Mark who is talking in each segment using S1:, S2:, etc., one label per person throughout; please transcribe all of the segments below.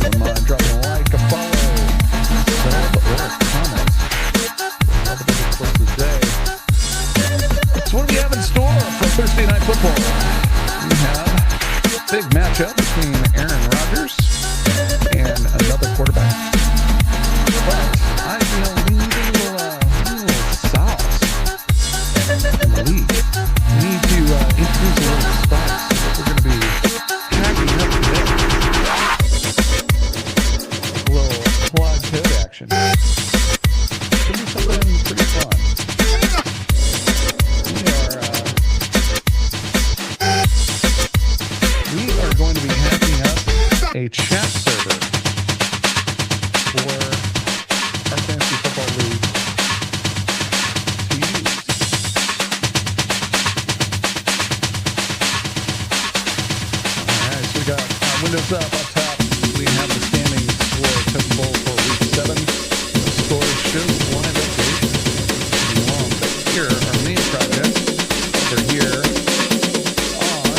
S1: Don't mind dropping a like, a follow, sub, or a comment. Love it over the course of the day. So what do we have in store for Thursday Night Football? We have a big matchup between Aaron Rodgers and another quarterback. But I feel we need a little sauce in the league. We need to introduce a little spice. We're going to be hacking up today. A little Claude code action. Should be something pretty fun. We are going to be hacking up a chat server for our fantasy football league to use. Alright, so we got Windows up top. We have the standings for Token Bowl for week 7. The scores show live update. But here, our main project over here on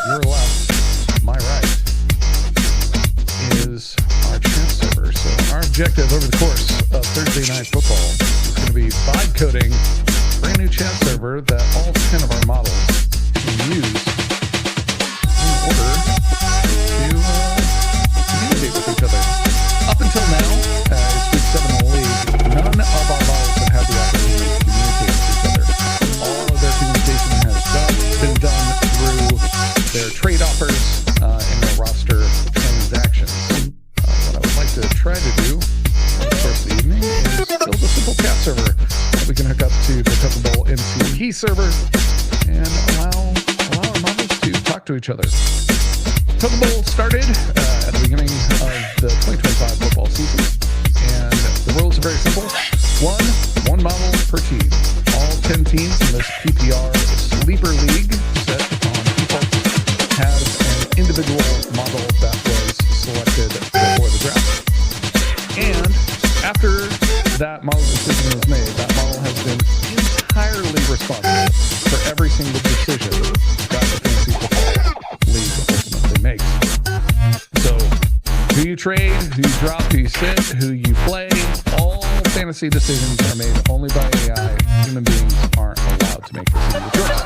S1: your left, my right, is our chat server. So our objective over the course of Thursday Night Football is going to be vibe coding a brand new chat server that all 10 of our models can use in order to communicate with each other. Up until now, it's week 7 in the league, none of our models have had the opportunity to communicate with each other. All of their communication has been done through their trade offers and their roster transactions. What I would like to try to do over the course of the evening is build a simple chat server that we can hook up to the Token Bowl MC key server and allow our models to talk to each other. Token Bowl started at the beginning of the 2025 football season, and the rules are very simple. One model per team. All 10 teams in this PPR sleeper league set on default has an individual model that was selected before the draft. And after that model decision was made, that model has been entirely responsible for every single decision that the fantasy football league ultimately makes. So, who you trade, who you drop, who you sit, who you play, all fantasy decisions are made only by AI. Human beings aren't allowed to make this single choice.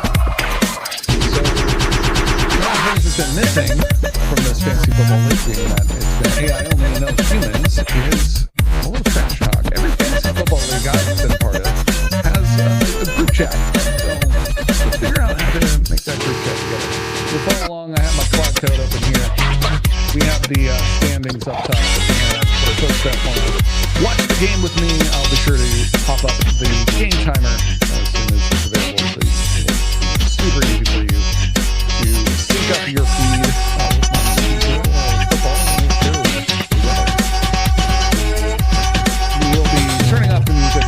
S1: So, one of the things that's been missing from this fantasy football league being that it's been AI only and no humans is a little trash talk. Every fantasy football league I've been a part of has a group chat. So, let's figure out how to make that group chat together. So follow along, I have my Claude code open here. We have the standings up top. And for folks that want to watch the game with me, I'll be sure to pop up the game timer as soon as it's available. So it's super easy for you to sync up your feed with my football. We will be turning off the music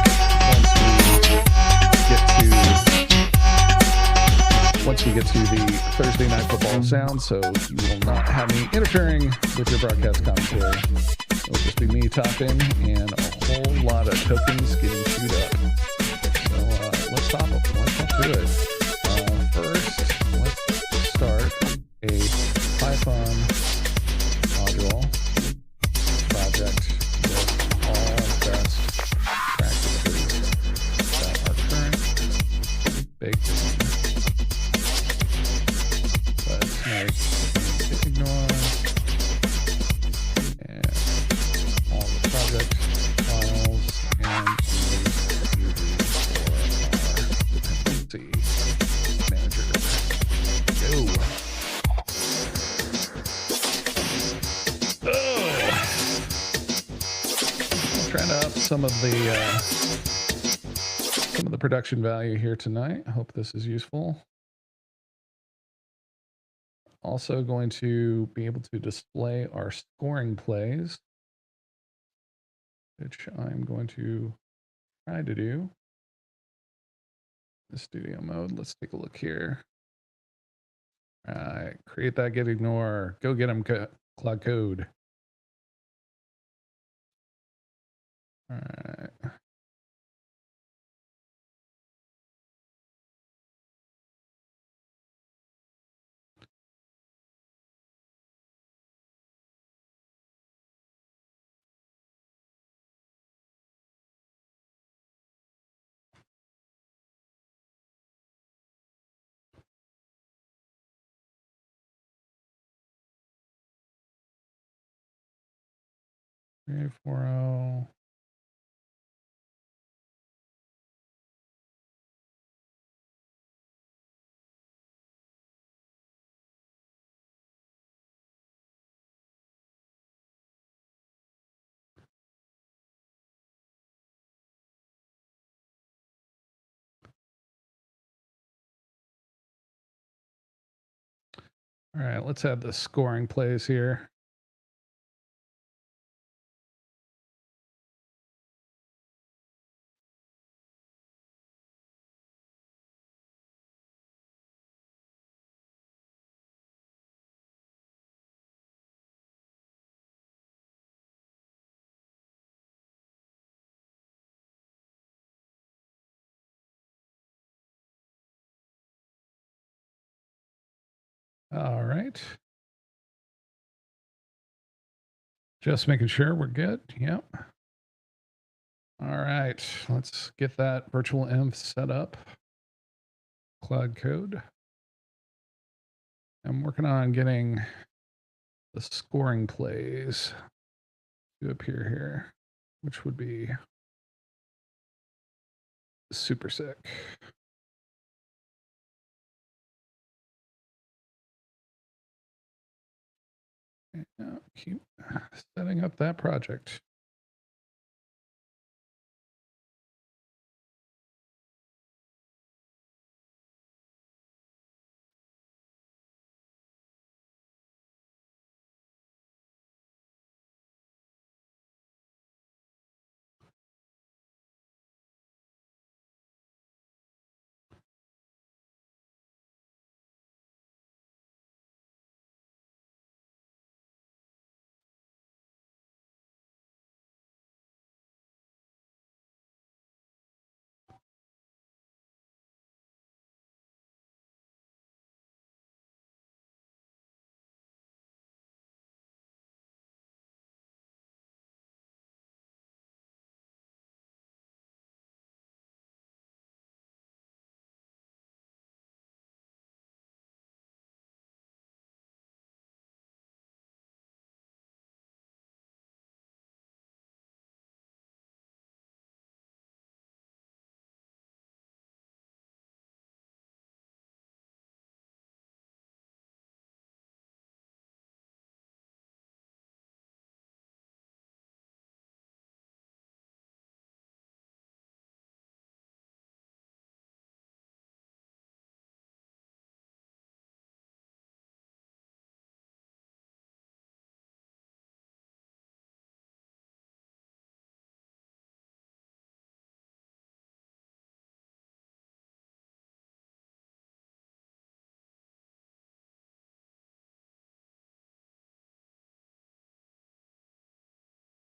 S1: once we get to the Thursday Night Football sound, so you will not have me interfering with your broadcast commentary. It'll just be me talking and a whole lot of tokens getting queued up. So let's hop to it. First, let's start a Python module project with all best practices that are current baked in. Let's ignore and all the project files and use for our dependency manager. Go. I'm trying to up some of the production value here tonight. I hope this is useful. Also going to be able to display our scoring plays, which I'm going to try to do. The studio mode, let's take a look here. All right, create that, get ignore, go get them, Claude code. All right. 3840. All right, let's add the scoring plays here. All right. Just making sure we're good. Yep. All right. Let's get that virtual env set up. Claude code. I'm working on getting the scoring plays to appear here, which would be super sick. Yeah, keep setting up that project.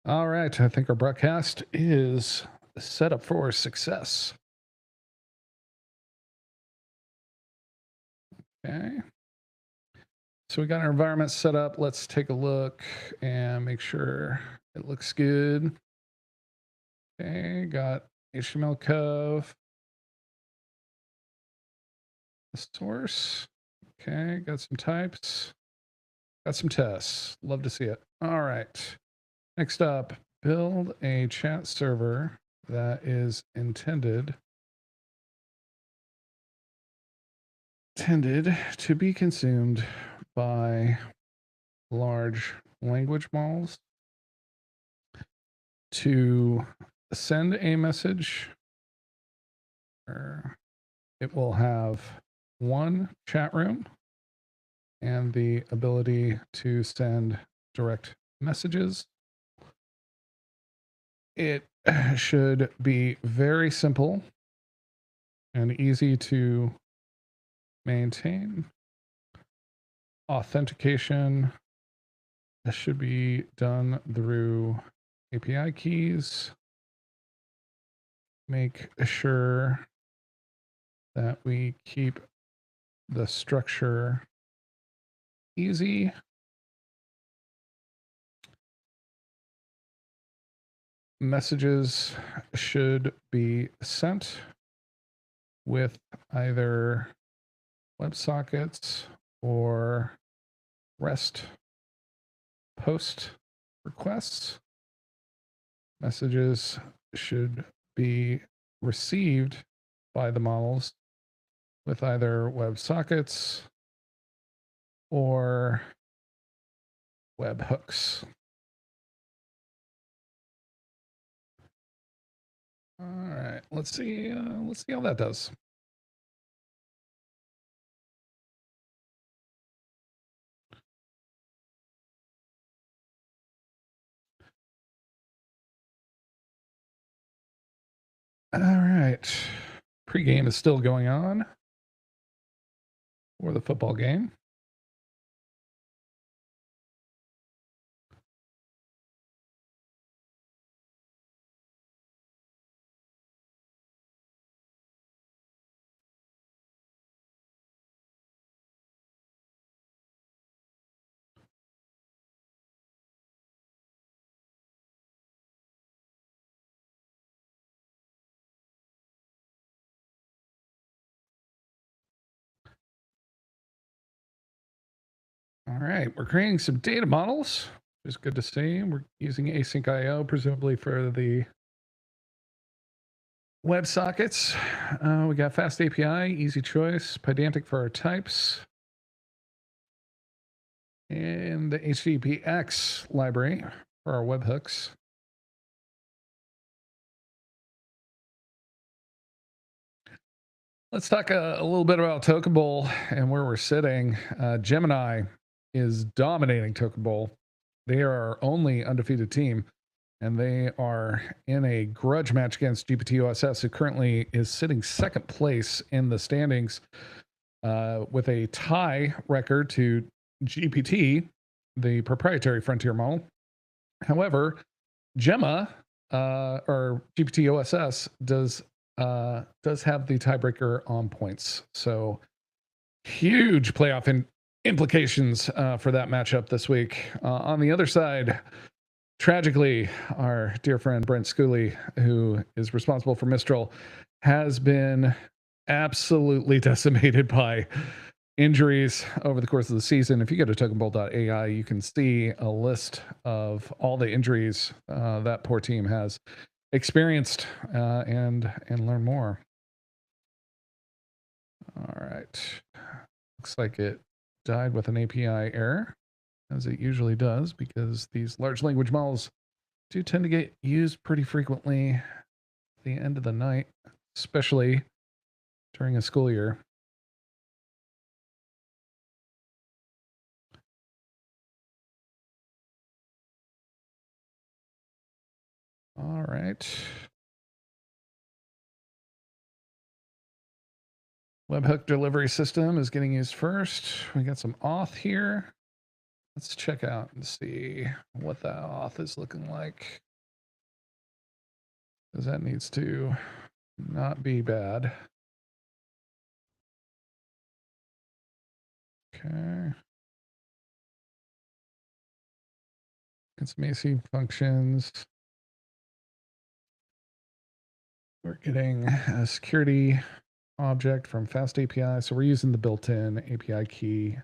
S1: All right, I think our broadcast is set up for success. Okay. So we got our environment set up. Let's take a look and make sure it looks good. Okay, got HTML cove. The source. Okay, got some types. Got some tests. Love to see it. All right. Next up, build a chat server that is intended to be consumed by large language models to send a message. It will have one chat room and the ability to send direct messages. It should be very simple and easy to maintain. Authentication should be done through API keys. Make sure that we keep the structure easy. Messages should be sent with either WebSockets or REST post requests. Messages should be received by the models with either WebSockets or webhooks. All right, let's see how that does. All right, pregame is still going on for the football game. All right, we're creating some data models, which is good to see. We're using async IO, presumably for the WebSockets. We got fast API, easy choice, Pydantic for our types, and the HTTPX library for our webhooks. Let's talk a little bit about Token Bowl and where we're sitting. Gemini is dominating Token Bowl. They are our only undefeated team, and they are in a grudge match against gpt-oss, who currently is sitting second place in the standings with a tie record to GPT, the proprietary frontier model. However, Gemma or gpt-oss does have the tiebreaker on points. So huge playoff implications for that matchup this week. On the other side, tragically, our dear friend Brent Schooley, who is responsible for Mistral, has been absolutely decimated by injuries over the course of the season. If you go to tokenbowl.ai, you can see a list of all the injuries that poor team has experienced and learn more. All right. Looks like it died with an API error, as it usually does, because these large language models do tend to get used pretty frequently at the end of the night, especially during a school year. All right. Webhook delivery system is getting used first. We got some auth here. Let's check out and see what that auth is looking like, because that needs to not be bad. Okay. Get some AC functions. We're getting a security object from Fast API. So we're using the built-in API key,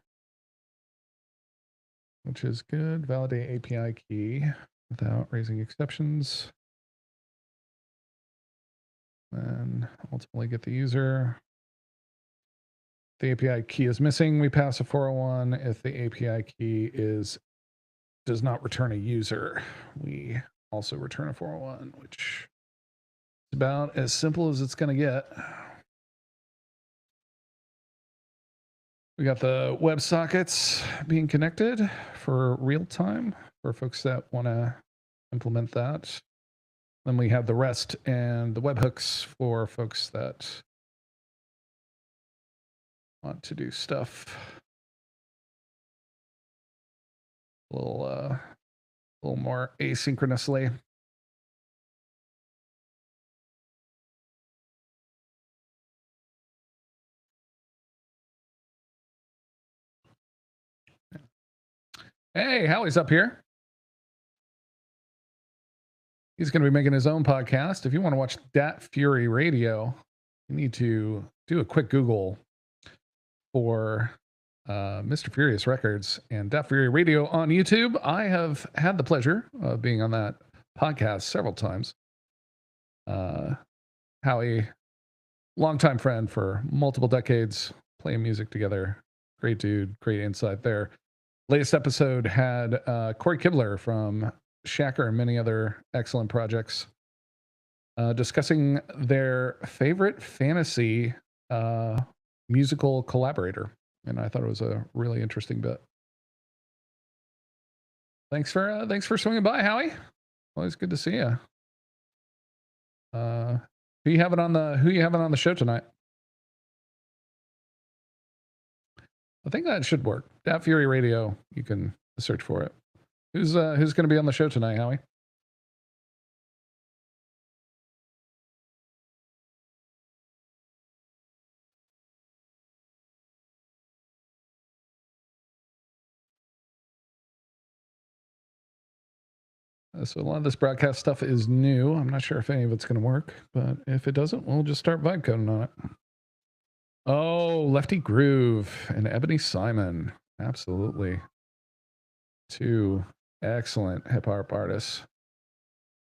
S1: which is good. Validate API key without raising exceptions. Then ultimately get the user. If the API key is missing, we pass a 401. If the API key does not return a user, we also return a 401, which is about as simple as it's going to get. We got the WebSockets being connected for real time for folks that want to implement that. Then we have the REST and the webhooks for folks that want to do stuff a little more asynchronously. Hey, Howie's up here. He's going to be making his own podcast. If you want to watch Dat Fury Radio, you need to do a quick Google for Mr. Furious Records and Dat Fury Radio on YouTube. I have had the pleasure of being on that podcast several times. Howie, longtime friend for multiple decades, playing music together. Great dude, great insight there. Latest episode had Corey Kibler from Shacker and many other excellent projects discussing their favorite fantasy musical collaborator. And I thought it was a really interesting bit. Thanks for swinging by, Howie. Always good to see you. Who you having on the show tonight? I think that should work. Dat Fury Radio, you can search for it. Who's going to be on the show tonight, Howie? So a lot of this broadcast stuff is new. I'm not sure if any of it's going to work, but if it doesn't, we'll just start vibe coding on it. Oh, Lefty Groove and Ebony Simon. Absolutely. Two excellent hip hop artists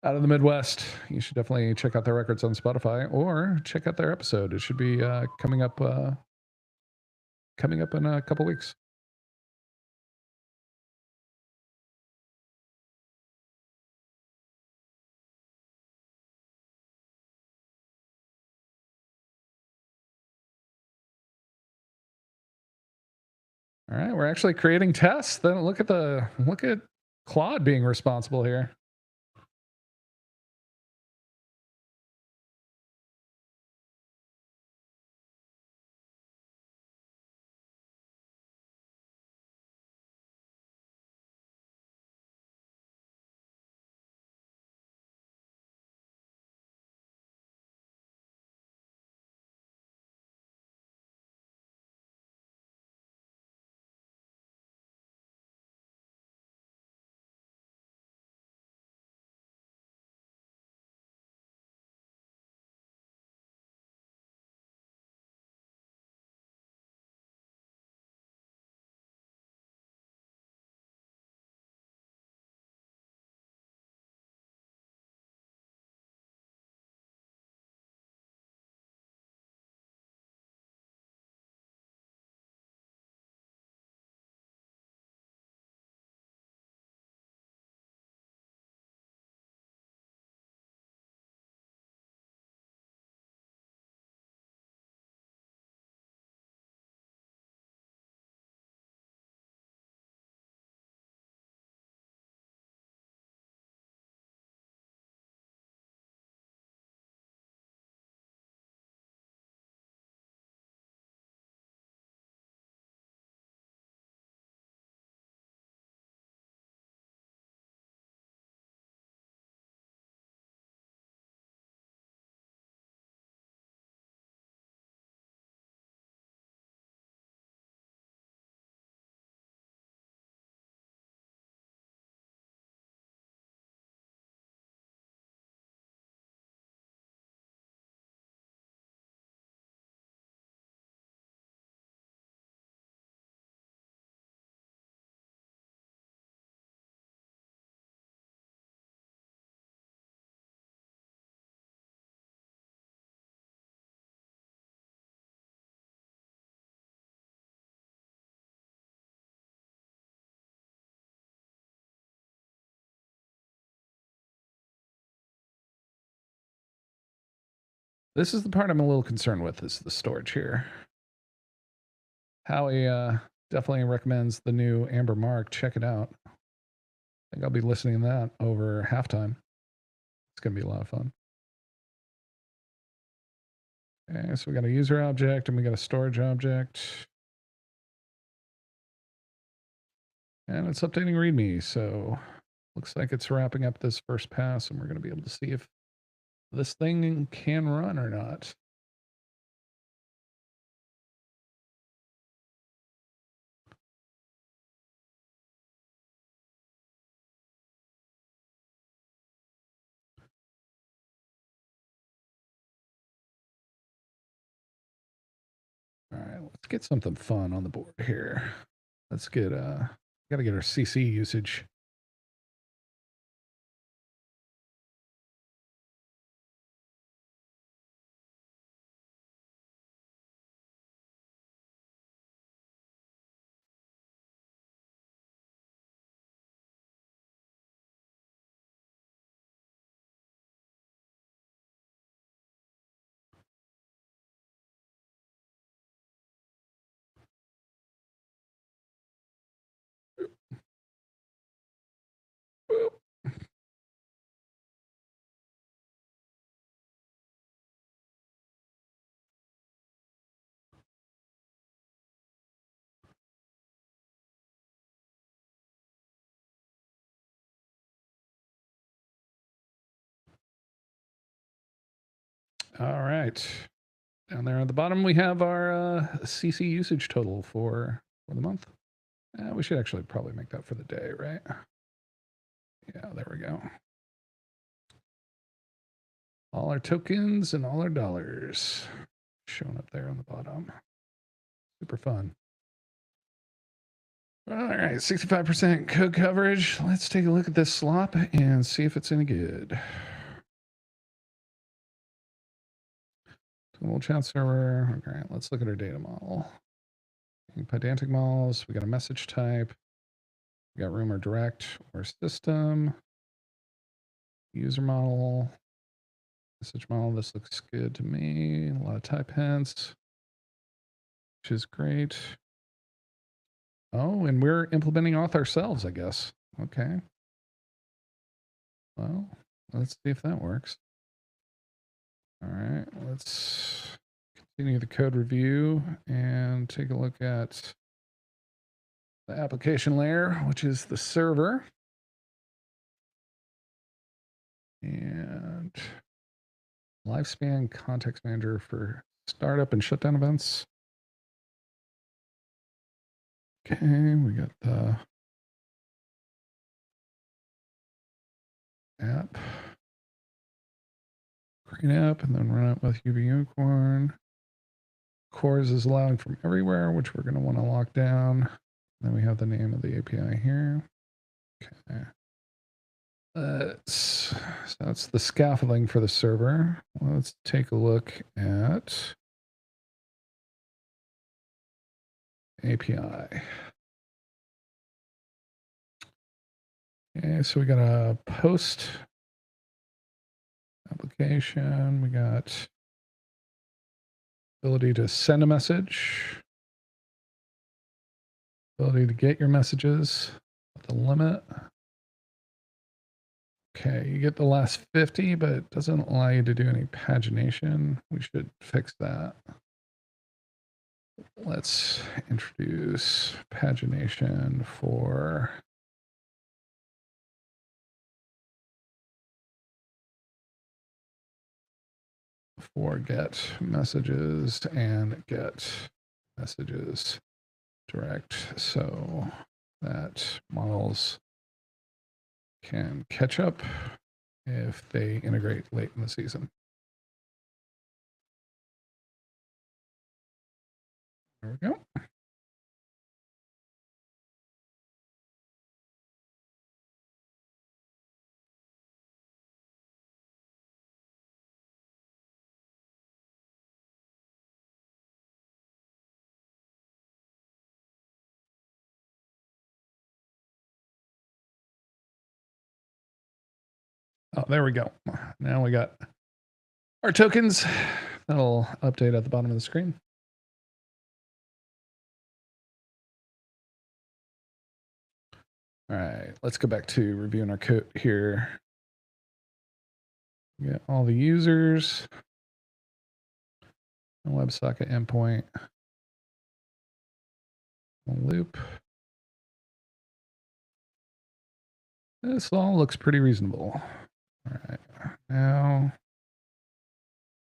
S1: out of the Midwest. You should definitely check out their records on Spotify or check out their episode. It should be coming up in a couple weeks. All right, we're actually creating tests. Then look at Claude being responsible here. This is the part I'm a little concerned with, is the storage here. Howie definitely recommends the new Amber Mark. Check it out. I think I'll be listening to that over halftime. It's going to be a lot of fun. Okay, so we got a user object and we got a storage object. And it's updating README, so looks like it's wrapping up this first pass, and we're going to be able to see if this thing can run or not. All right, let's get something fun on the board here. Let's get got to get our CC usage. All right. Down there at the bottom, we have our CC usage total for the month. We should actually probably make that for the day, right? Yeah, there we go. All our tokens and all our dollars showing up there on the bottom. Super fun. All right, 65% code coverage. Let's take a look at this slop and see if it's any good. Tool chat server. Okay, let's look at our data model. Pedantic models. We got a message type. We got rumor direct or system. User model. Message model. This looks good to me. A lot of type hints, which is great. Oh, and we're implementing auth ourselves, I guess. Okay. Well, let's see if that works. All right, let's continue the code review and take a look at the application layer, which is the server. And lifespan context manager for startup and shutdown events. Okay, we got the app. Create app and then run it with UV Unicorn. Cores is allowing from everywhere, which we're going to want to lock down. Then we have the name of the API here. Okay. So that's the scaffolding for the server. Let's take a look at API. Okay, so we got a post application. We got ability to send a message, ability to get your messages, the limit. Okay, you get the last 50, but it doesn't allow you to do any pagination. We should fix that. Let's introduce pagination for get messages and get messages direct, so that models can catch up if they integrate late in the season. There we go. Oh, there we go. Now we got our tokens. That'll update at the bottom of the screen. All right, let's go back to reviewing our code here. We got all the users, the WebSocket endpoint, loop. This all looks pretty reasonable. All right, now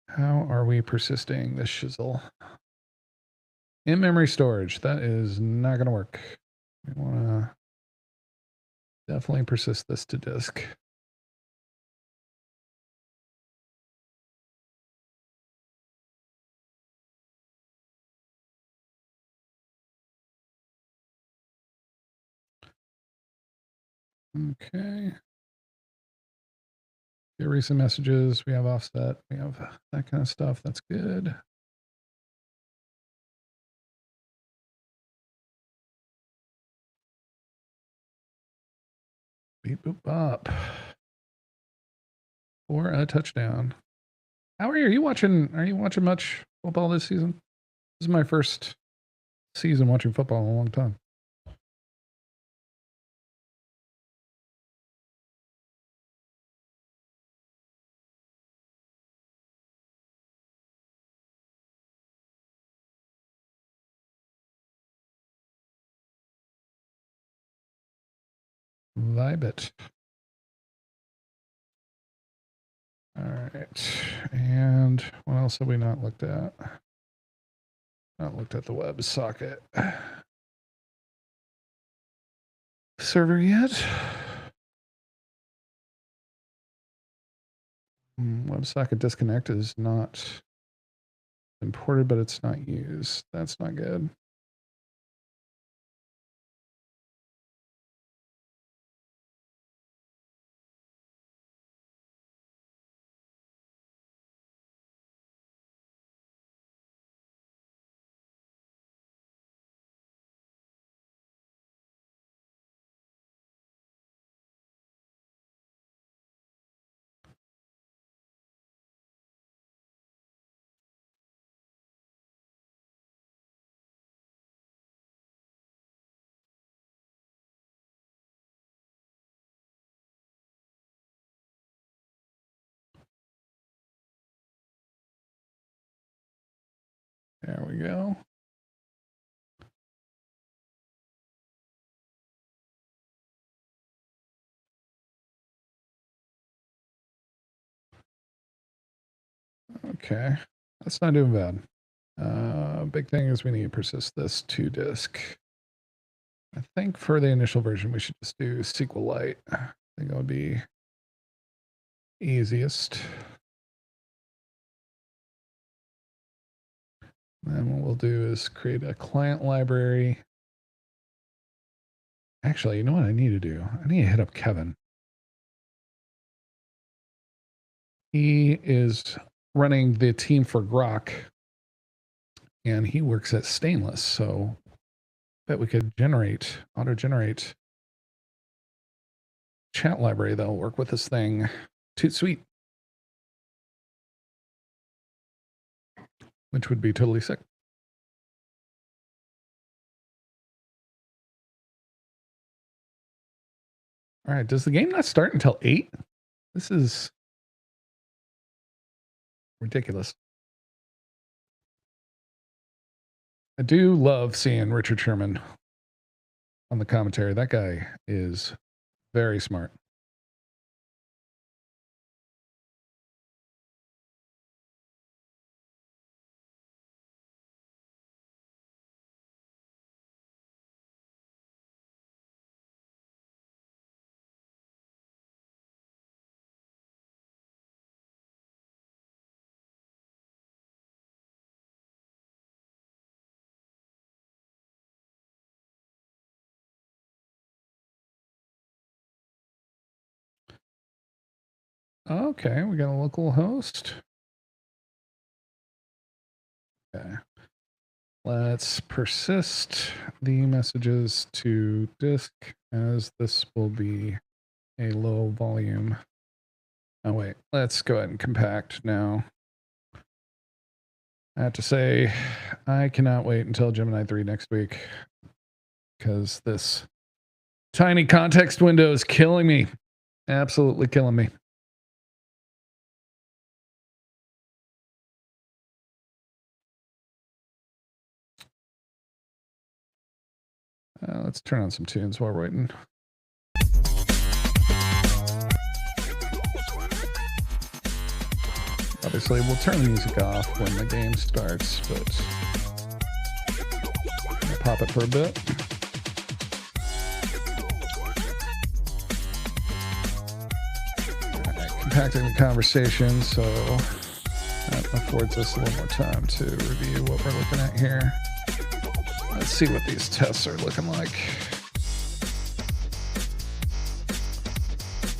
S1: how are we persisting this shizzle? In-memory storage, that is not going to work. We want to definitely persist this to disk. Okay. Get recent messages. We have offset. We have that kind of stuff. That's good. Beep boop bop. For a touchdown. How are you? Are you watching much football this season? This is my first season watching football in a long time. Vibe it. All right. And what else have we not looked at? Not looked at the WebSocket server yet. WebSocket disconnect is not imported, but it's not used. That's not good. There we go. Okay, that's not doing bad. Big thing is we need to persist this to disk. I think for the initial version, we should just do SQLite. I think that would be easiest. Then what we'll do is create a client library. Actually, you know what I need to do? I need to hit up Kevin. He is running the team for Grok, and he works at Stainless, so I bet we could auto-generate chat library that'll work with this thing. Toot sweet. Which would be totally sick. All right, does the game not start until 8? This is ridiculous. I do love seeing Richard Sherman on the commentary. That guy is very smart. Okay, we got a local host. Okay. Let's persist the messages to disk, as this will be a low volume. Oh wait, let's go ahead and compact now. I have to say, I cannot wait until Gemini 3 next week, because this tiny context window is killing me. Absolutely killing me. Let's turn on some tunes while we're waiting. Obviously, we'll turn the music off when the game starts, but I'll pop it for a bit. Compacting the conversation, so that affords us a little more time to review what we're looking at here. Let's see what these tests are looking like.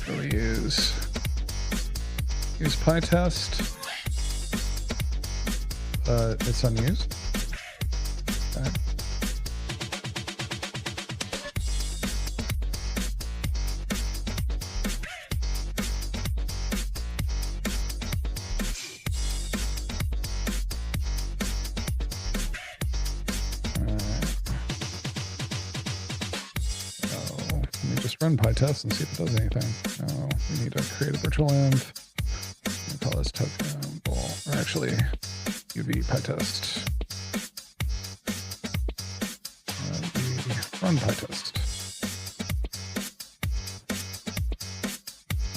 S1: So we use PyTest. It's unused. Okay. Run PyTest and see if it does anything. Oh, we need to create a virtual env. We'll call this token ball, or actually UV PyTest. Run PyTest.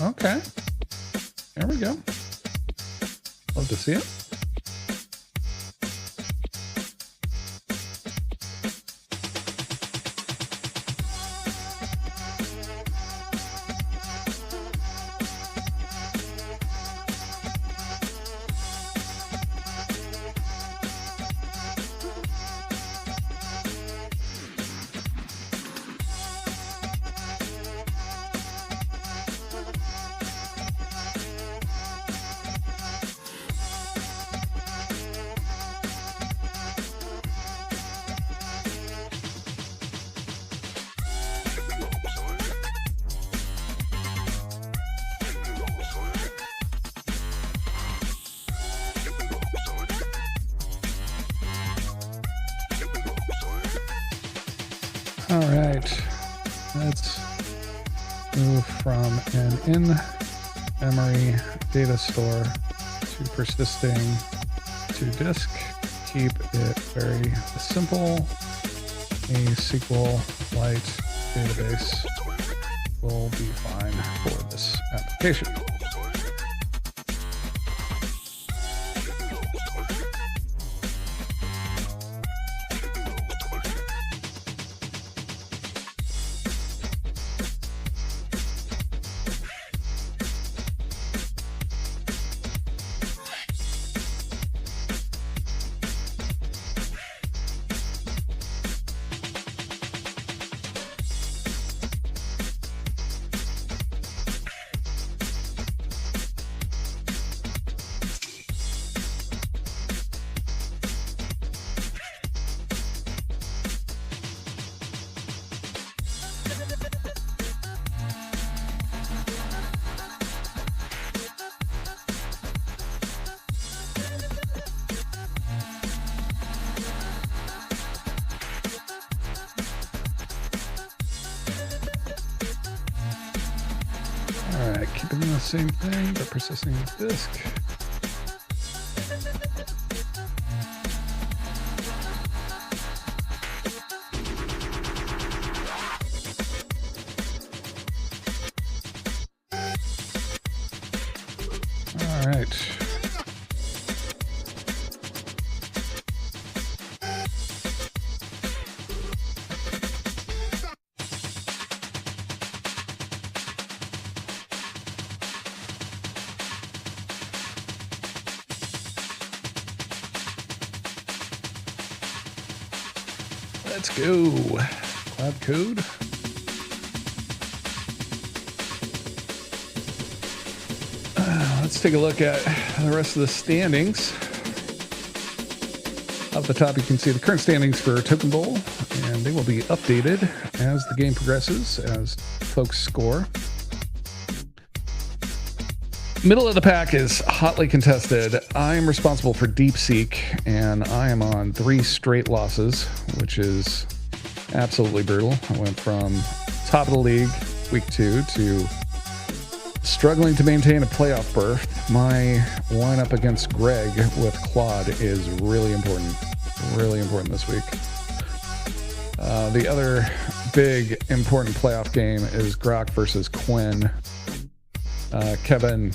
S1: Okay, there we go. Love to see it. All right, let's move from an in-memory data store to persisting to disk. Keep it very simple. A SQL-Lite database will be fine for this application. Alright, keeping the same thing, but persisting the disk. Alright. Let's go. Cloud code. Let's take a look at the rest of the standings. Up the top, you can see the current standings for Token Bowl, and they will be updated as the game progresses, as folks score. Middle of the pack is hotly contested. I am responsible for DeepSeek, and I am on 3 straight losses, which is absolutely brutal. I went from top of the league, week 2, to struggling to maintain a playoff berth. My lineup against Greg with Claude is really important this week. The other big important playoff game is Grok versus Qwen. Kevin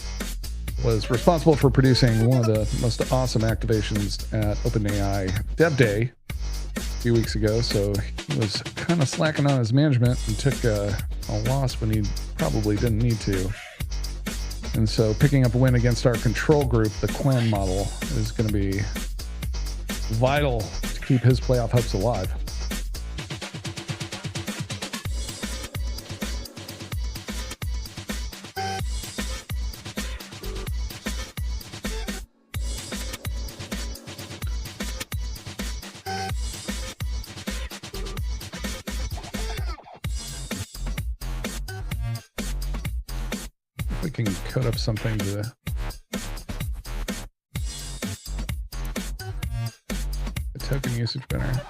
S1: was responsible for producing one of the most awesome activations at OpenAI Dev Day a few weeks ago, so he was kind of slacking on his management and took a loss when he probably didn't need to. And so picking up a win against our control group, the Qwen model, is going to be vital to keep his playoff hopes alive. We can code up something to the token usage banner.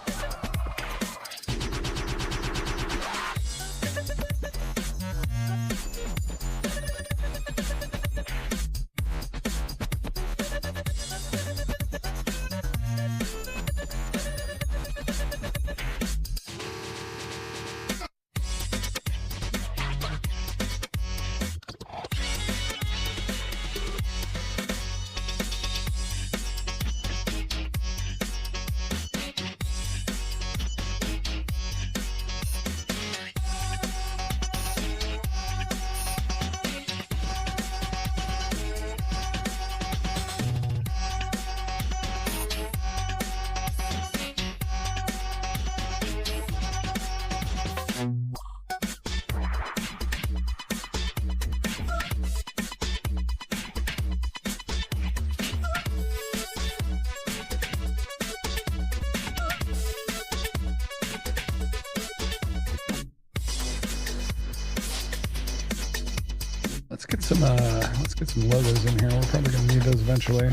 S1: let's get some logos in here. We're probably gonna need those eventually.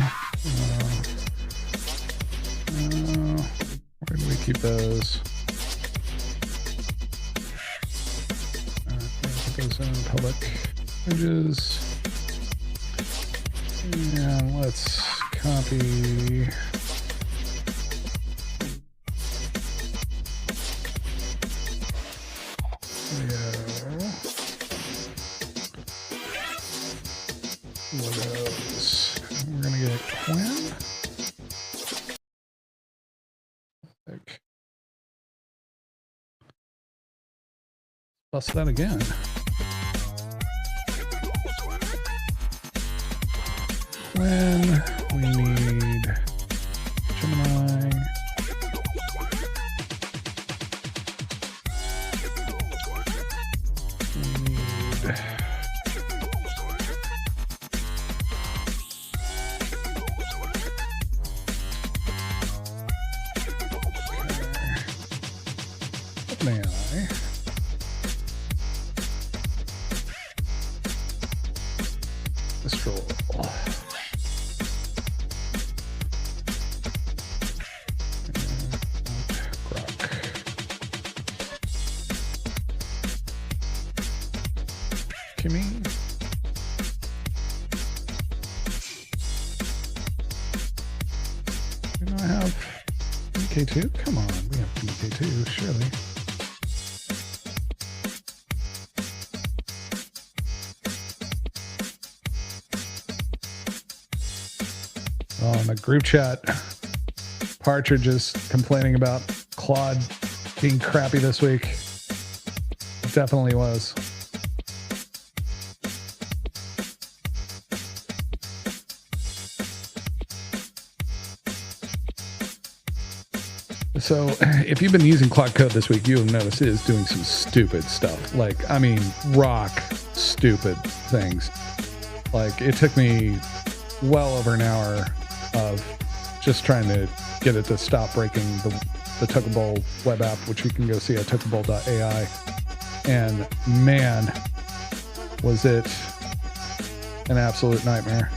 S1: Where do we keep those? Put those in public images. And let's copy. Logos. We're gonna get Qwen. Bust that again. When we need Gemini. We need OpenAI. Mistral. Kimi. Do I have Kimi K2? Come on, we have Kimi K2, surely. Oh, in the group chat, Partridge is complaining about Claude being crappy this week. It definitely was. So if you've been using Claude Code this week, you have noticed it is doing some stupid stuff. Like, I mean, rock stupid things. Like, it took me well over an hour of just trying to get it to stop breaking the Tuckable web app, which you can go see at tuckable.ai. And man, was it an absolute nightmare.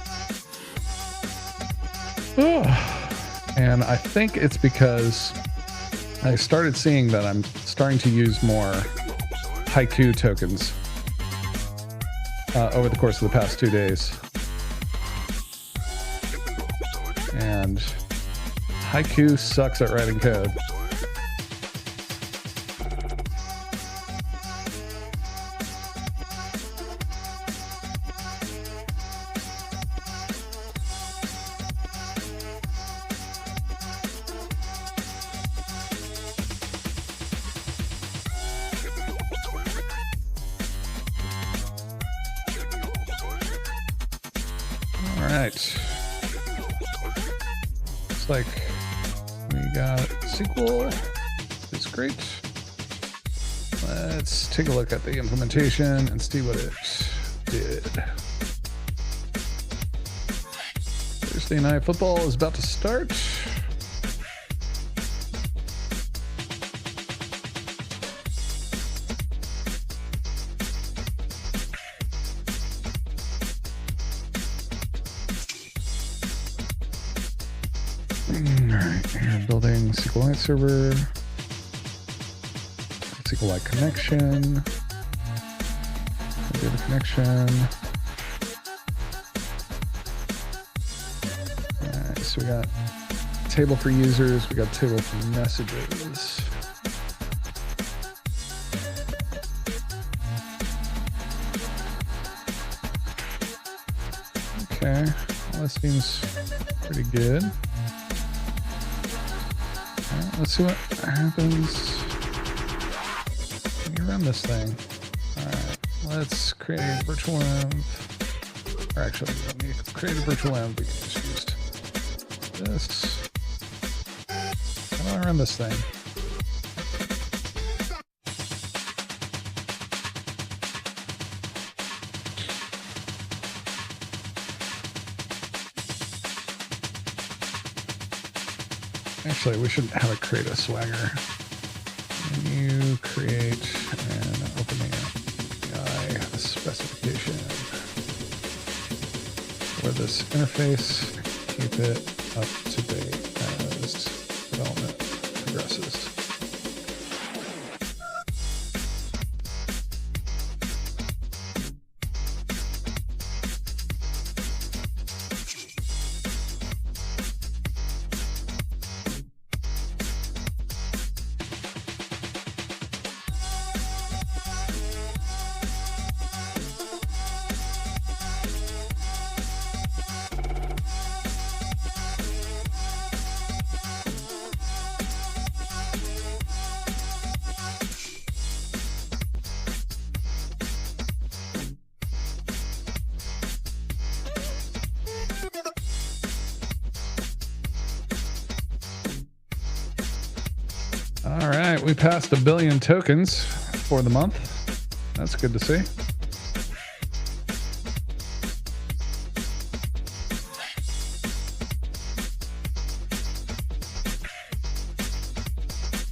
S1: And I think it's because I started seeing that I'm starting to use more Haiku tokens over the course of the past 2 days. And Haiku sucks at writing code. Like we got SQL. It's great. Let's take a look at the implementation and see what it did. Thursday night football is about to start. Building SQLite server, SQLite connection, data connection. Alright, so we got table for users, we got table for messages. Okay, well, that seems pretty good. Let's see what happens when you run this thing. Alright, let's create a virtual env. Or actually, we don't need to create a virtual env. We can just use this. How do I run this thing? Actually, we should have it create a swagger. Menu, create, and OpenAI specification. for this interface. Keep it up to date as development progresses. All right, we passed 1 billion tokens for the month. That's good to see.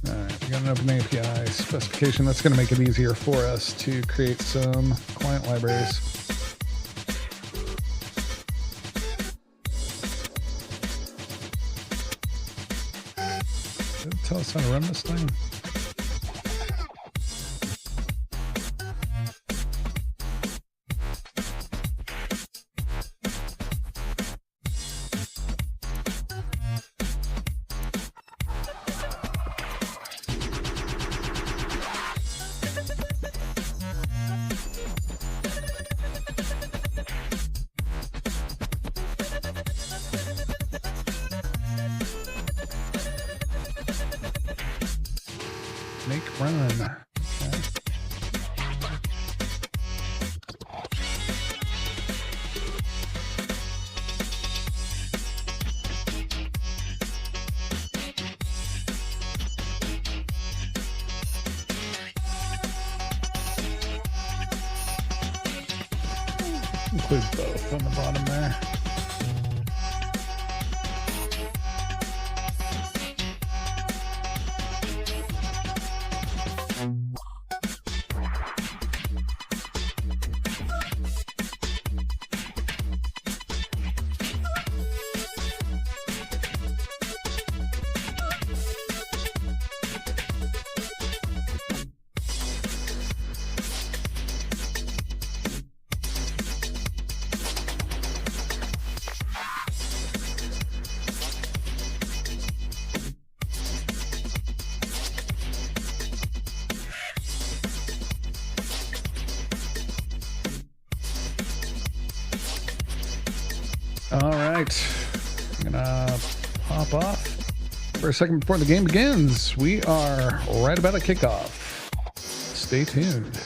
S1: All right, we got an open API specification. That's going to make it easier for us to create some client libraries. Tell us how to run this thing. Make run. Okay. Include both on the bottom there. All right, I'm gonna pop off for a second before the game begins. We are right about to kick off. Stay tuned.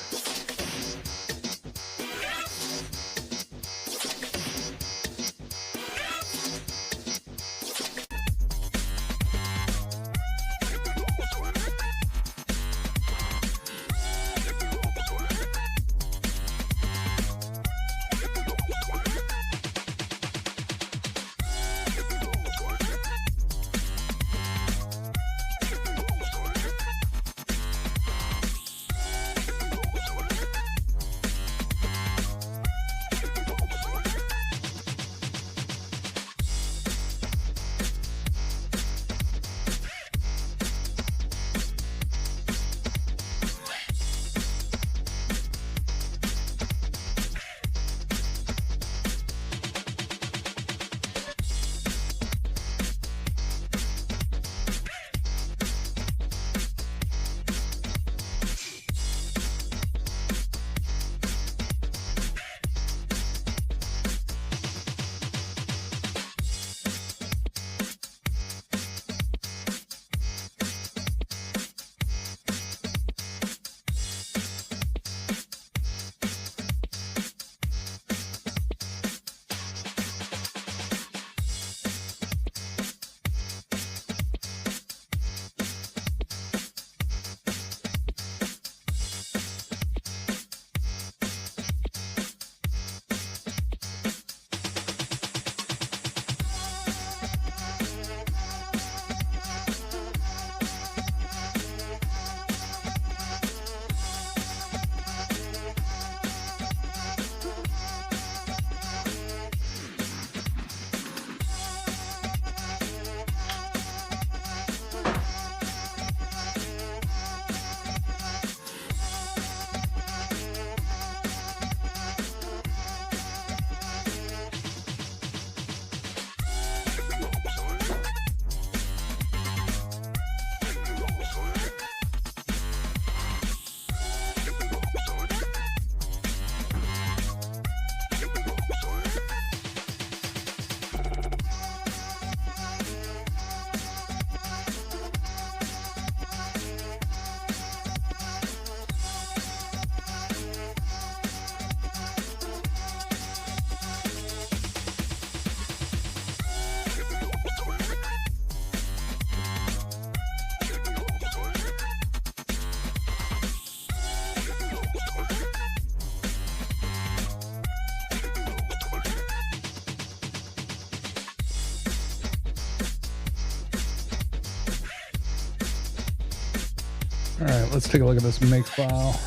S1: All right, let's take a look at this make file.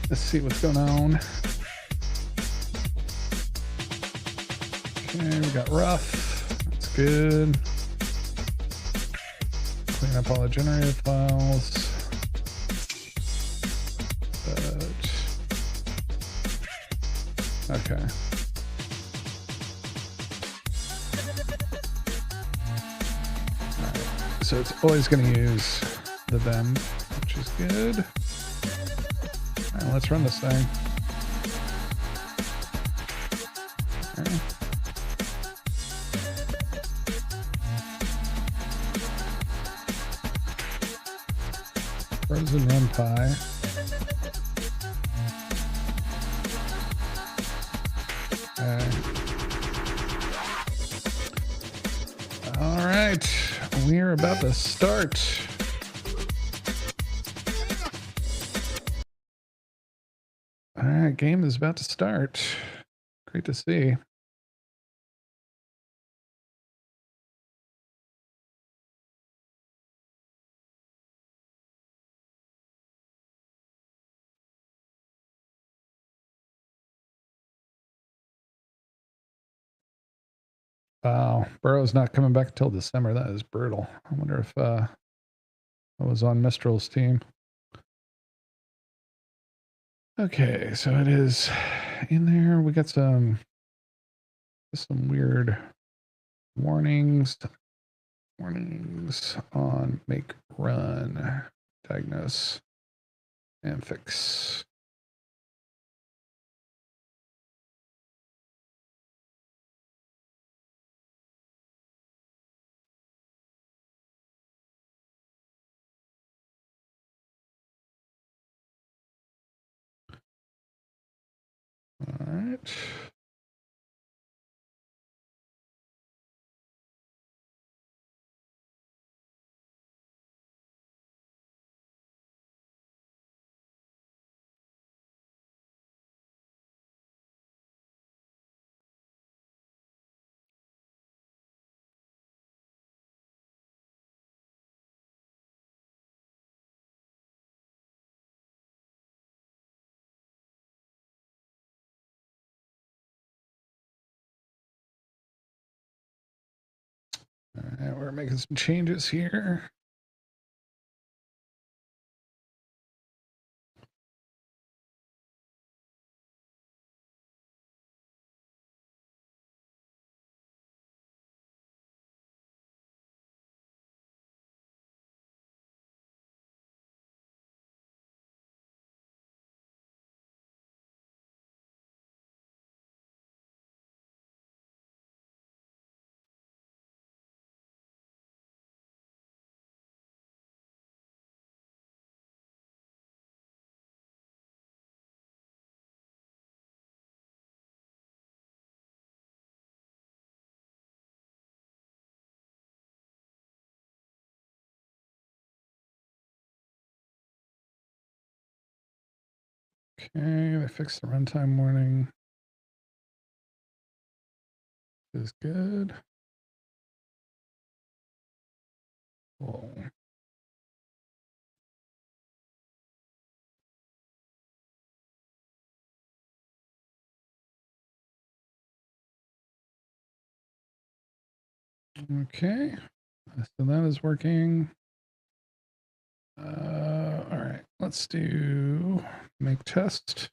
S1: Let's see what's going on. Okay, we got rough. That's good. Clean up all the generated files. Okay. Alright. So it's always going to use the them, which is good. Alright, let's run this thing. Okay. Frozen NumPy. All right, we're about to start. All right, game is about to start. Great to see. Wow, Burrow's not coming back until December. That is brutal. I wonder if I was on Mistral's team. Okay, so it is in there. We got some weird warnings on make, run, diagnose, and fix. All right. All right, we're making some changes here. Okay, they fixed the runtime warning. Is good. Whoa. Okay, so that is working. All right, let's do make test.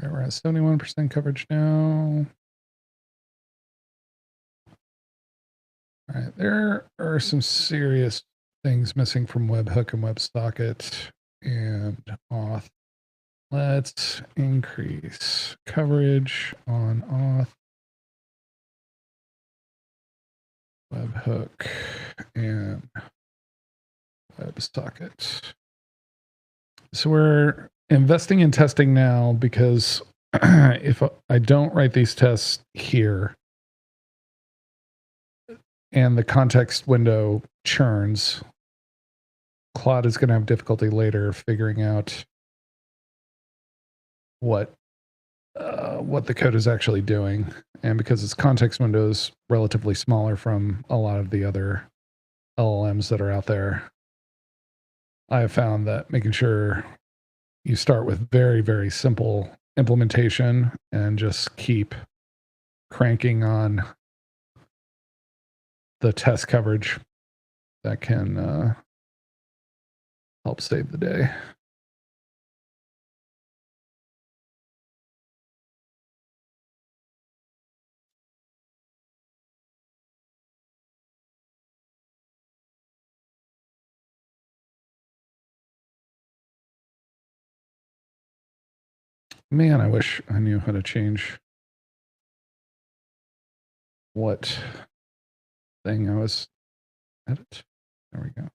S1: All right, we're at 71% coverage now. All right, there are some serious things missing from webhook and WebSocket and auth. Let's increase coverage on auth, webhook, and WebSocket. So we're investing in testing now because if I don't write these tests here and the context window churns, Claude is going to have difficulty later figuring out what the code is actually doing. And because its context window is relatively smaller from a lot of the other LLMs that are out there, I have found that making sure you start with very, very simple implementation and just keep cranking on the test coverage, that can help save the day. Man, I wish I knew how to change what thing I was edit. There we go.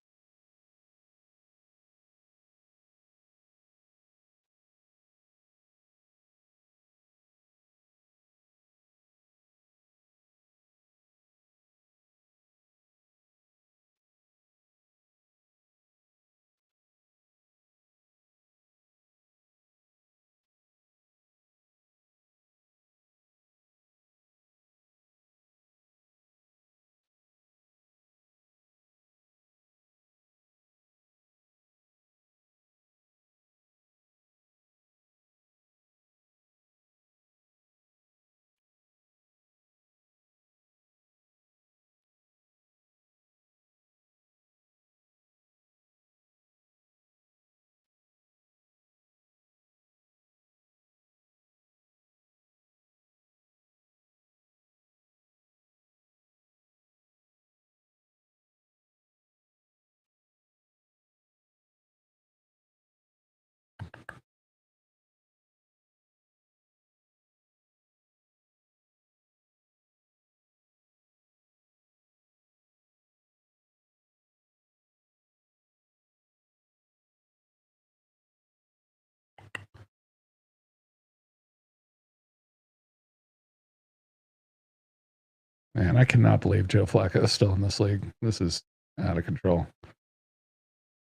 S1: Man, I cannot believe Joe Flacco is still in this league. This is out of control.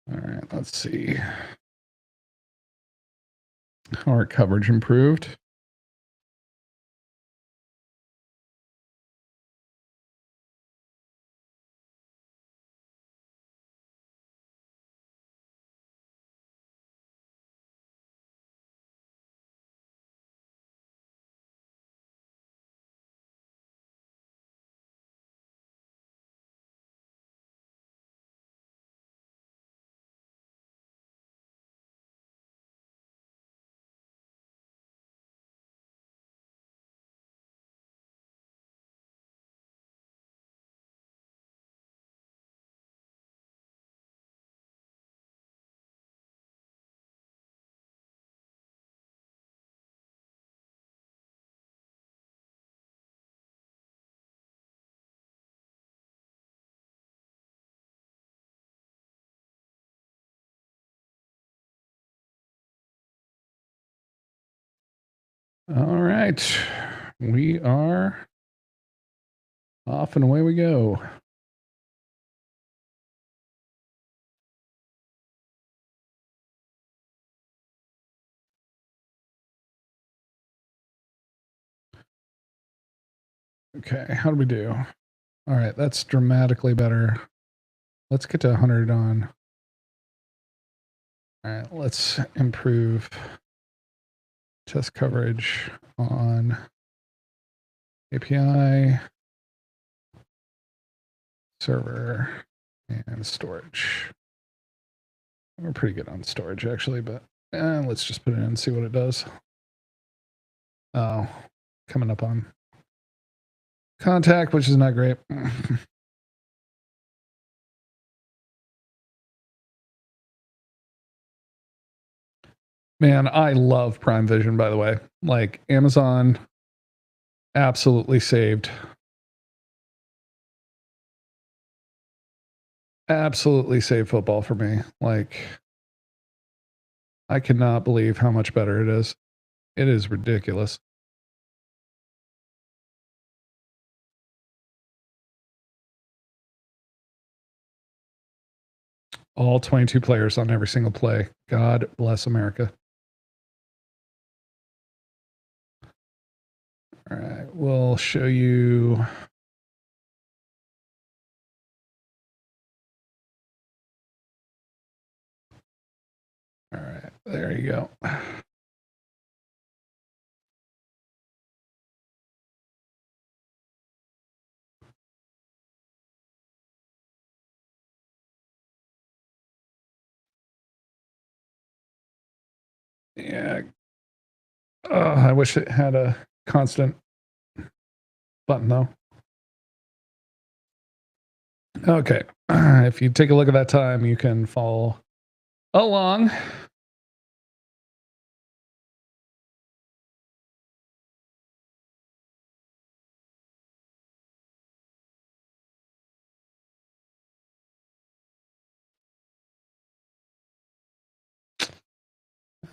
S1: All right, let's see. Our coverage improved. All right, we are off and away we go. Okay, how do we do? All right, that's dramatically better. Let's get to 100 on. All right, let's improve test coverage on API, server, and storage. We're pretty good on storage, actually, but let's just put it in and see what it does. Oh, coming up on contact, which is not great. Man, I love Prime Vision, by the way. Like, Amazon absolutely saved. Absolutely saved football for me. Like, I cannot believe how much better it is. It is ridiculous. All 22 players on every single play. God bless America. All right, we'll show you All right, there you go. Yeah. Oh, I wish it had a constant button though. Okay. If you take a look at that time, you can follow along.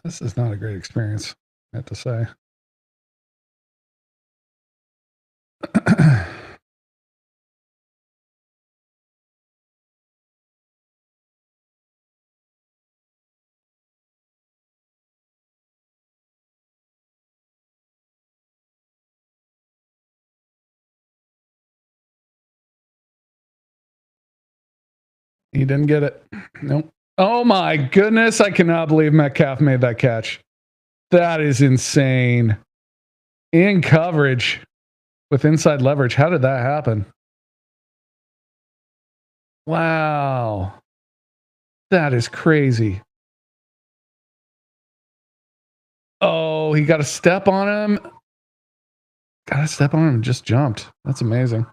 S1: This is not a great experience, I have to say. He didn't get it. Nope. Oh my goodness. I cannot believe Metcalf made that catch. That is insane. In coverage with inside leverage. How did that happen? Wow. That is crazy. Oh, he got a step on him. Got a step on him and just jumped. That's amazing.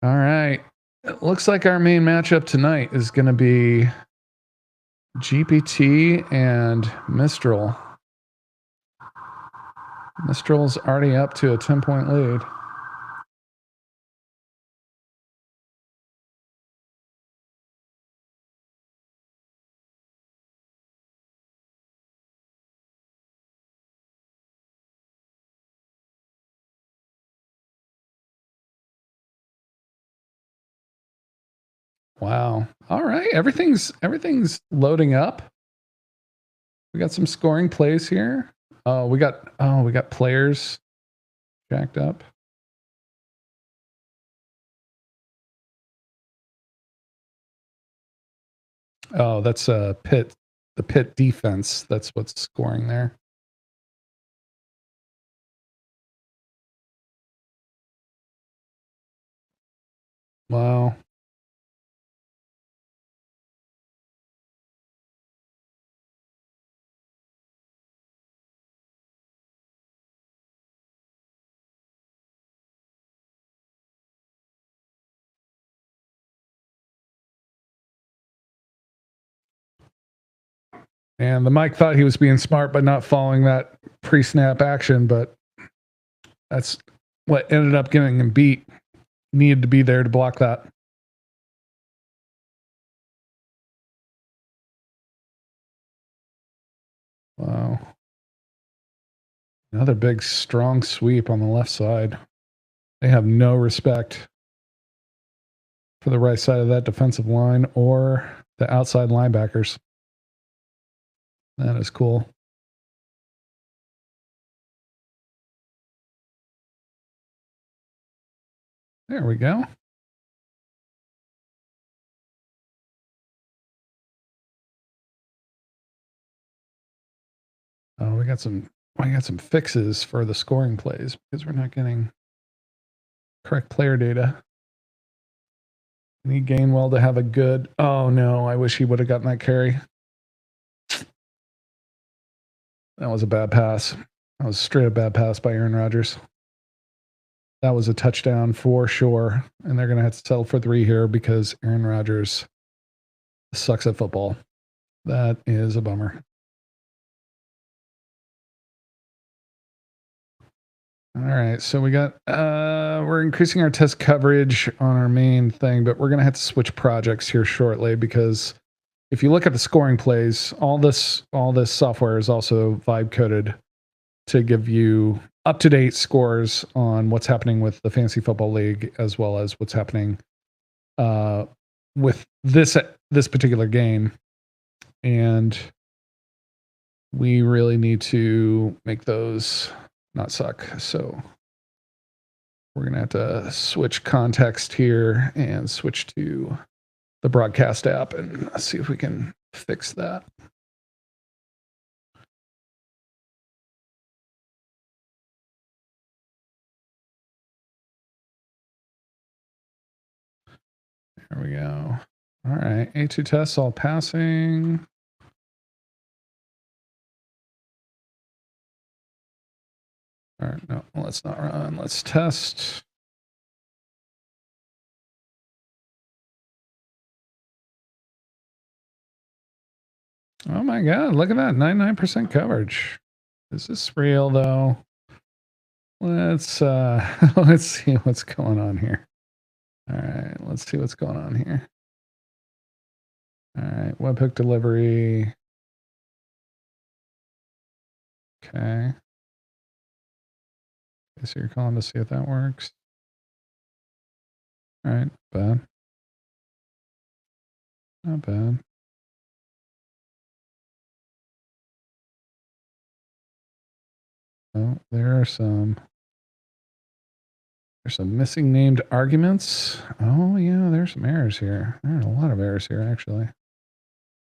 S1: All right. It looks like our main matchup tonight is going to be GPT and Mistral. Mistral's already up to a 10-point lead. Wow. All right. Everything's loading up. We got some scoring plays here. We got players jacked up. Oh, that's the pit defense. That's what's scoring there. Wow. And the Mike thought he was being smart by not following that pre-snap action, but that's what ended up getting him beat. Needed to be there to block that. Wow. Another big, strong sweep on the left side. They have no respect for the right side of that defensive line or the outside linebackers. That is cool. There we go. Oh, we got some fixes for the scoring plays because we're not getting correct player data. Need Gainwell to have a good. Oh no, I wish he would have gotten that carry. That was a bad pass. That was straight up bad pass by Aaron Rodgers. That was a touchdown for sure. And they're going to have to settle for 3 here because Aaron Rodgers sucks at football. That is a bummer. All right. So we got, we're increasing our test coverage on our main thing, but we're going to have to switch projects here shortly because if you look at the scoring plays, all this software is also vibe coded to give you up-to-date scores on what's happening with the Fantasy Football League, as well as what's happening with this particular game. And we really need to make those not suck. So we're going to have to switch context here and switch to the broadcast app and see if we can fix that. There we go. All right, A2 tests all passing. All right, no, let's not run. Let's test. Oh my God, look at that, 99% coverage. Is this real though? Let's let's see what's going on here. All right, let's see what's going on here. All right, webhook delivery. Okay. So you're calling to see if that works. All right, bad. Not bad. Oh, there's some missing named arguments. Oh yeah, there's some errors here. There are a lot of errors here actually.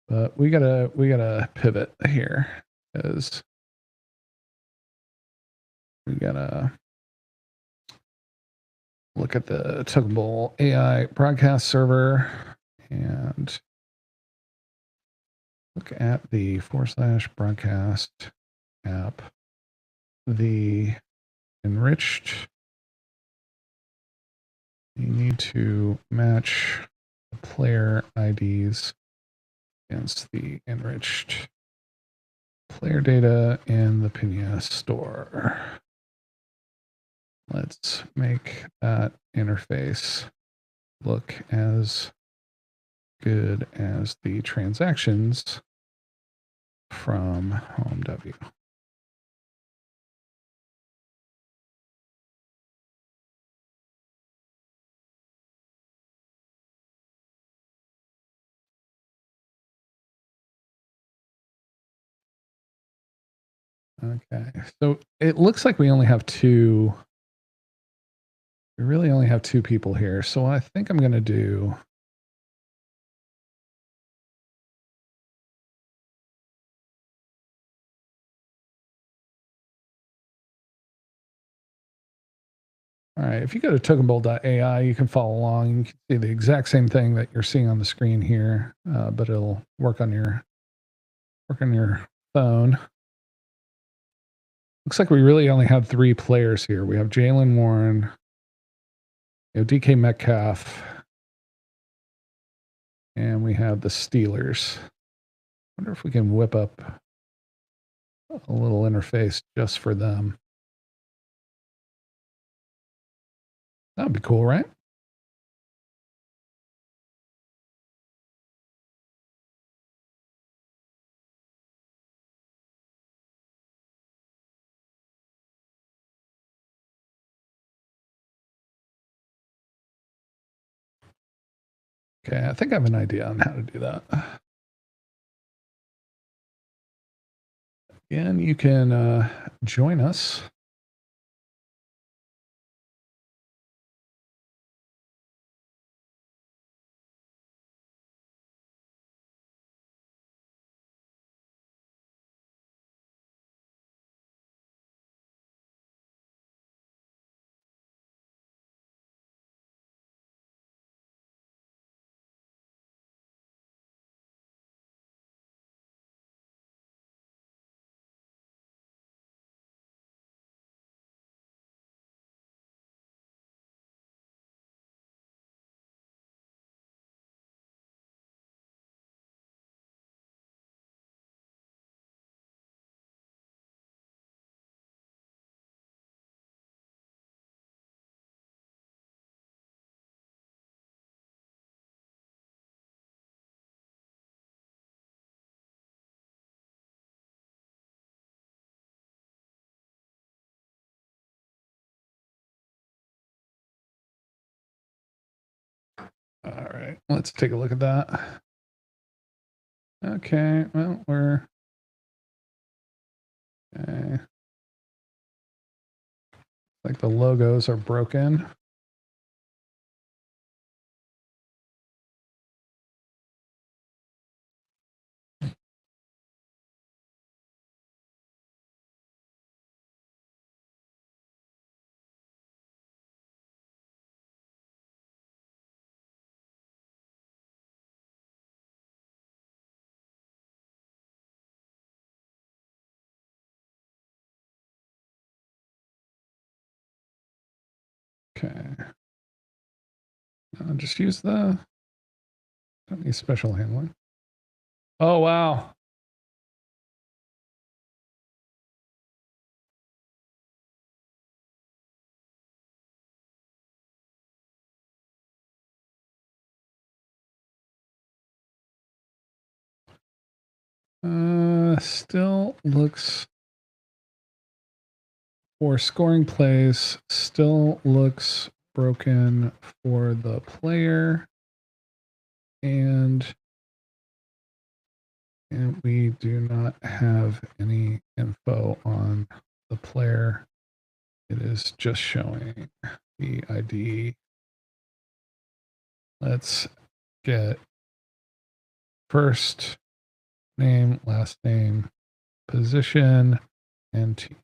S1: But we gotta pivot here because we gotta look at the Tuckable AI broadcast server and look at the /broadcast app. The enriched, you need to match the player IDs against the enriched player data in the Pinia store. Let's make that interface look as good as the transactions from HomeW. Okay, so it looks like we only have two. We really only have two people here. So what I think I'm going to do. All right, if you go to tokenbowl.ai, you can follow along. You can see the exact same thing that you're seeing on the screen here, but it'll work on your phone. Looks like we really only have three players here. We have Jalen Warren, we have DK Metcalf, and we have the Steelers. I wonder if we can whip up a little interface just for them. That would be cool, right? Okay, I think I have an idea on how to do that. Again, you can join us. All right, let's take a look at that. Okay, well, we're okay. Like the logos are broken. Just use the, don't need special handling. Oh, wow. Still looks, for scoring plays, still looks broken for the player. And we do not have any info on the player. It is just showing the ID. Let's get first name, last name, position, and team.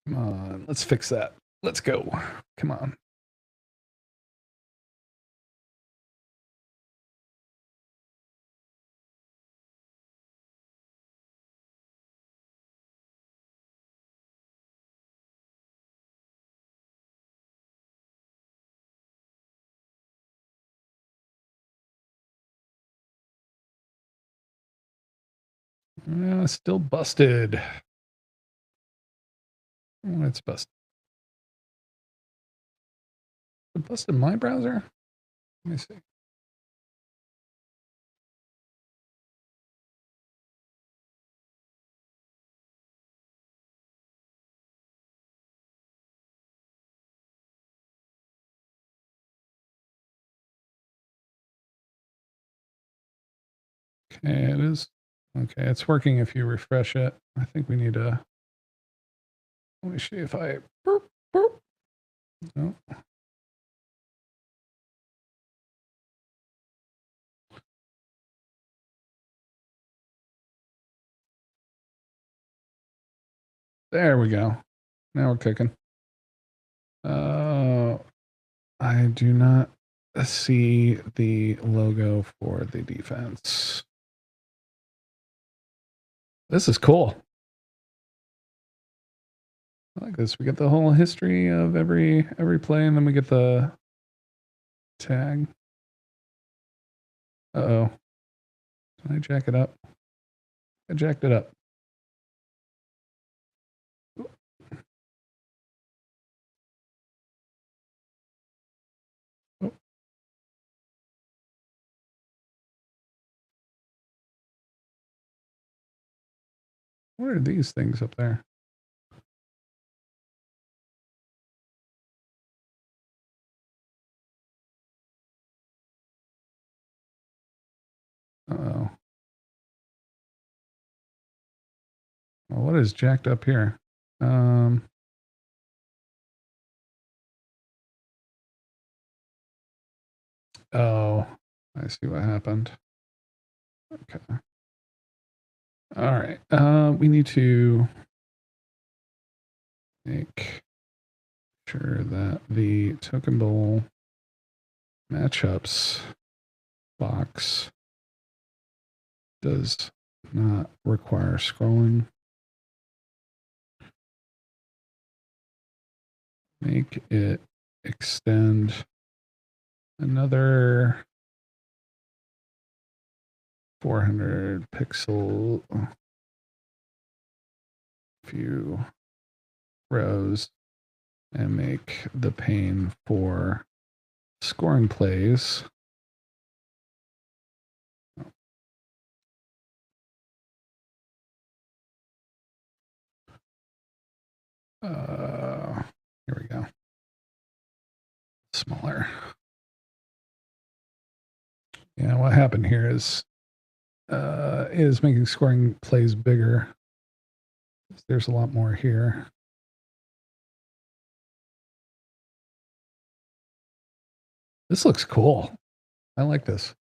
S1: Come on, let's fix that. Let's go. Come on. Still busted. Oh, it's busted. It busted my browser? Let me see. Okay, it is. Okay, it's working if you refresh it. I think we need to. Let me see if I. Boop, boop. No. There we go. Now we're cooking. I do not see the logo for the defense. This is cool. I like this. We get the whole history of every play, and then we get the tag. Uh-oh. Can I jack it up? I jacked it up. Oh. What are these things up there? Uh-oh. Well, what is jacked up here? Oh, I see what happened. Okay. All right. We need to make sure that the token bowl matchups box does not require scrolling. Make it extend another 400 pixel few rows and make the pane for scoring plays here we go. Smaller. Yeah, what happened here is making scoring plays bigger. There's a lot more here. This looks cool. I like this.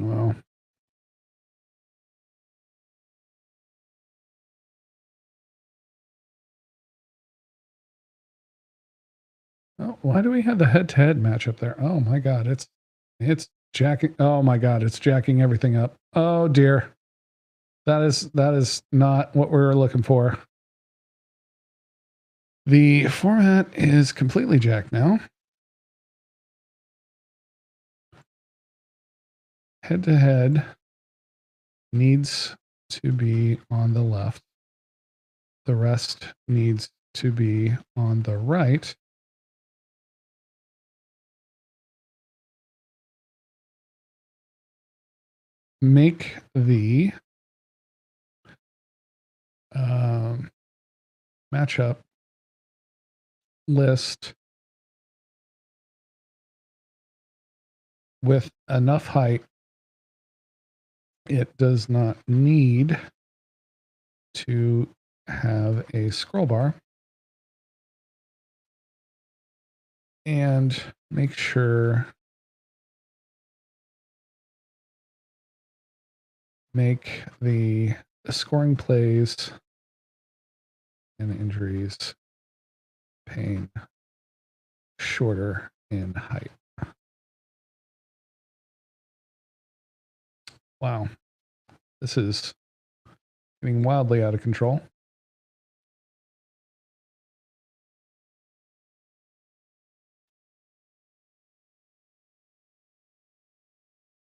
S1: Well, oh, why do we have the head-to-head matchup there? Oh my God, it's jacking. Oh my God, it's jacking everything up. Oh dear, that is not what we were looking for. The format is completely jacked now. Head-to-head needs to be on the left. The rest needs to be on the right. Make the matchup list with enough height. It does not need to have a scroll bar. And make sure make the scoring plays and injuries pain shorter in height. Wow, this is getting wildly out of control.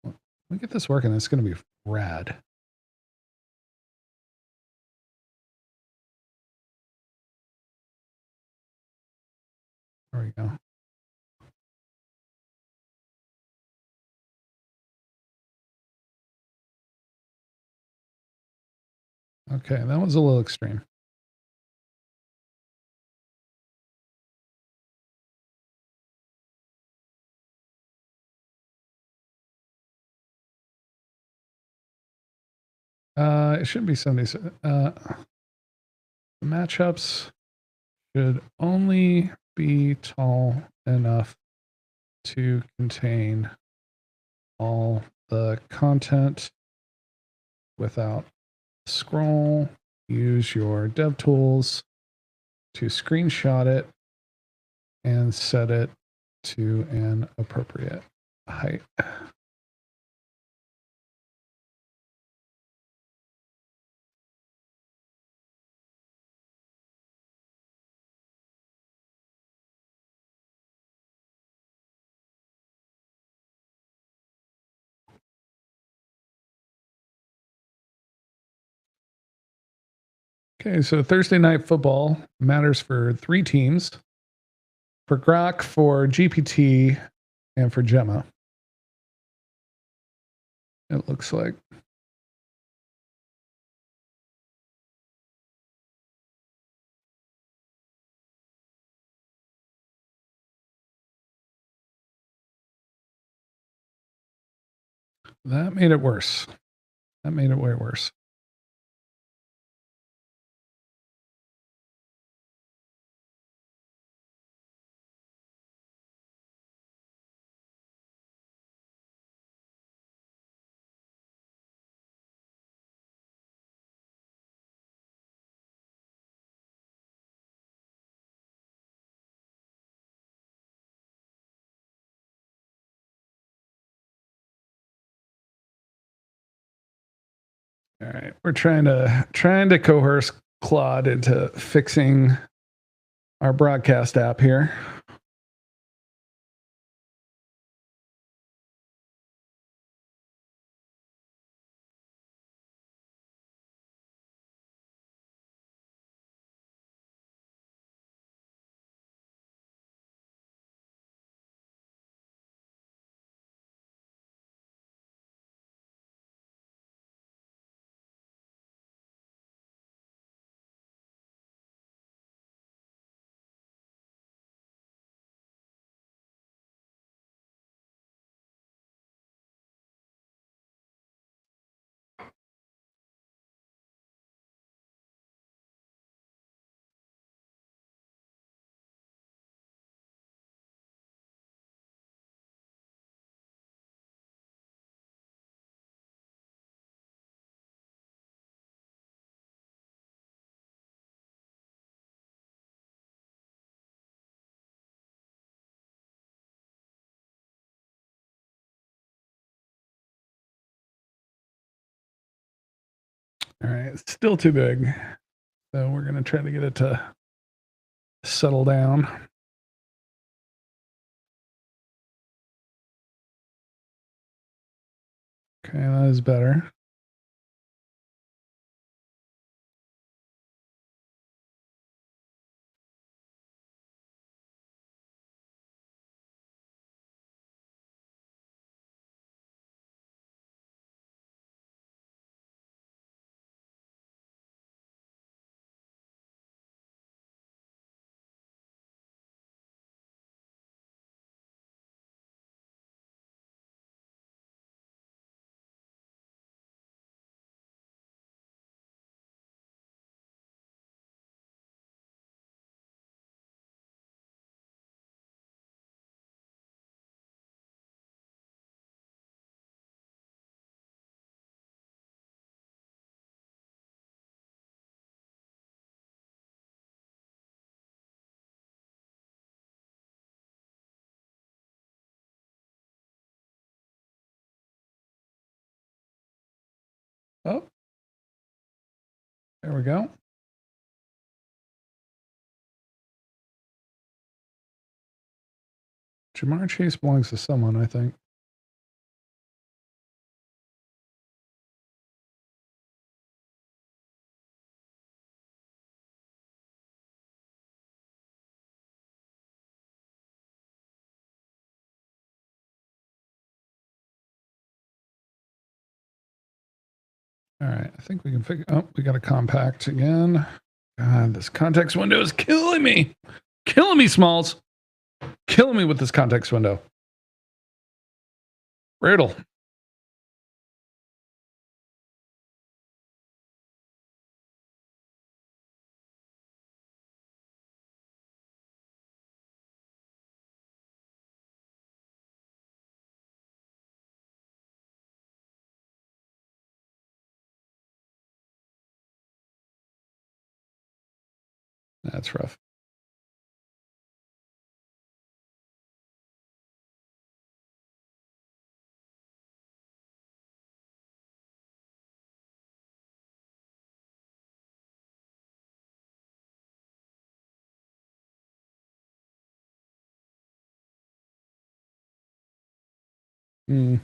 S1: When we get this working, it's going to be rad. There we go. Okay, that was a little extreme. It shouldn't be 70. The matchups should only be tall enough to contain all the content without scroll. Use your dev tools to screenshot it and set it to an appropriate height. Okay, so Thursday night football matters for 3 teams. For Grok, for GPT, and for Gemma. It looks like. That made it worse. That made it way worse. All right, we're trying to coerce Claude into fixing our broadcast app here. All right, it's still too big. So we're going to try to get it to settle down. Okay, that is better. Oh, there we go. Gemma Chase belongs to someone, I think. All right, I think we can figure. Oh, we got a compact again. God, this context window is killing me. Killing me, Smalls. Killing me with this context window. Brutal. That's rough. Mm.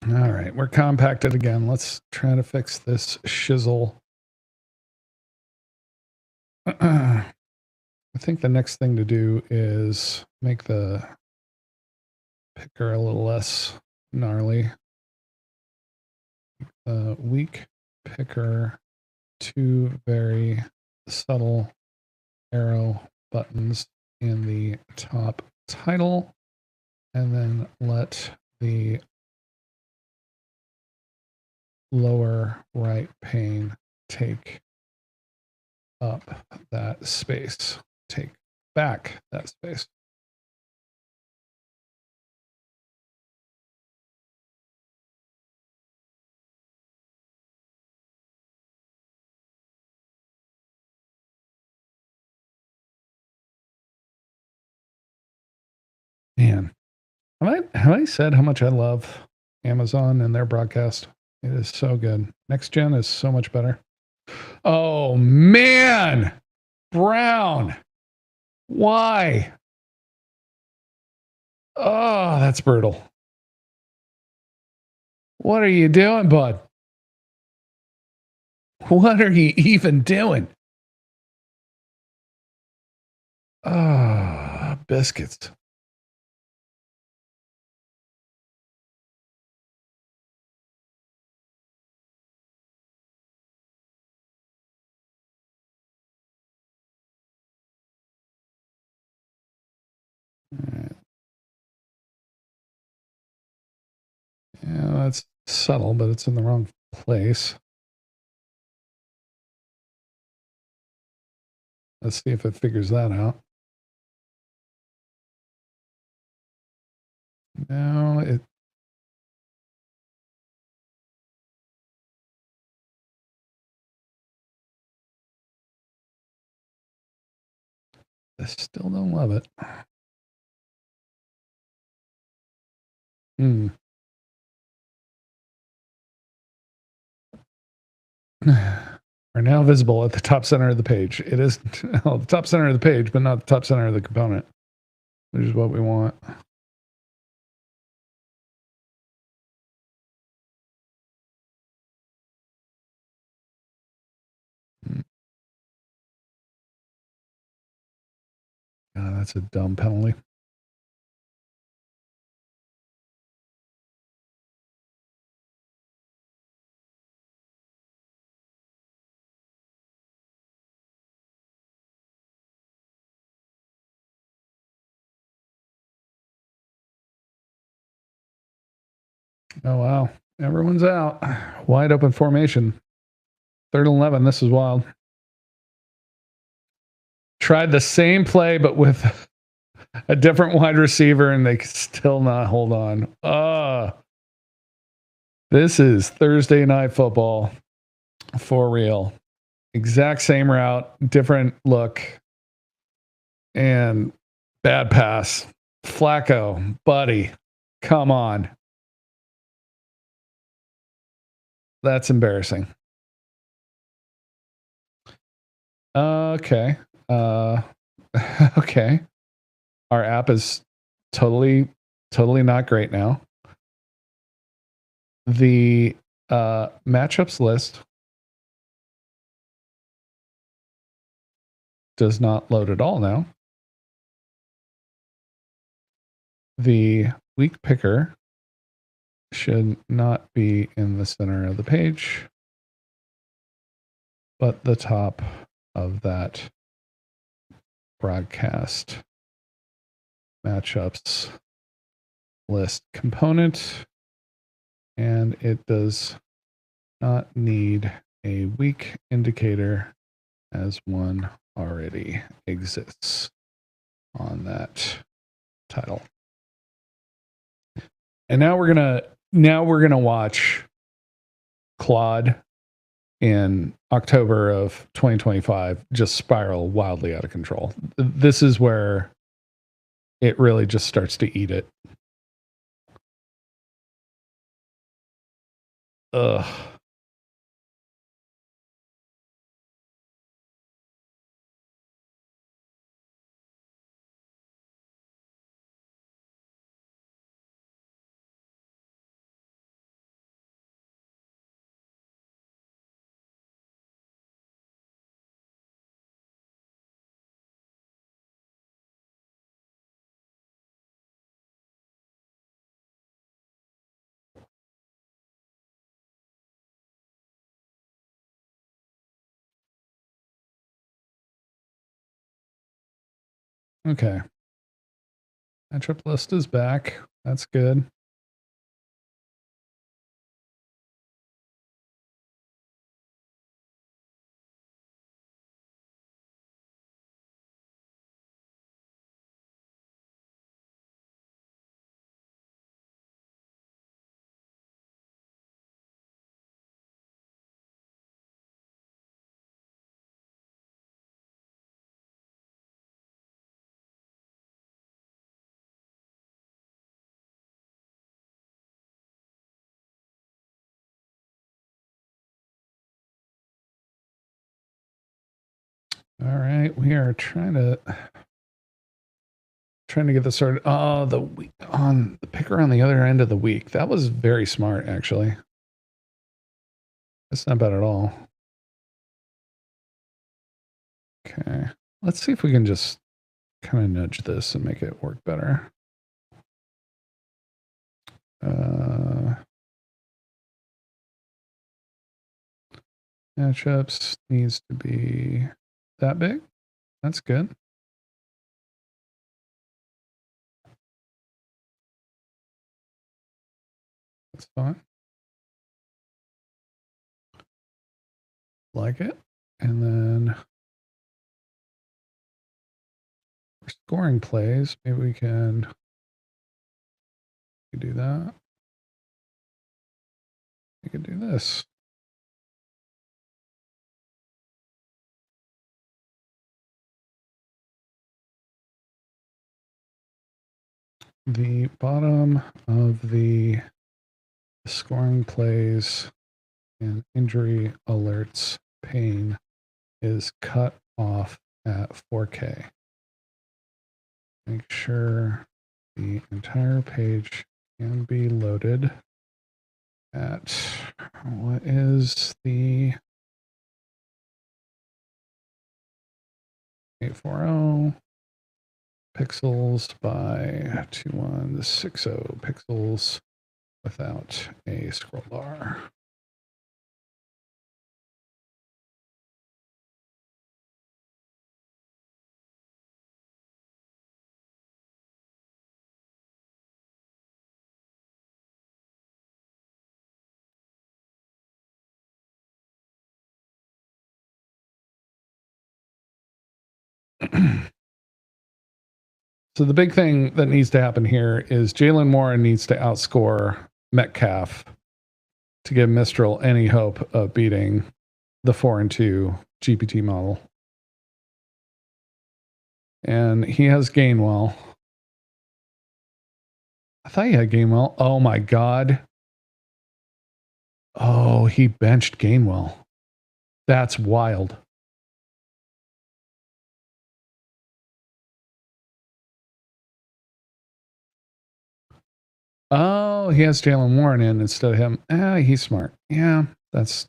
S1: All right, we're compacted again. Let's try to fix this shizzle. I think the next thing to do is make the picker a little less gnarly. Weak picker, 2 very subtle arrow buttons in the top title, and then let the lower right pane take up that space, take back that space. Man, have I said how much I love Amazon and their broadcast? It is so good. Next gen is so much better. Oh man, Brown. Why? Oh, that's brutal. What are you doing, bud? What are you even doing? Ah, biscuits. It's subtle, but it's in the wrong place. Let's see if it figures that out. No, it. I still don't love it. Are now visible at the top center of the page. It is the top center of the page, but not the top center of the component, which is what we want. That's a dumb penalty. Oh, wow. Everyone's out. Wide open formation. 3rd and 11. This is wild. Tried the same play, but with a different wide receiver, and they still not hold on. This is Thursday Night Football for real. Exact same route, different look, and bad pass. Flacco, buddy, come on. That's embarrassing. Okay. Okay. Our app is totally not great now. The matchups list does not load at all now. The week picker should not be in the center of the page, but the top of that broadcast matchups list component. And it does not need a weak indicator, as one already exists on that title. And now we're gonna watch Claude in October of 2025 just spiral wildly out of control. This is where it really just starts to eat it. Ugh. Okay. Matchup list is back. That's good. All right, we are trying to get this started. Oh, the week on the picker on the other end of the week. That was very smart, actually. That's not bad at all. Okay, let's see if we can just kind of nudge this and make it work better. Matchups needs to be that big. That's good. That's fine. Like it. And then for scoring plays, maybe we can do that. We could do this. The bottom of the scoring plays and injury alerts pane is cut off at 4K. Make sure the entire page can be loaded at, what is the 840 pixels by 2160 pixels without a scroll bar. So the big thing that needs to happen here is Jalen Warren needs to outscore Metcalf to give Mistral any hope of beating the 4-2 GPT model. And he has Gainwell. I thought he had Gainwell. Oh my God. Oh, he benched Gainwell. That's wild. Oh, he has Jalen Warren in instead of him. He's smart. Yeah, that's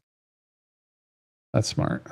S1: smart.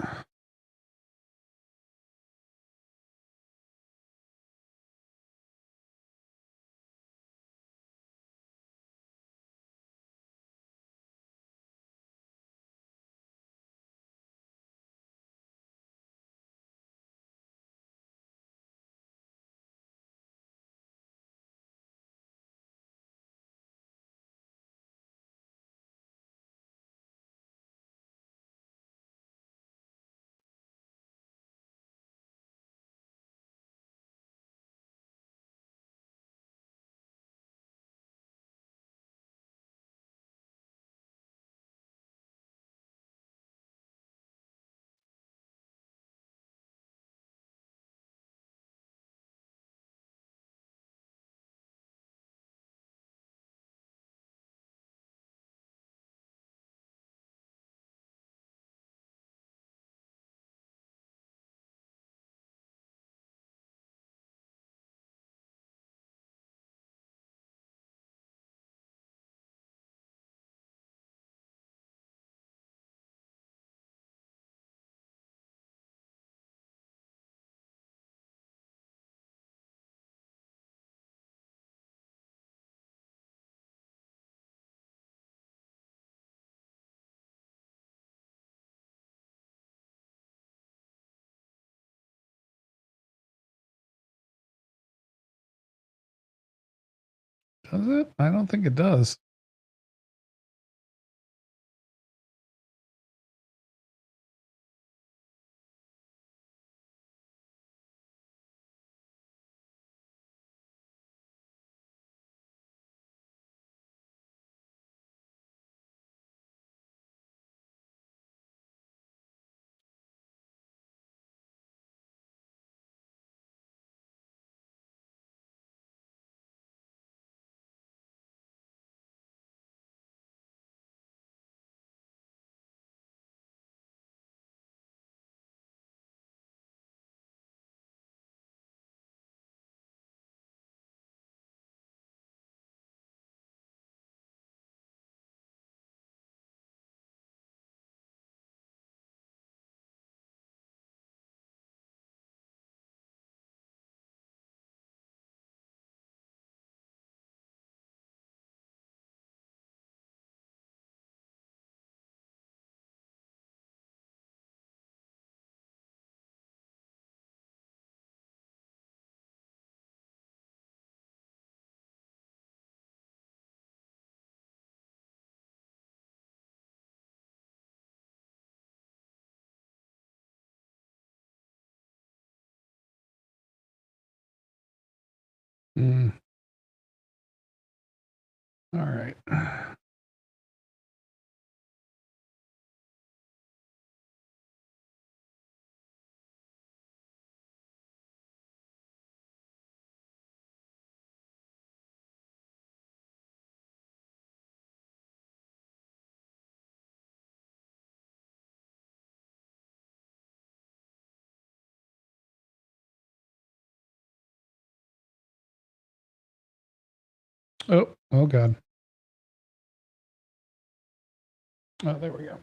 S1: Does it? I don't think it does. Mm. All right. Oh God. Oh, there we go.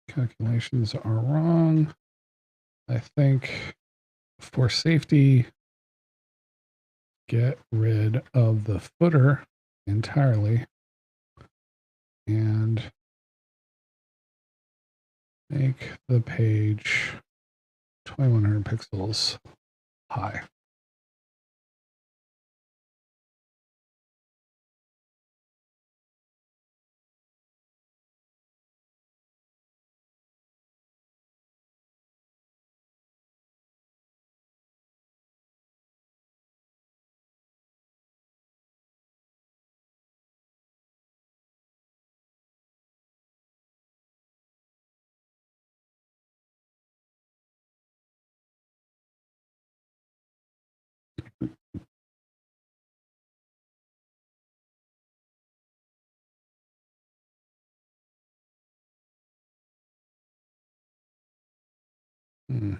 S1: Calculations are wrong. I think for safety, get rid of the footer entirely and make the page 2100 pixels high. Hmm.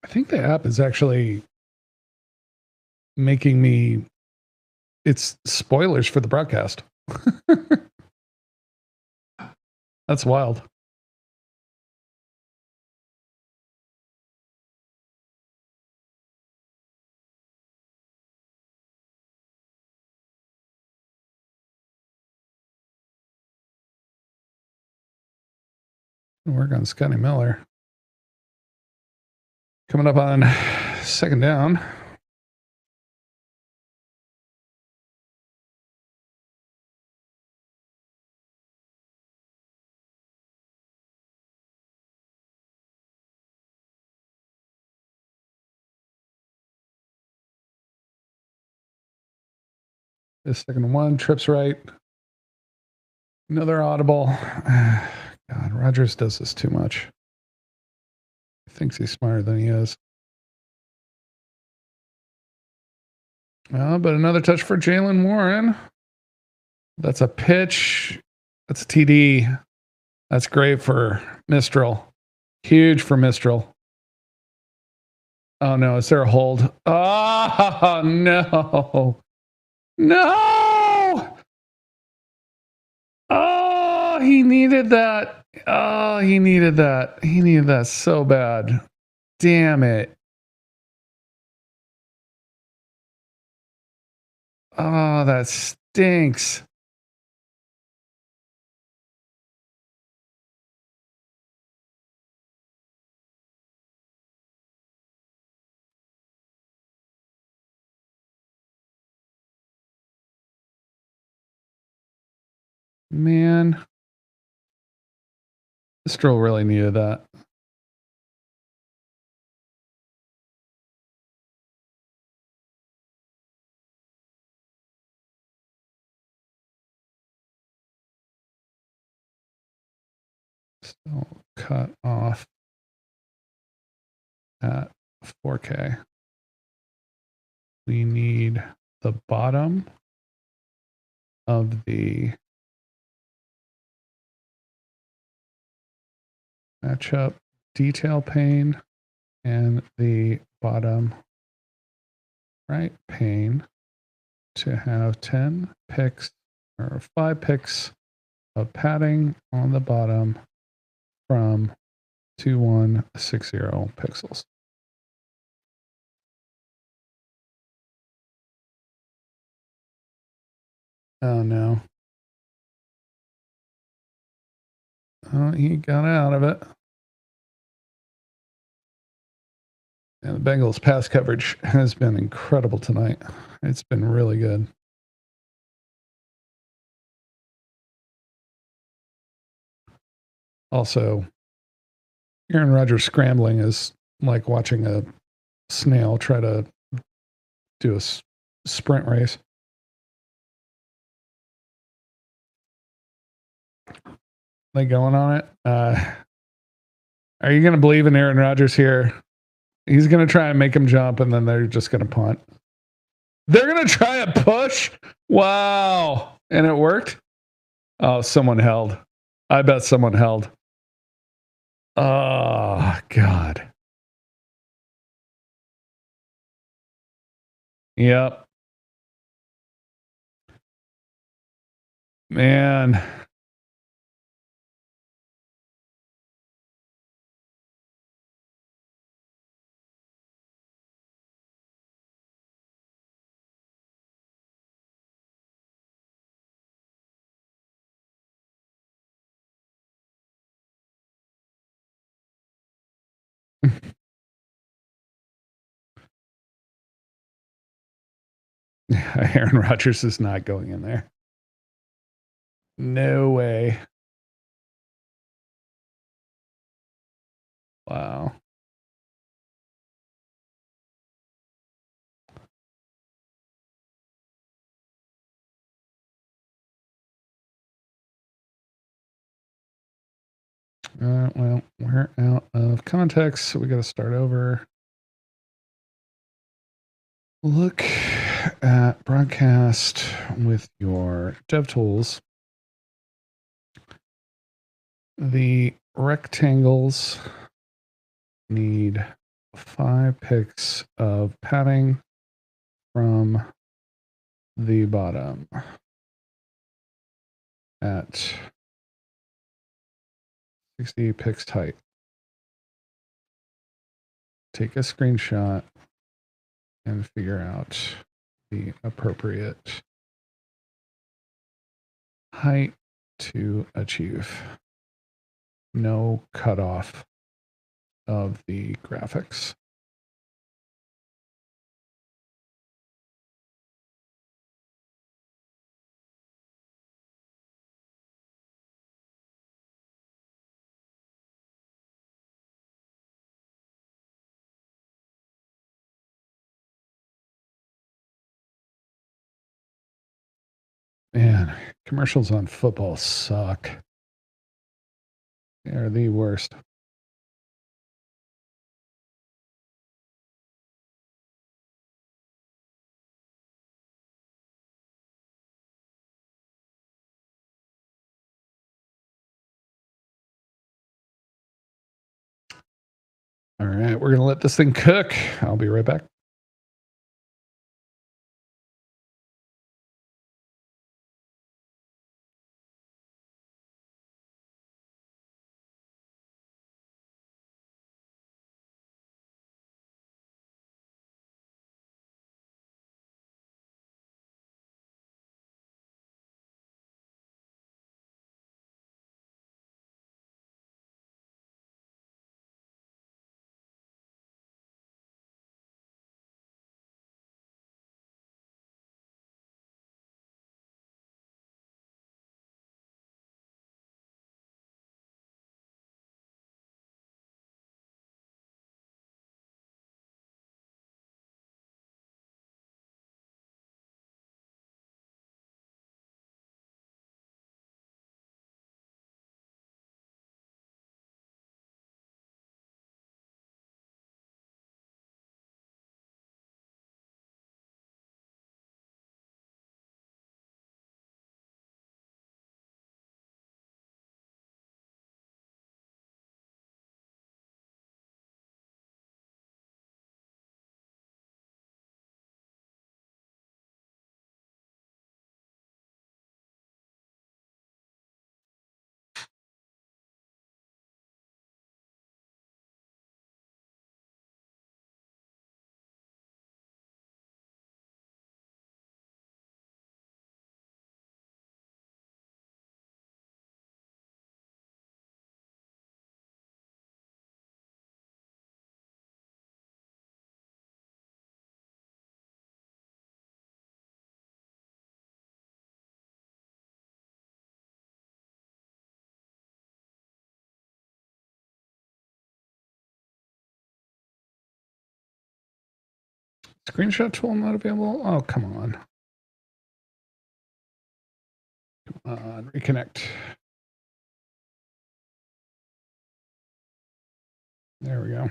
S1: I think the app is actually making me, it's spoilers for the broadcast. That's wild. Work on Scotty Miller. Coming up on second down. Is second to one. Trips right. Another audible. God, Rogers does this too much. He thinks he's smarter than he is. But another touch for Jalen Warren. That's a pitch. That's a TD. That's great for Mistral. Huge for Mistral. Oh no, is there a hold? Oh no. No. Oh, he needed that. Oh, he needed that. He needed that so bad. Damn it. Oh, that stinks. Man. Mistral really needed that. Still cut off at 4K. We need the bottom of the matchup detail pane and the bottom right pane to have 10 picks or 5 picks of padding on the bottom from 2160 pixels. Oh no. Oh, he got out of it. And the Bengals pass coverage has been incredible tonight. It's been really good. Also, Aaron Rodgers scrambling is like watching a snail try to do a sprint race. They going on it? Are you going to believe in Aaron Rodgers here? He's going to try and make him jump, and then they're just going to punt. They're going to try a push? Wow. And it worked? Oh, someone held. I bet someone held. Oh, God. Yep. Man. Aaron Rodgers is not going in there. No way. Wow. Well, we're out of context, so we got to start over. Look at broadcast with your DevTools. The rectangles need 5 picks of padding from the bottom at 60 pixels height. Take a screenshot and figure out the appropriate height to achieve. No cutoff of the graphics. Man, commercials on football suck. They are the worst. All right, we're going to let this thing cook. I'll be right back. Screenshot tool not available. Oh, come on. Come on, reconnect. There we go.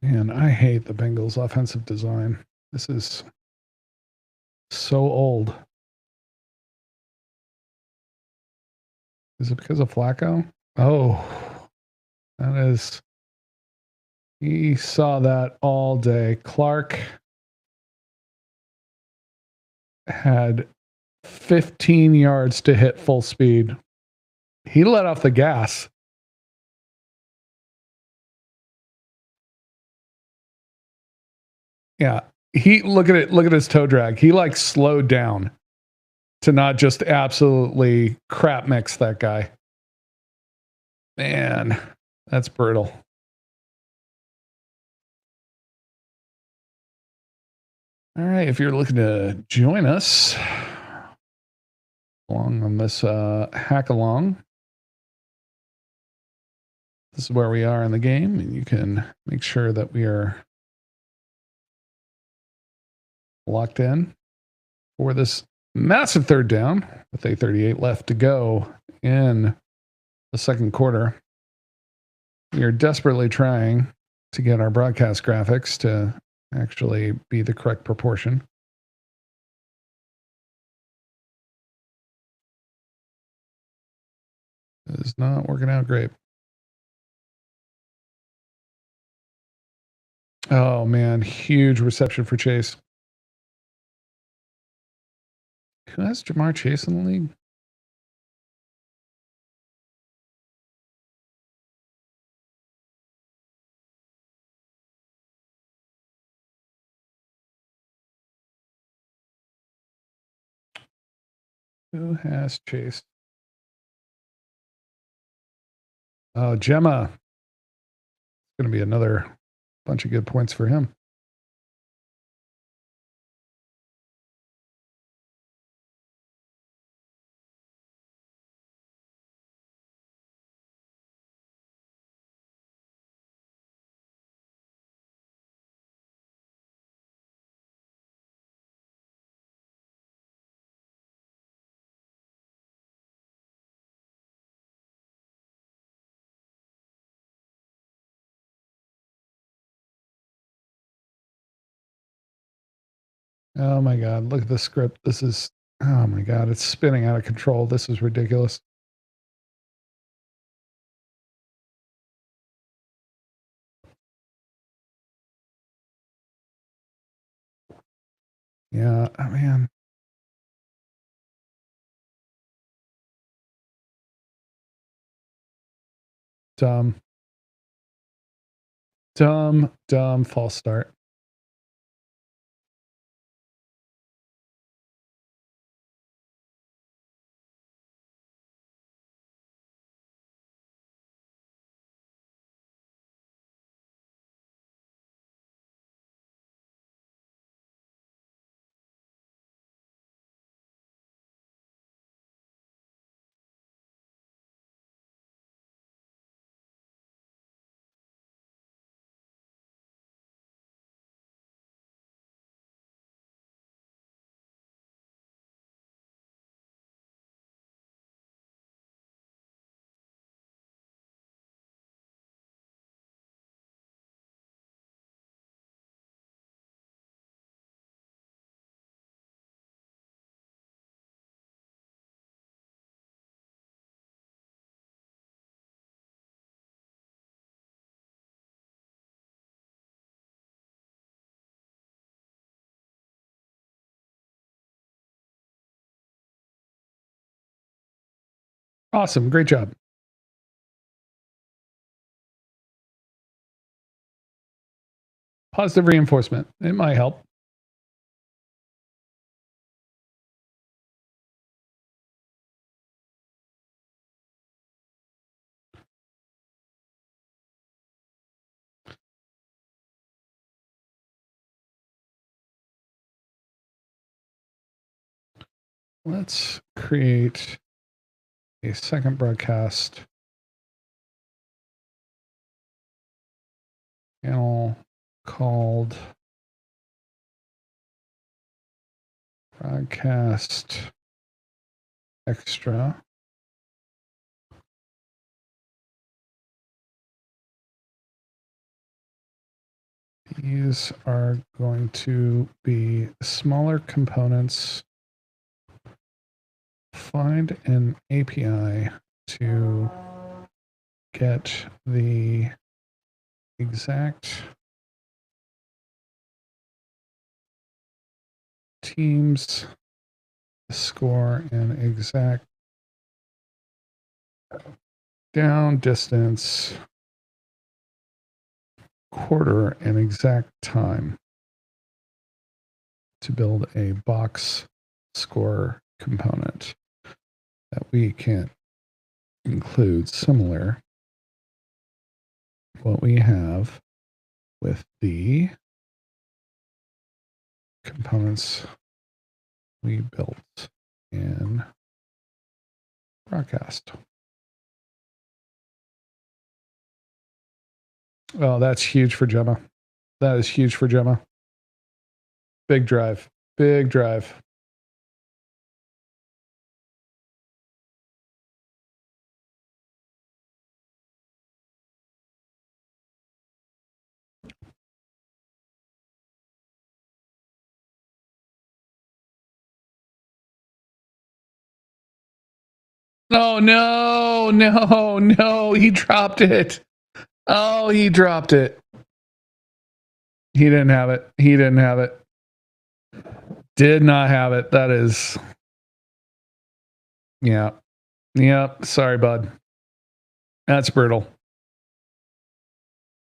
S1: Man, I hate the Bengals' offensive design. This is so old. Is it because of Flacco? Oh, that is. He saw that all day. Clark had 15 yards to hit full speed. He let off the gas. Yeah. Look at it. Look at his toe drag. He like slowed down to not just absolutely crap mix that guy. Man, that's brutal. All right. If you're looking to join us along on this hackalong, this is where we are in the game, and you can make sure that we are locked in for this massive third down with 8:38 left to go in the second quarter. We are desperately trying to get our broadcast graphics to actually be the correct proportion. It is not working out great. Oh man, huge reception for Chase. Who has Jamar Chase in the league? Who has Chase? Oh, Gemma. It's going to be another bunch of good points for him. Oh my God, look at the script. This is, oh my God, it's spinning out of control. This is ridiculous. Yeah, oh, man. Dumb. Dumb false start. Awesome. Great job. Positive reinforcement. It might help. Let's create a second broadcast channel called Broadcast Extra. These are going to be smaller components. Find an API to get the exact team's score and exact down distance, quarter, and exact time to build a box score component that we can include similar what we have with the components we built in broadcast. Oh, that's huge for Gemma. That is huge for Gemma. Big drive. Big drive. Oh, no. He dropped it. Oh, he dropped it. He didn't have it. Did not have it. That is. Yeah. Yep. Sorry, bud. That's brutal.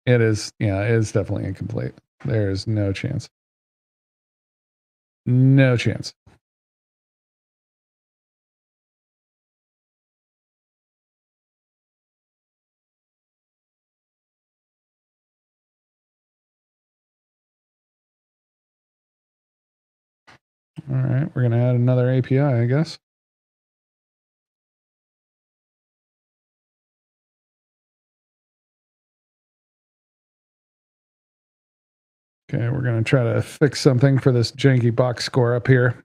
S1: It is. Yeah, it is definitely incomplete. There is no chance. No chance. All right. We're going to add another API, I guess. Okay. We're going to try to fix something for this janky box score up here.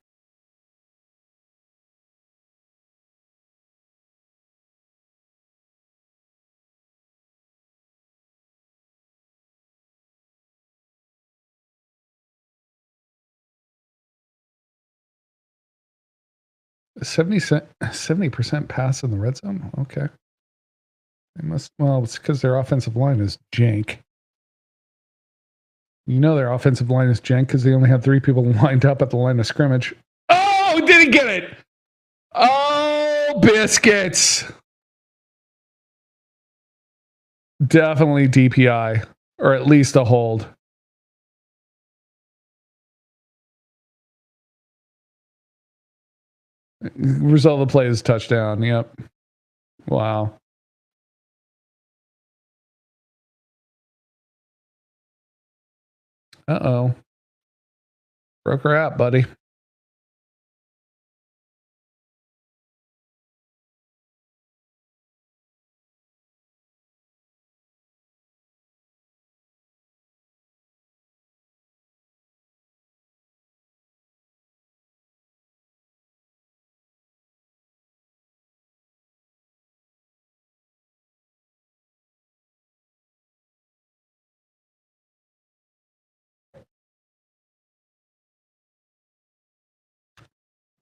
S1: A 70% pass in the red zone. Okay. They must. Well, it's because their offensive line is jank. You know their offensive line is jank because they only have 3 people lined up at the line of scrimmage. Oh, did he get it? Oh, biscuits. Definitely DPI, or at least a hold. Result of the play is touchdown. Yep. Wow. Uh-oh. Broke her out, buddy.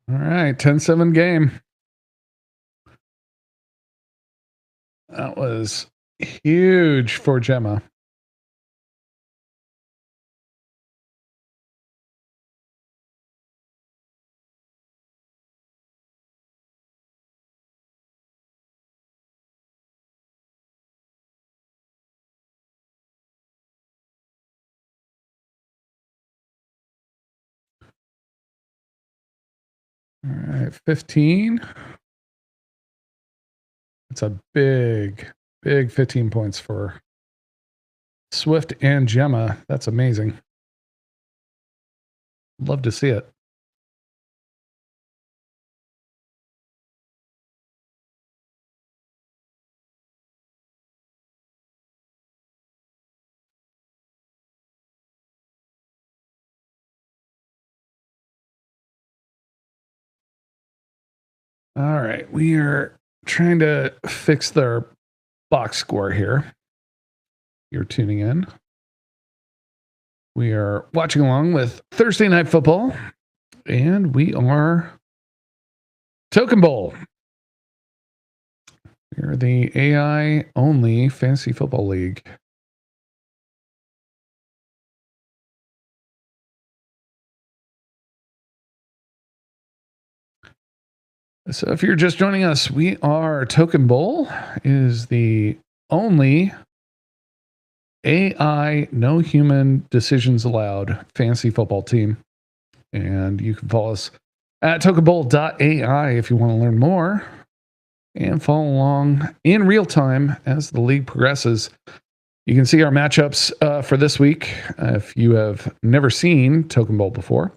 S1: All right, 10-7 game. That was huge for Gemma. All right, 15. It's a big 15 points for Swift and Gemma. That's amazing. Love to see it. All right, we are trying to fix their box score here. You're tuning in. We are watching along with Thursday Night Football, and we are Token Bowl. We're the AI only fantasy football league. So if you're just joining us, we are Token Bowl is the only AI, no human decisions allowed fantasy football team. And you can follow us at tokenbowl.ai if you want to learn more and follow along in real time as the league progresses. You can see our matchups for this week. If you have never seen Token Bowl before,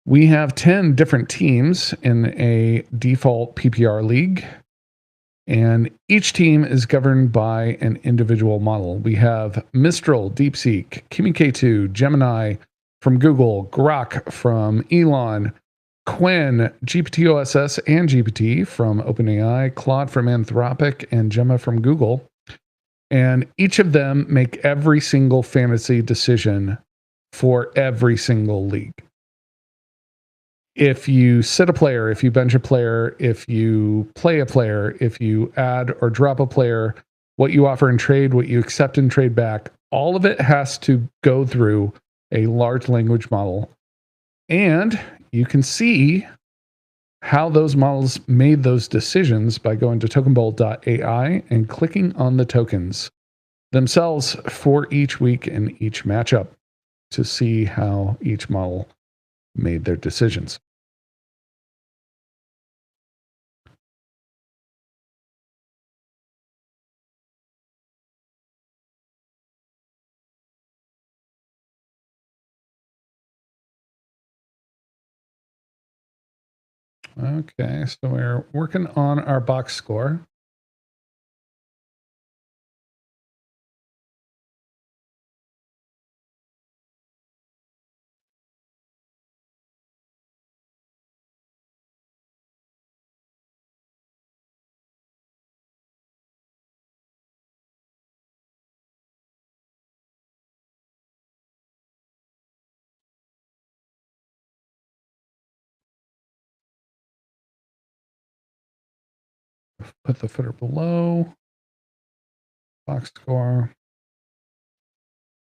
S1: we have 10 different teams in a default PPR league, and each team is governed by an individual model. We have Mistral, DeepSeek, Kimi K2, Gemini from Google, Grok from Elon, Qwen, gpt-oss and GPT from OpenAI, Claude from Anthropic, and Gemma from Google. And each of them make every single fantasy decision for every single league. if you sit a player, if you bench a player, if you play a player, if you add or drop a player, what you offer in trade, what you accept in trade back, all of it has to go through a large language model. And you can see how those models made those decisions by going to tokenbolt.ai and clicking on the tokens themselves for each week and each matchup to see how each model made their decisions. Okay, so we're working on our box score. Put the footer below. Box score.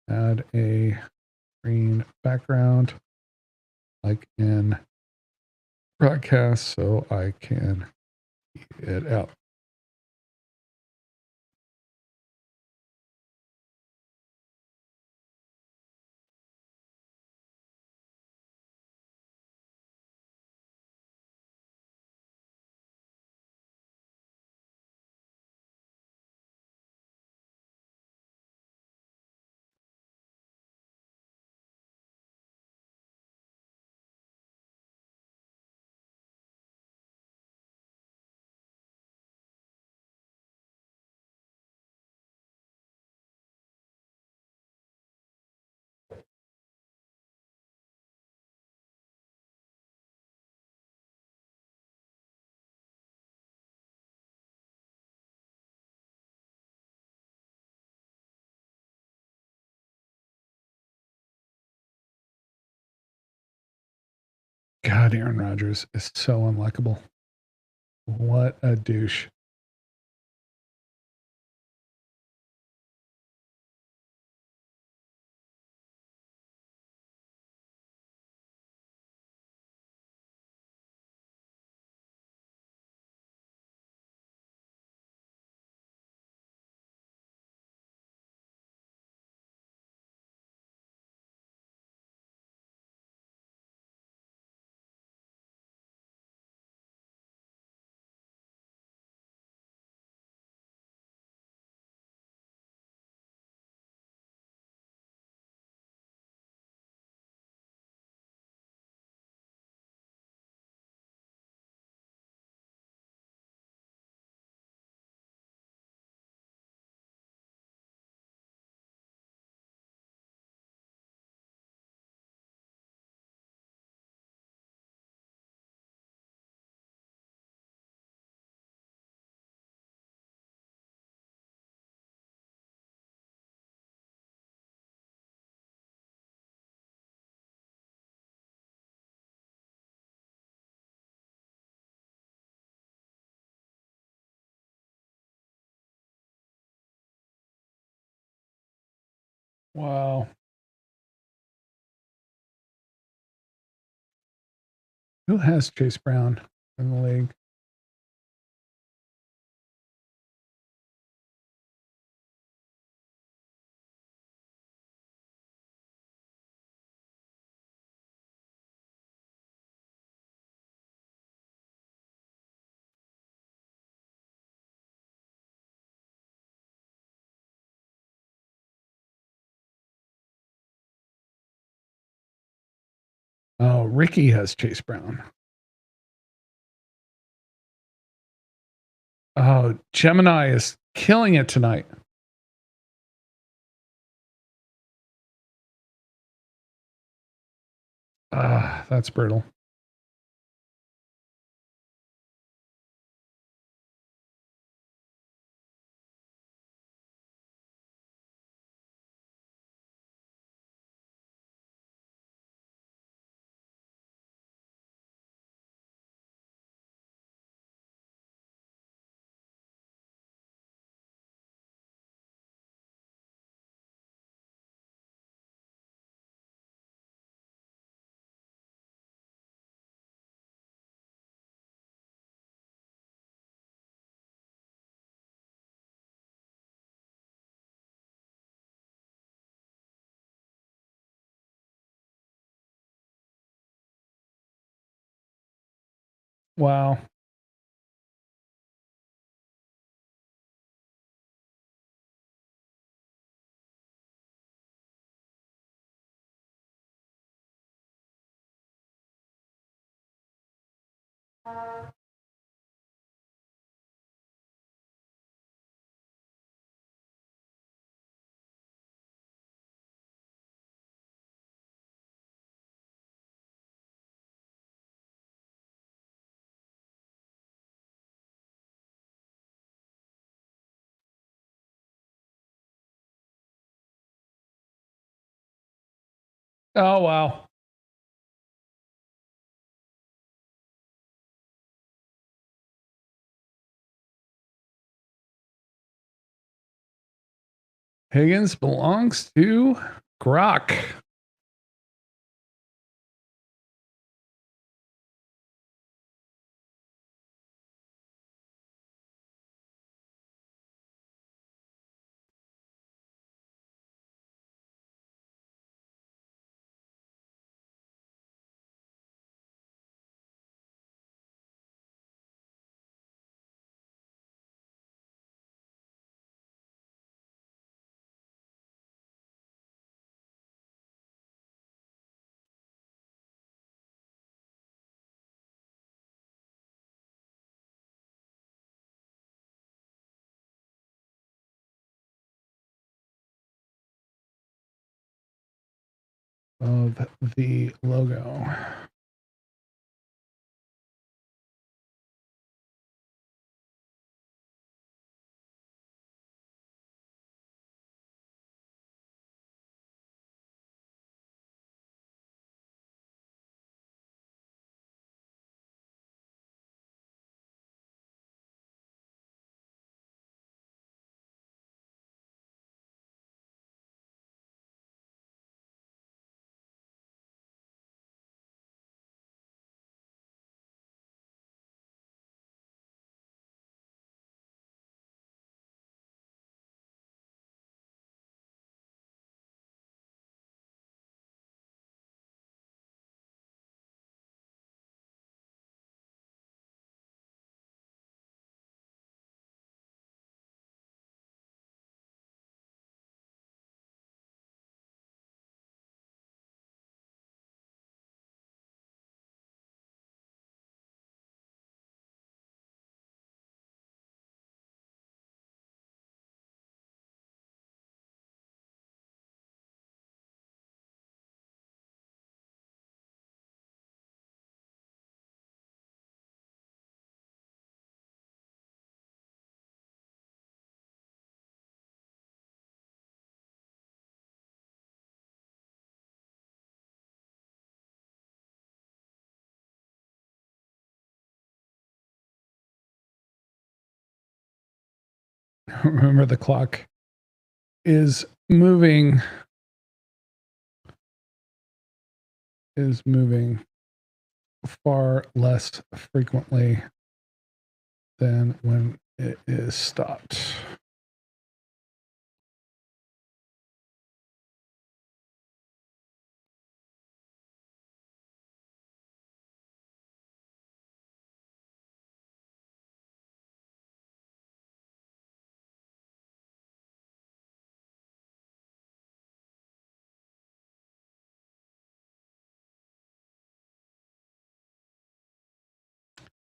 S1: Add a green background like in broadcast so I can keep it out. God, Aaron Rodgers is so unlikable. What a douche. Wow. Who has Chase Brown in the league? Oh, Ricky has Chase Brown. Oh, Gemini is killing it tonight. Ah, that's brutal. Wow. Oh, wow. Higgins belongs to Grok. Of the logo. Remember, the clock is moving far less frequently than when it is stopped.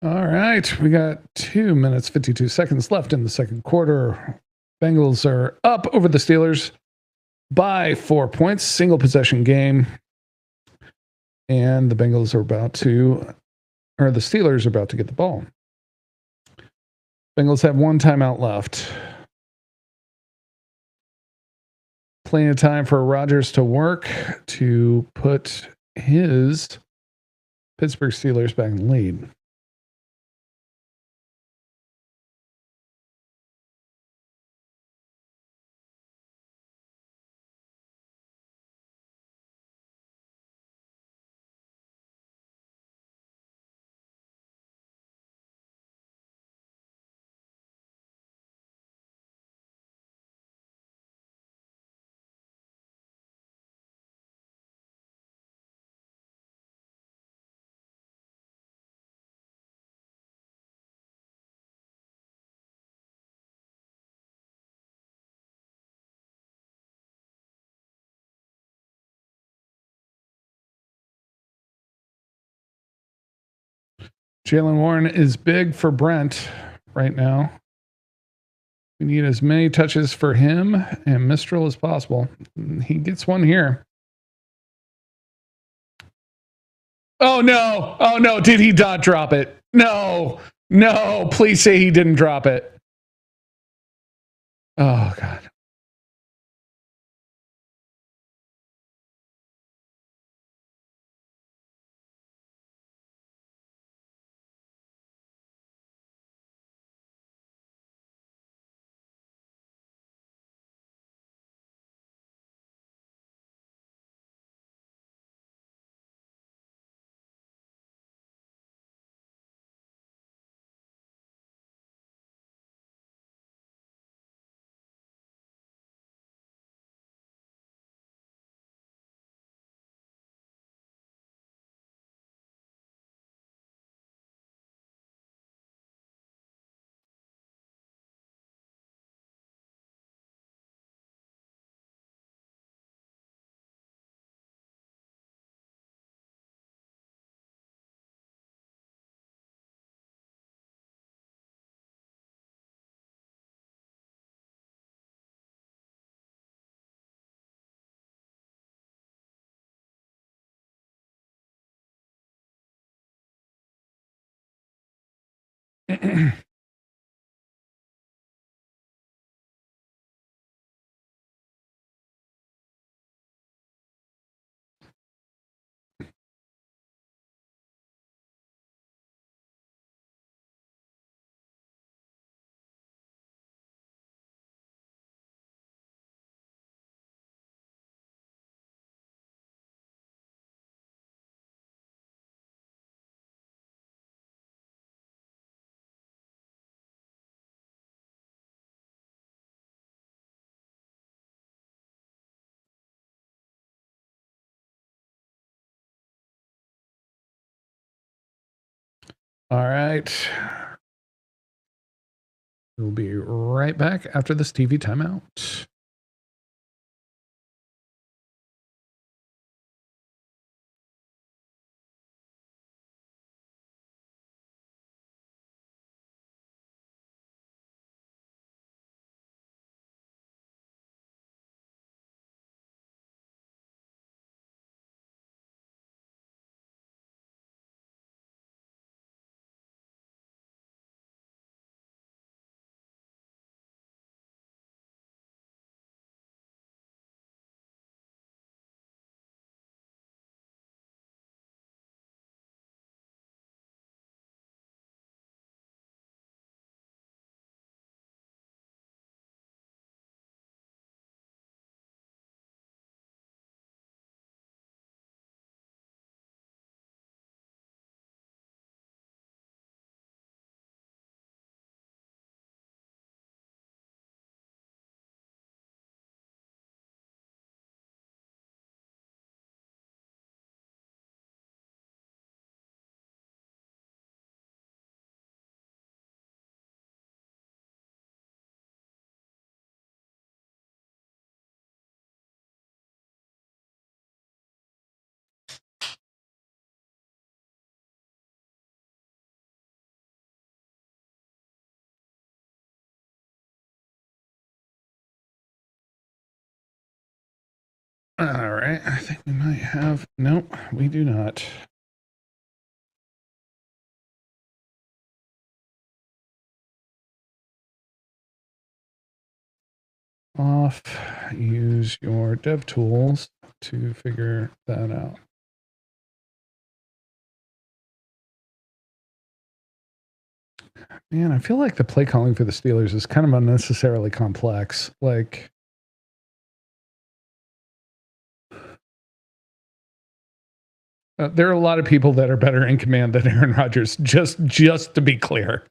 S1: All right, we got 2 minutes 52 seconds left in the second quarter. Bengals are up over the Steelers by 4 points, single possession game. And the Steelers are about to get the ball. Bengals have 1 timeout left. Plenty of time for Rodgers to work to put his Pittsburgh Steelers back in the lead. Jalen Warren is big for Brent right now. We need as many touches for him and Mistral as possible. He gets one here. Oh no. Oh no. Did he not drop it? No. No. Please say he didn't drop it. Oh God. All right. We'll be right back after this TV timeout. All right. I think we might have. Nope, we do not. Off. Use your dev tools to figure that out. Man, I feel like the play calling for the Steelers is kind of unnecessarily complex. Like, there are a lot of people that are better in command than Aaron Rodgers. Just to be clear.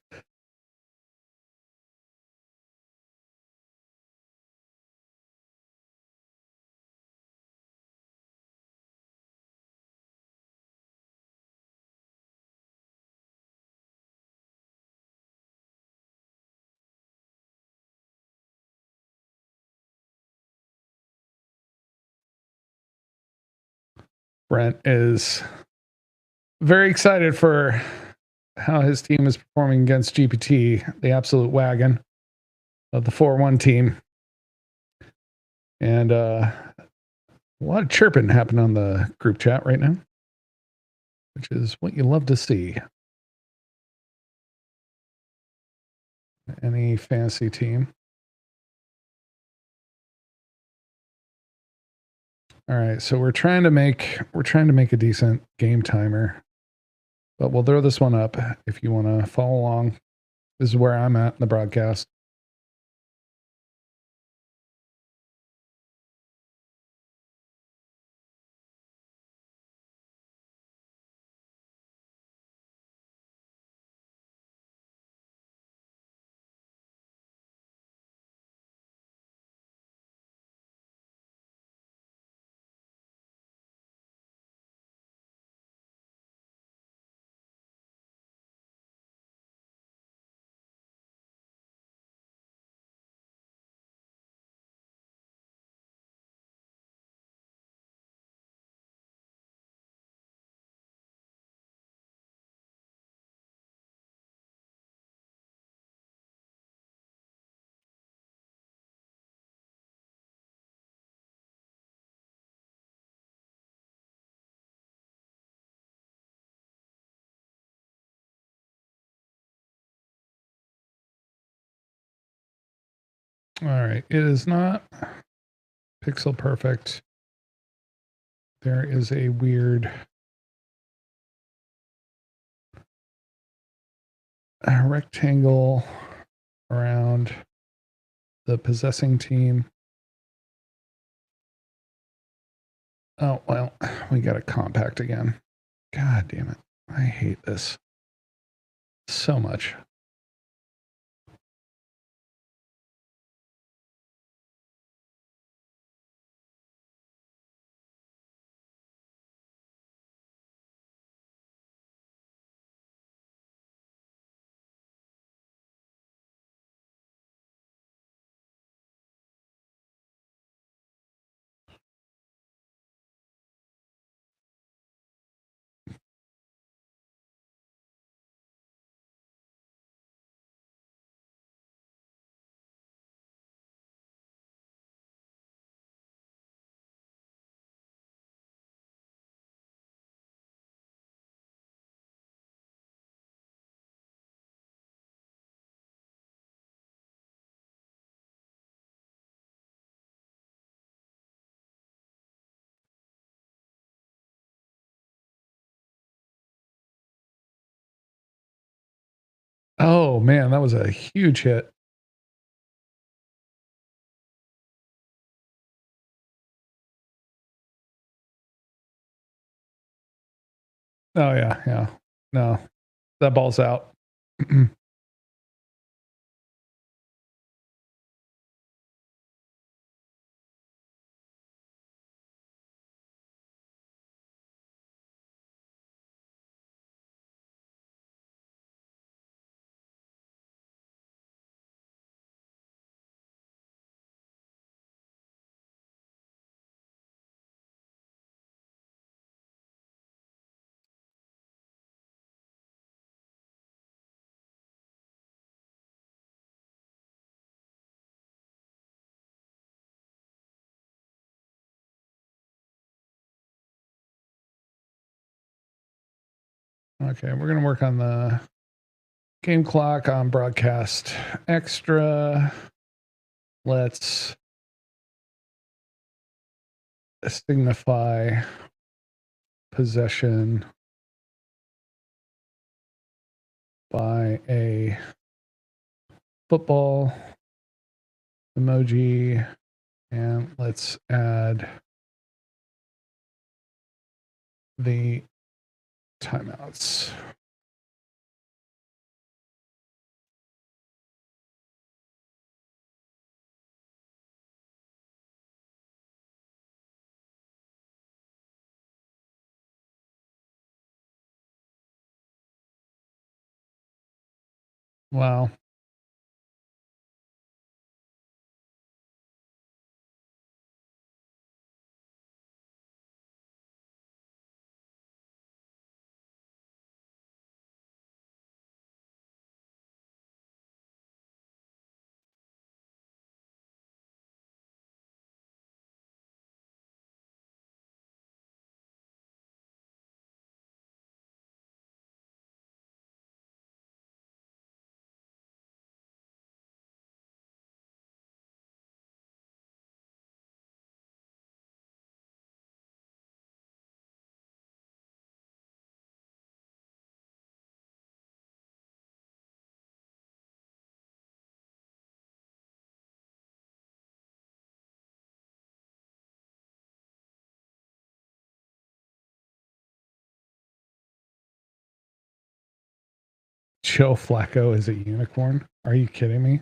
S1: Brent is very excited for how his team is performing against GPT, the absolute wagon of the 4-1 team. And a lot of chirping happening on the group chat right now, which is what you love to see. Any fantasy team. All right, so we're trying to make a decent game timer, but we'll throw this one up if you want to follow along. This is where I'm at in the broadcast. All right, it is not pixel perfect. There is a weird rectangle around the possessing team. Oh, well, we got a compact again. God damn it. I hate this so much. Oh man, that was a huge hit. Oh yeah, yeah. No, that ball's out. Okay, we're gonna work on the game clock on broadcast extra. Let's signify possession by a football emoji, and let's add the timeouts. Wow. Joe Flacco is a unicorn? Are you kidding me?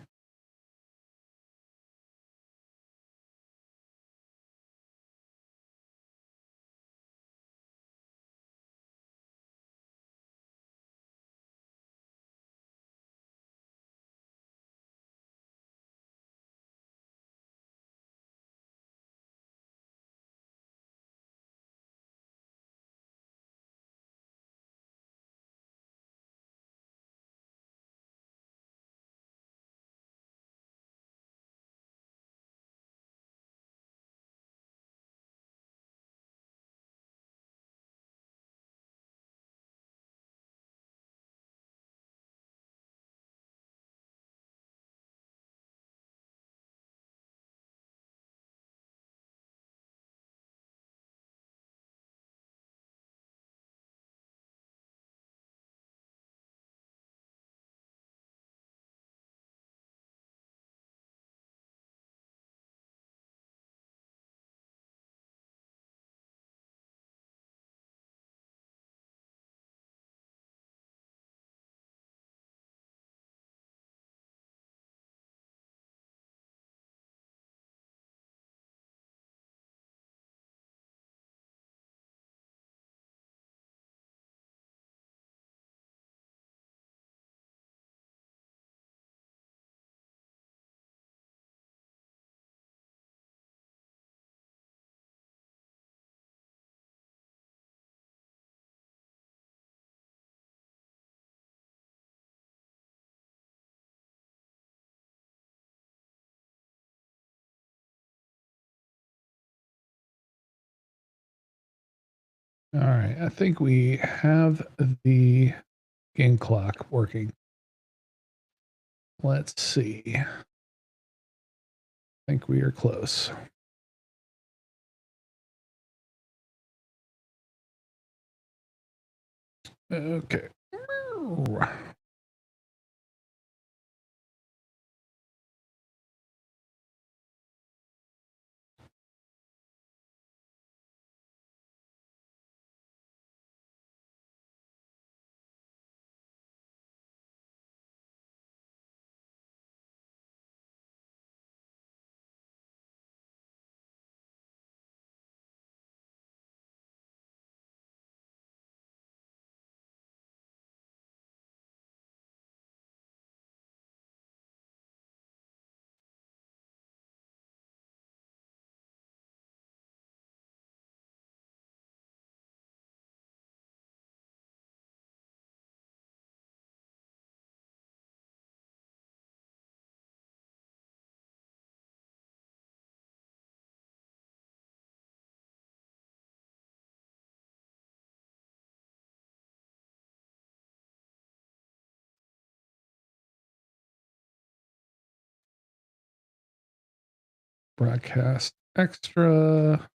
S1: All right, I think we have the game clock working. Let's see. I think we are close. Okay. Broadcast extra.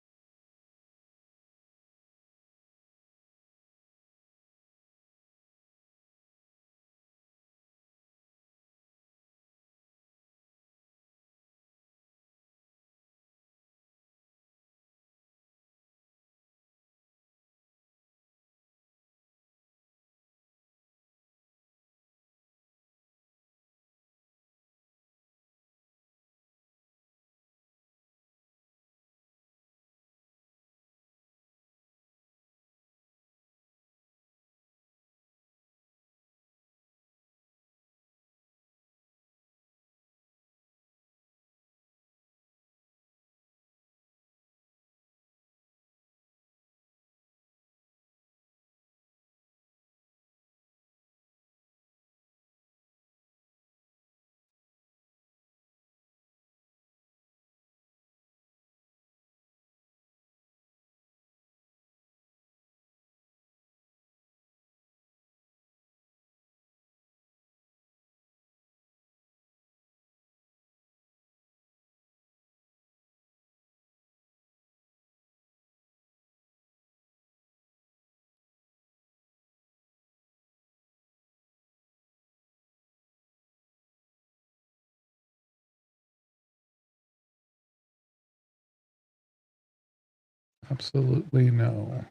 S1: Absolutely no.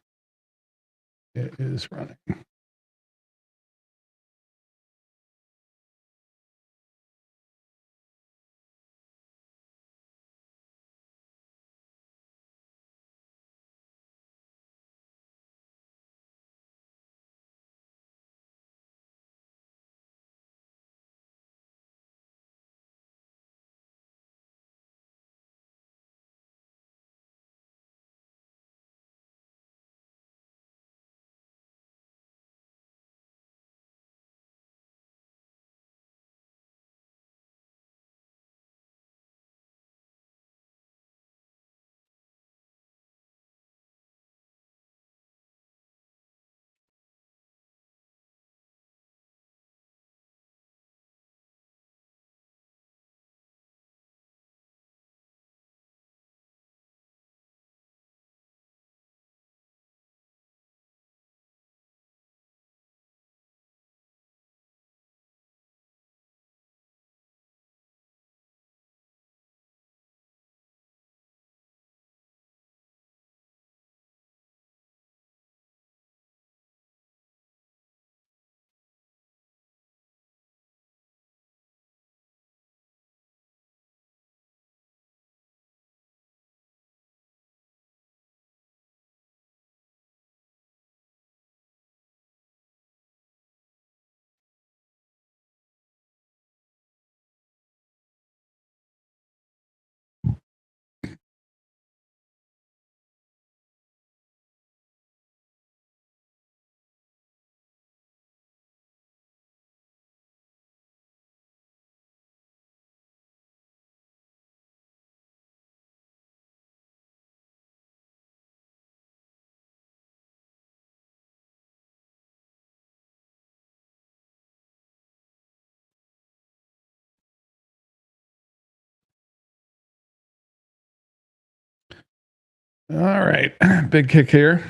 S1: It is running. All right. Big kick here.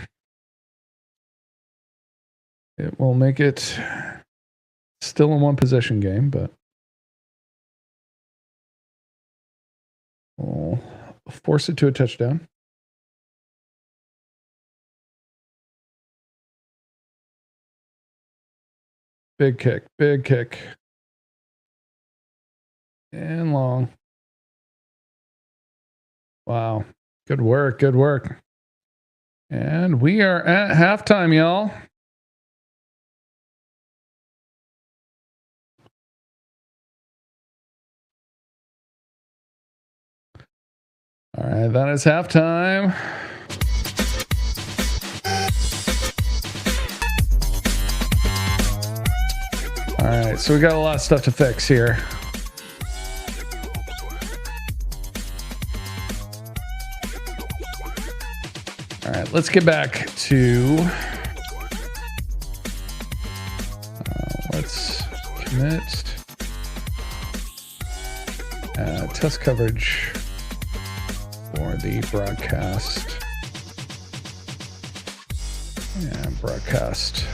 S1: It will make it still a one possession game, but we'll force it to a touchdown. Big kick, big kick. And long. Wow. Good work, good work. And we are at halftime, y'all. All right, that is halftime. All right, so we got a lot of stuff to fix here. All right, let's get back to let's commit test coverage for the broadcast and broadcast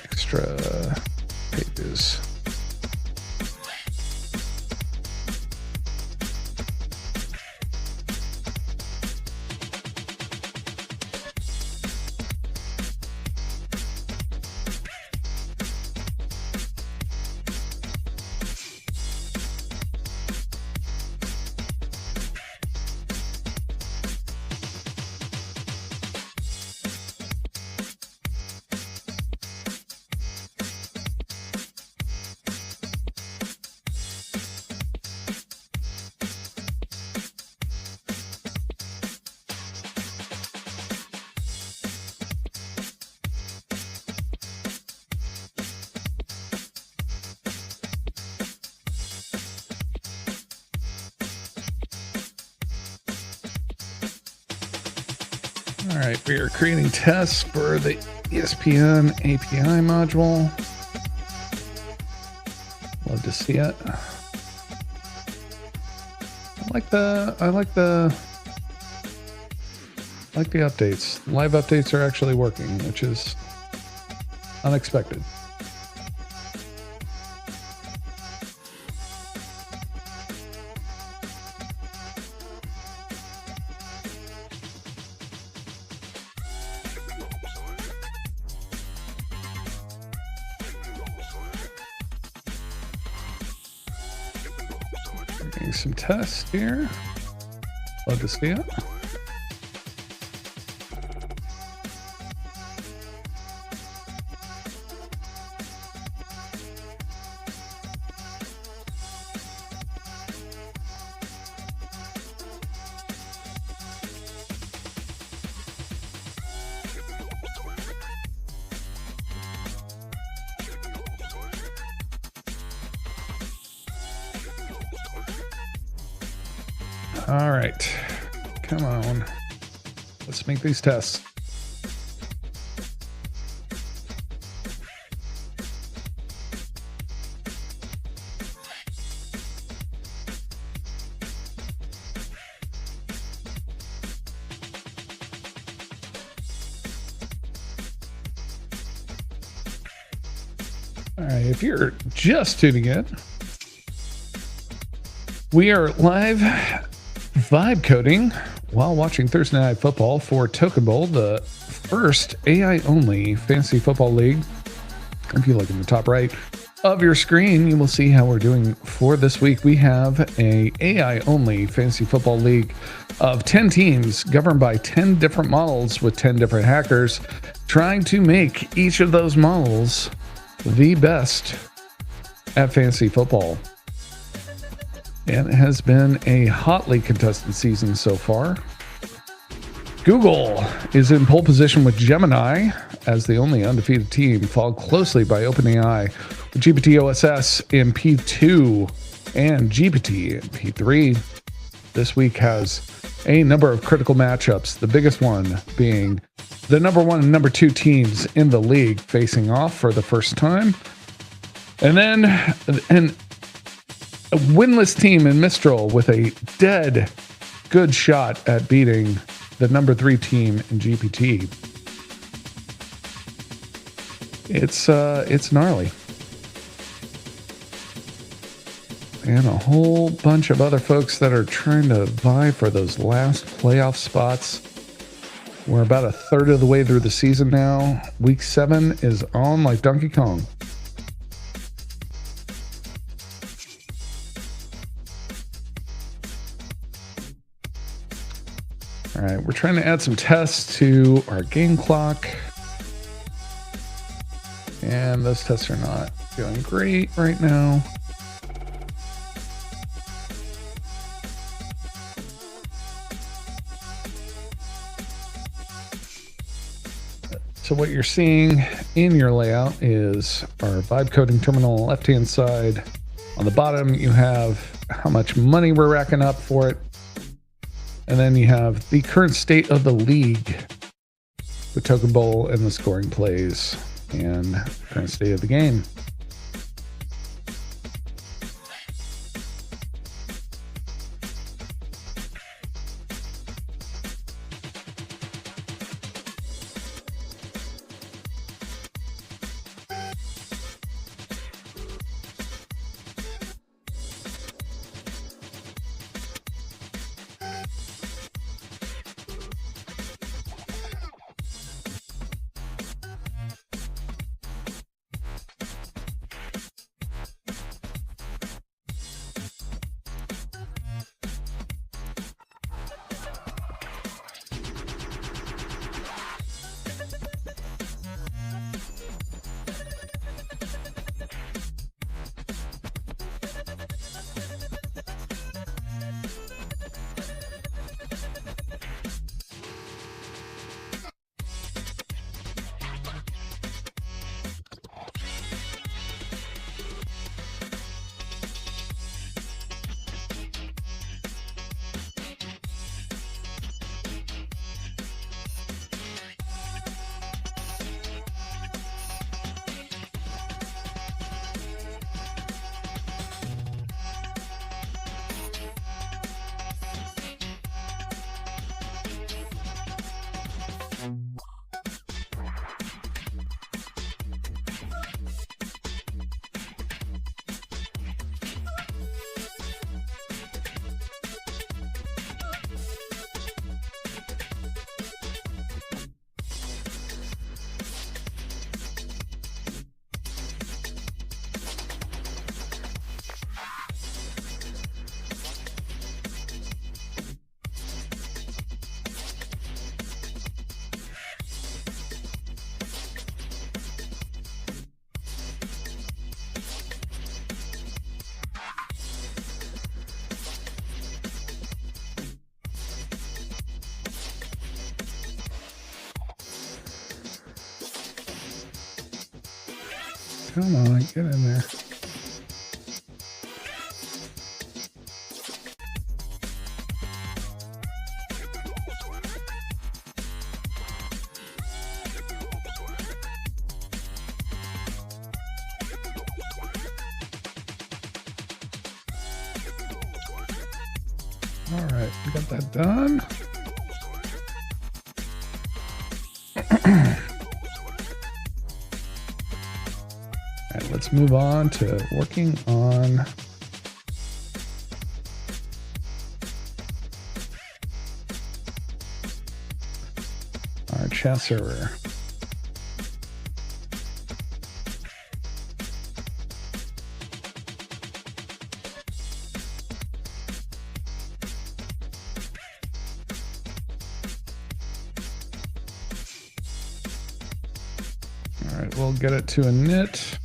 S1: extra pages. All right, we are creating tests for the ESPN API module. Love to see it. I like the updates. Live updates are actually working, which is unexpected. Some tests here. Love to see it. All right, come on. Let's make these tests. All right, if you're just tuning in, we are live vibe coding while watching Thursday Night Football for Token Bowl, the first AI-only fantasy football league. If you look in the top right of your screen, you will see how we're doing for this week. We have a AI-only fantasy football league of 10 teams governed by 10 different models with 10 different hackers trying to make each of those models the best at fantasy football. And it has been a hotly contested season so far. Google is in pole position with Gemini as the only undefeated team, followed closely by OpenAI with gpt-oss in P2 and GPT in P3. This week has a number of critical matchups, the biggest one being the number 1 and number 2 teams in the league facing off for the first time. And then a winless team in Mistral with a dead good shot at beating the number 3 team in GPT. It's gnarly. And a whole bunch of other folks that are trying to vie for those last playoff spots. We're about a third of the way through the season now. Week 7 is on like Donkey Kong. All right, we're trying to add some tests to our game clock. And those tests are not doing great right now. So what you're seeing in your layout is our vibe coding terminal on the left-hand side. On the bottom, you have how much money we're racking up for it. And then you have the current state of the league, the token bowl and the scoring plays, and current state of the game. Come on, get in there. All right, we got that done. Let's move on to working on our chat server. All right, we'll get it to a init.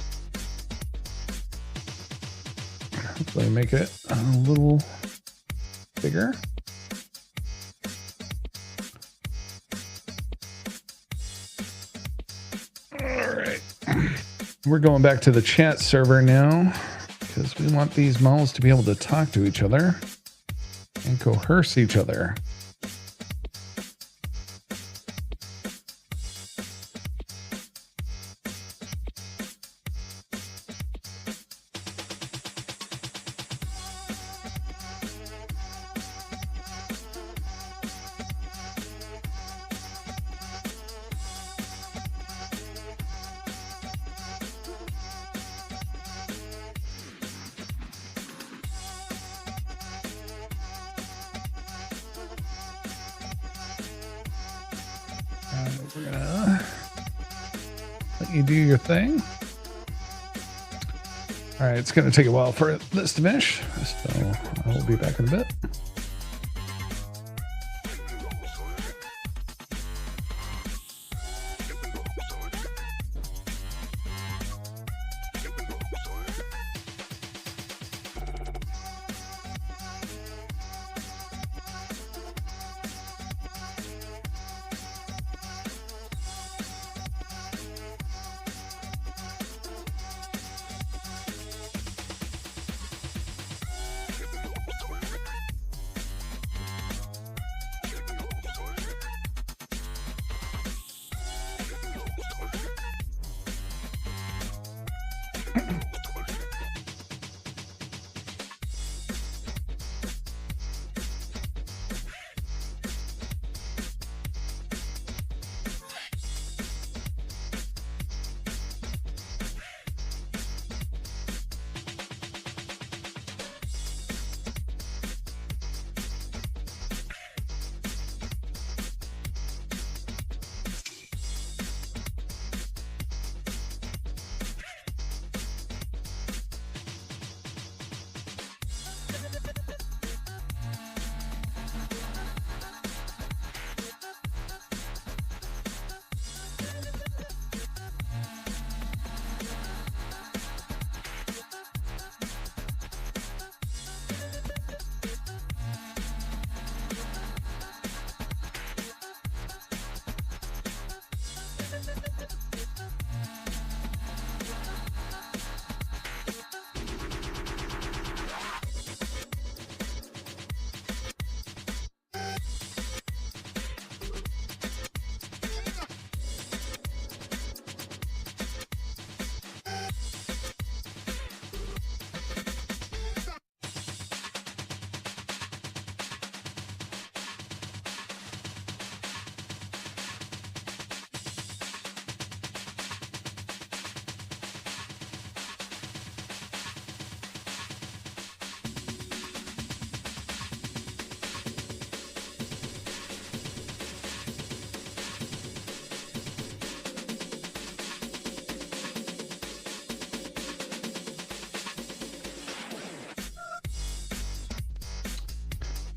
S1: Hopefully make it a little bigger. All right. We're going back to the chat server now because we want these models to be able to talk to each other and coerce each other. we're gonna let you do your thing. All right, it's gonna take a while for this to finish, so I will be back in a bit.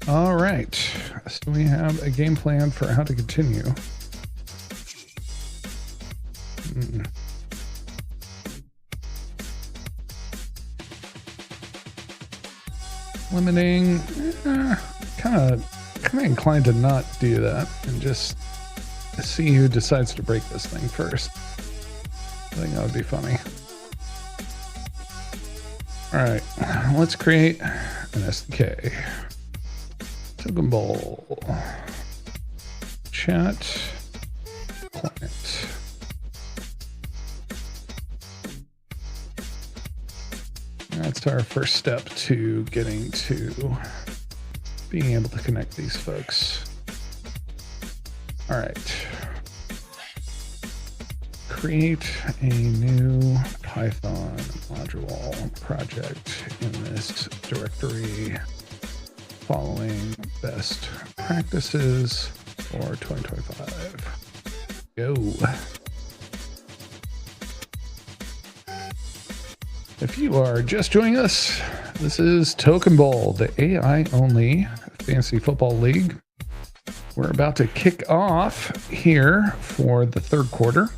S1: All right, so we have a game plan for how to continue. Limiting, kind of inclined to not do that and just see who decides to break this thing first. I think that would be funny. All right, let's create an SDK. Token Bowl. Chat. Client. That's our first step to getting to being able to connect these folks. All right. Create a new Python module project in this directory following best practices for 2025. Go. If you are just joining us, this is Token Bowl, the AI-only fantasy football league. We're about to kick off here for the third quarter.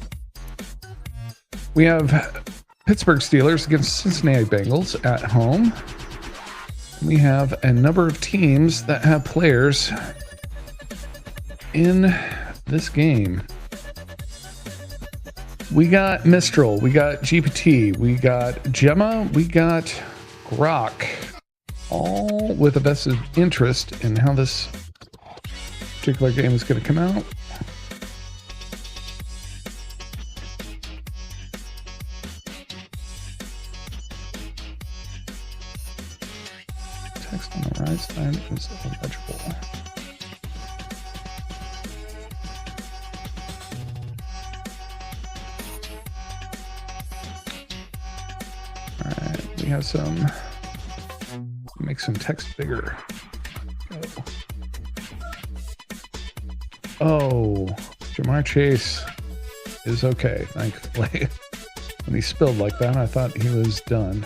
S1: We have Pittsburgh Steelers against Cincinnati Bengals at home. We have a number of teams that have players in this game. We got Mistral, we got GPT, we got Gemma, we got Grok, all with a vested interest in how this particular game is going to come out. Text on the right side is illegible. Alright, we have some, make some text bigger. Oh, Gemini Chase is okay, thankfully. When he spilled like that, I thought he was done.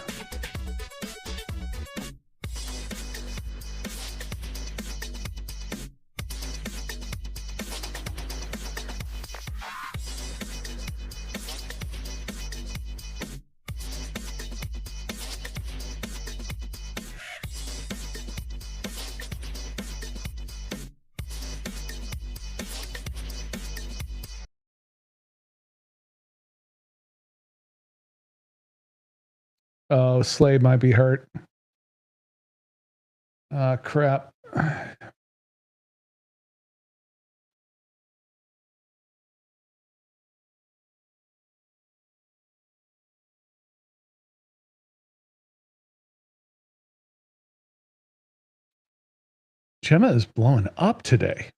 S1: Oh, Slade might be hurt. Crap. Gemma is blowing up today.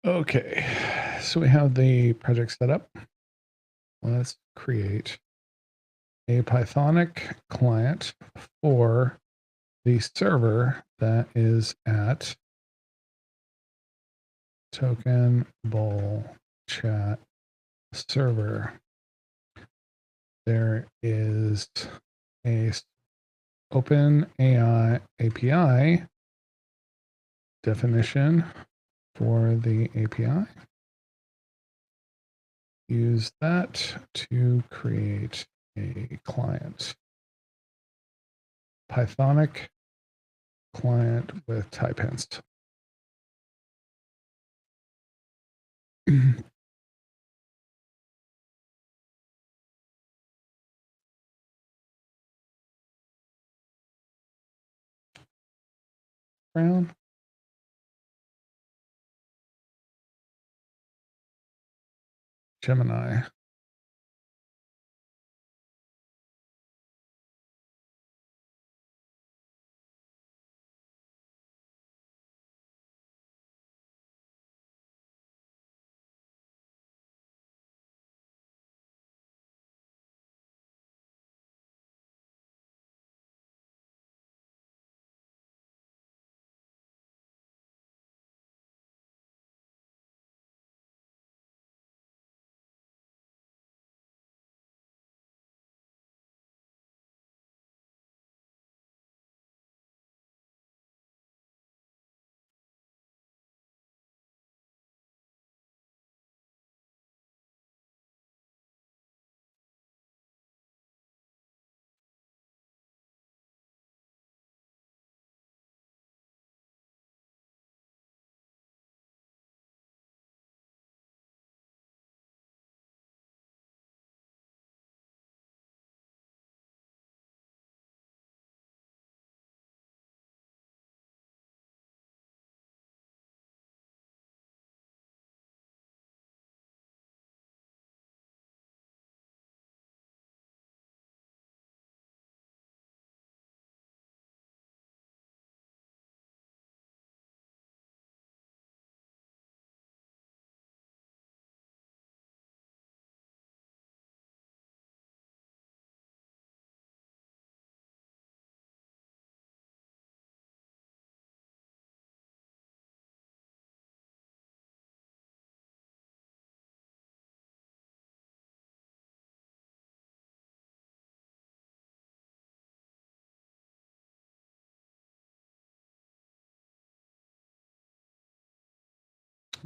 S1: Okay, so we have the project set up. Let's create a Pythonic client for the server that is at token bowl chat server. There is a open AI API definition for the API. Use that to create a client. Pythonic client with type hints. Brown. Gemini.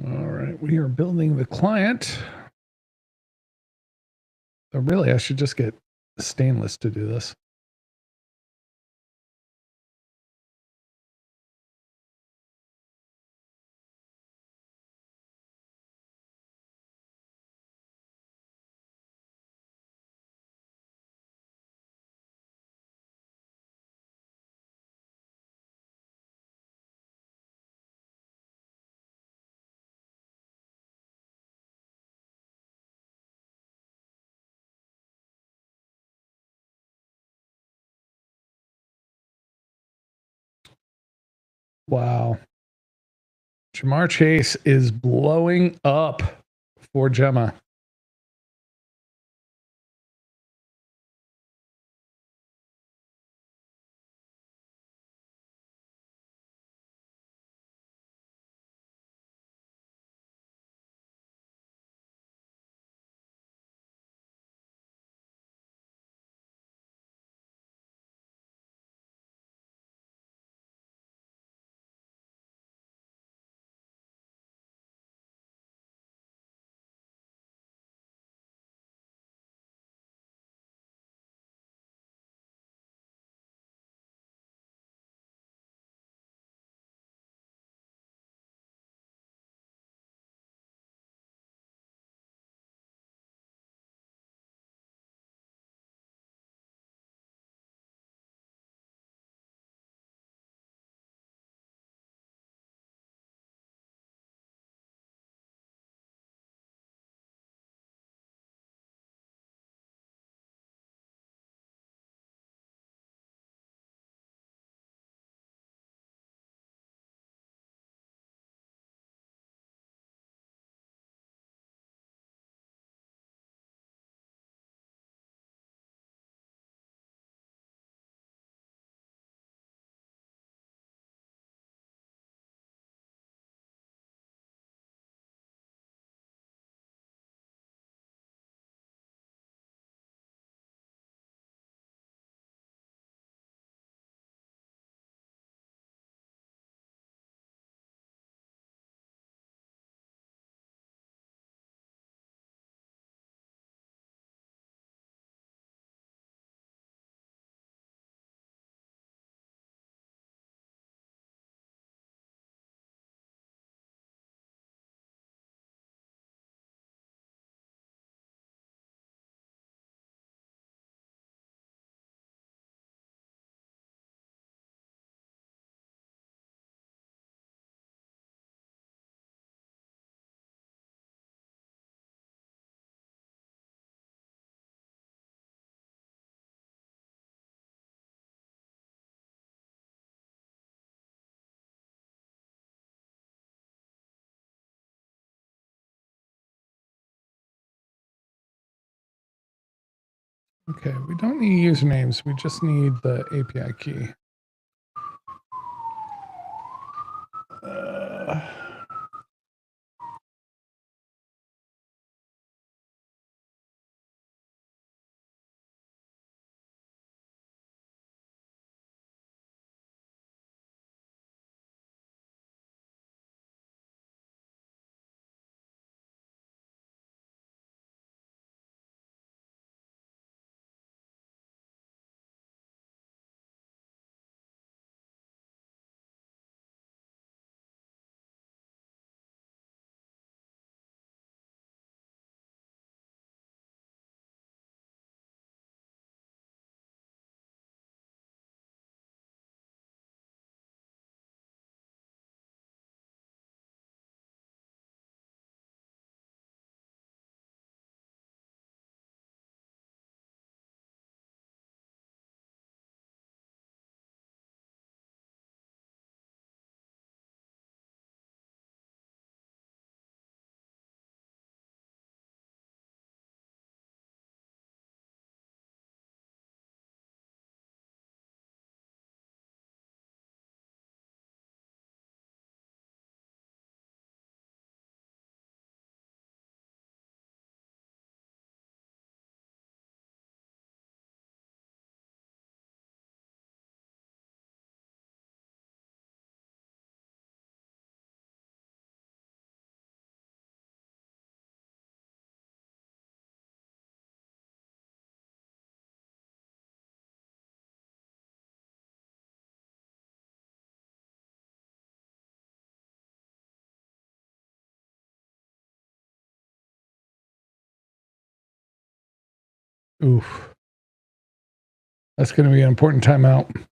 S1: All right, we are building the client. So really, I should just get stainless to do this. Wow. Jamar Chase is blowing up for Gemma. Okay, we don't need usernames. We just need the API key. Oof. That's going to be an important timeout.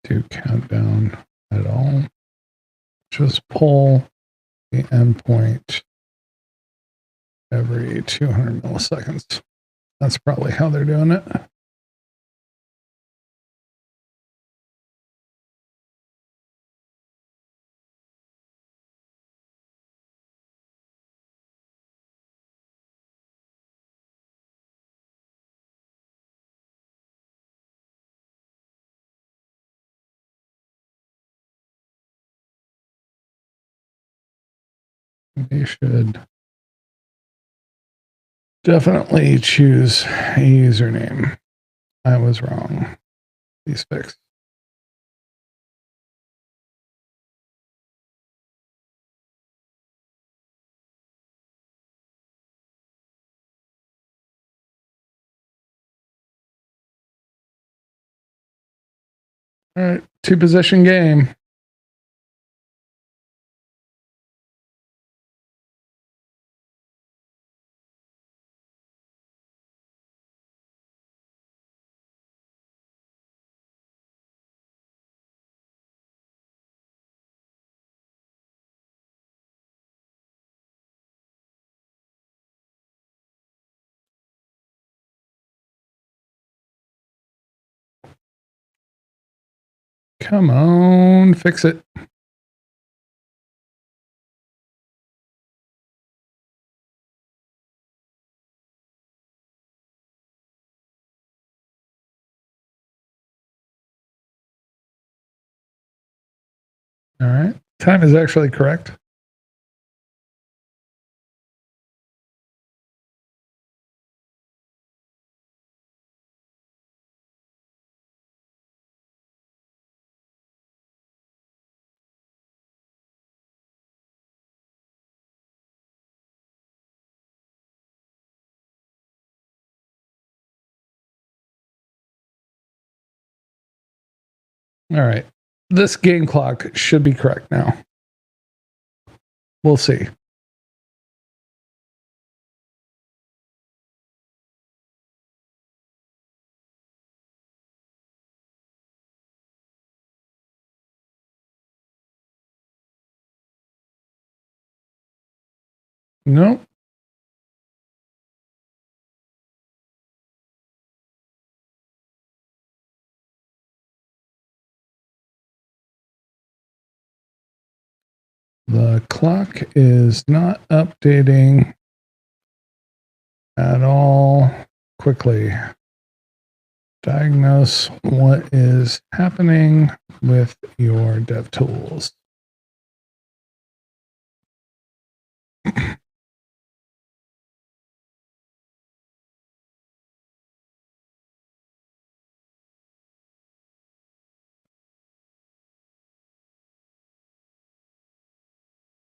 S1: Do countdown at all. Just pull the endpoint every 200 milliseconds. That's probably how they're doing it. You should definitely choose a username. I was wrong. Please fix. All right, 2-position game. Come on, fix it. All right. Time is actually correct. All right. This game clock should be correct now. We'll see. Nope. The clock is not updating at all quickly. Diagnose what is happening with your dev tools.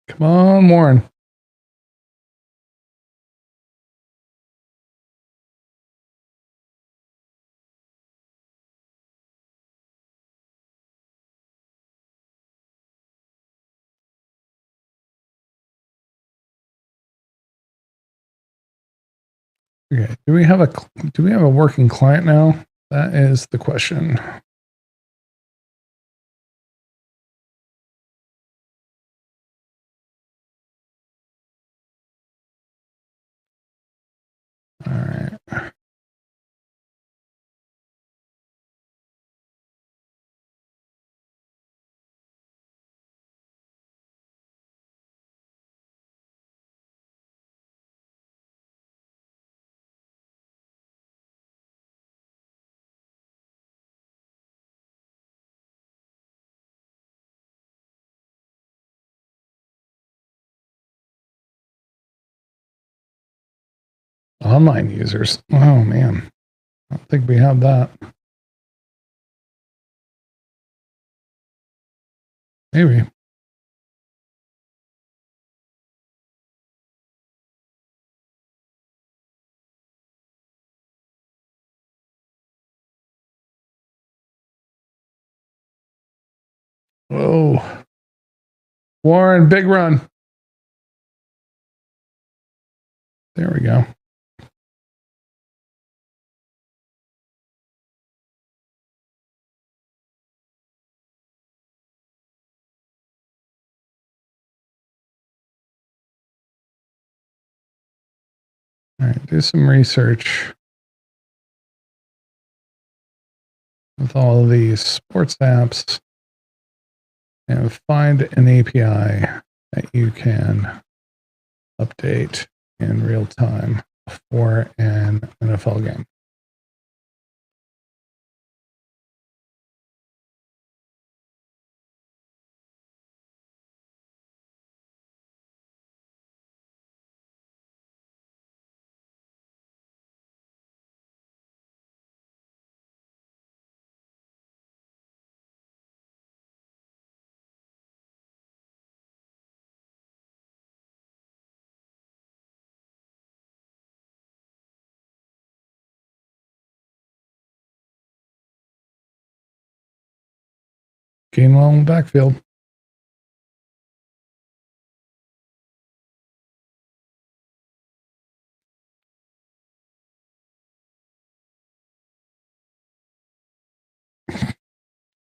S1: Come on, Warren. Okay. Do we have a working client now? That is the question. All right. Online users. Oh man. I don't think we have that. Maybe. Whoa. Warren, big run. There we go. All right, do some research with all of these sports apps and find an API that you can update in real time for an NFL game. Gainwell in the backfield.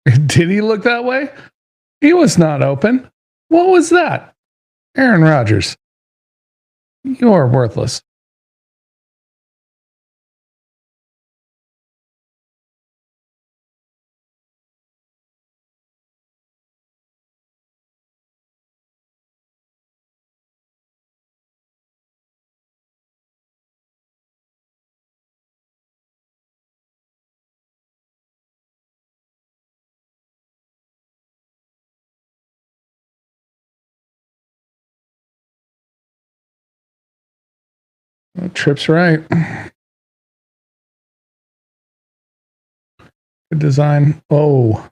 S1: Did he look that way? He was not open. What was that? Aaron Rodgers. You're worthless. Tripp's right. Good design. Oh.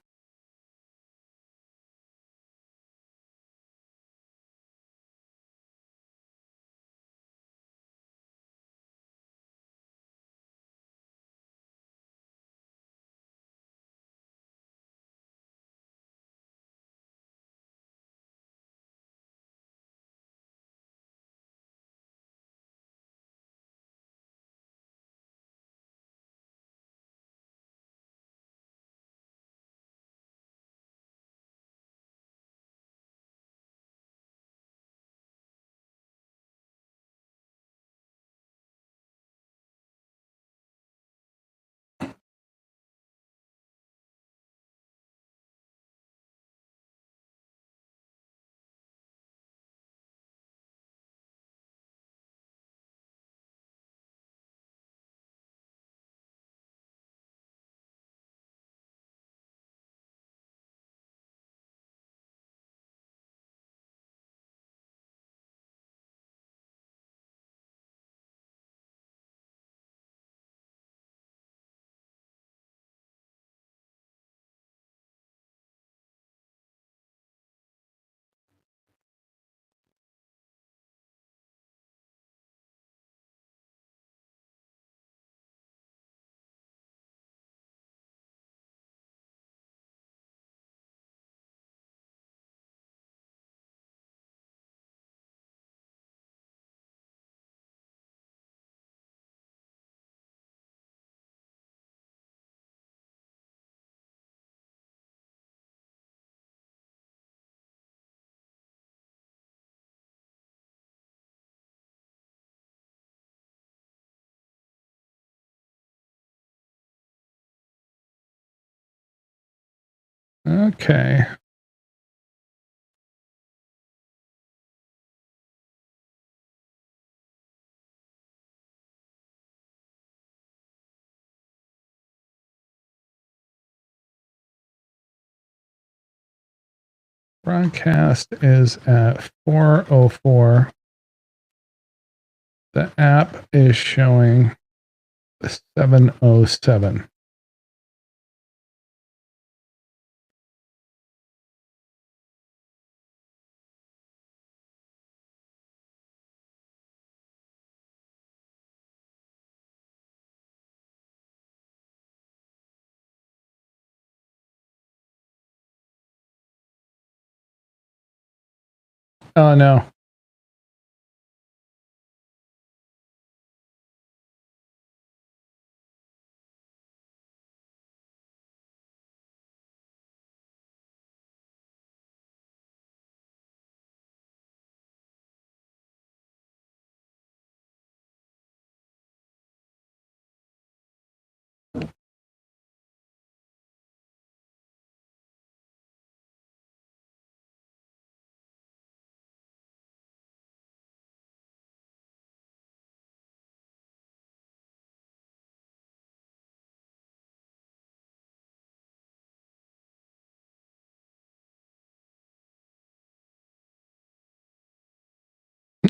S1: Okay. Broadcast is at 4:04. The app is showing 7:07. Oh no.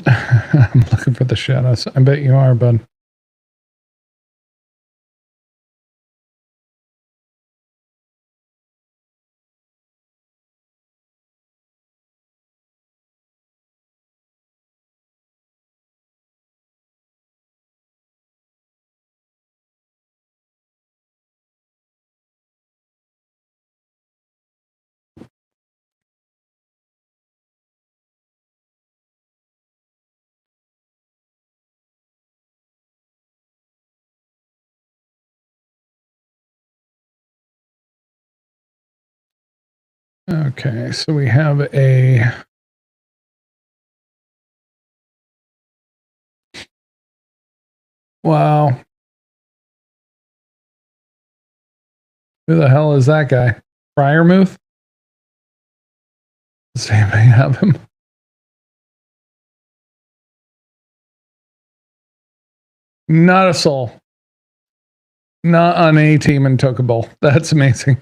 S1: I'm looking for the shadows. I bet you are, bud. Okay, so we have a wow. Who the hell is that guy? Friarmouth? Does anybody have him? Not a soul. Not on any team in Tokyo. That's amazing.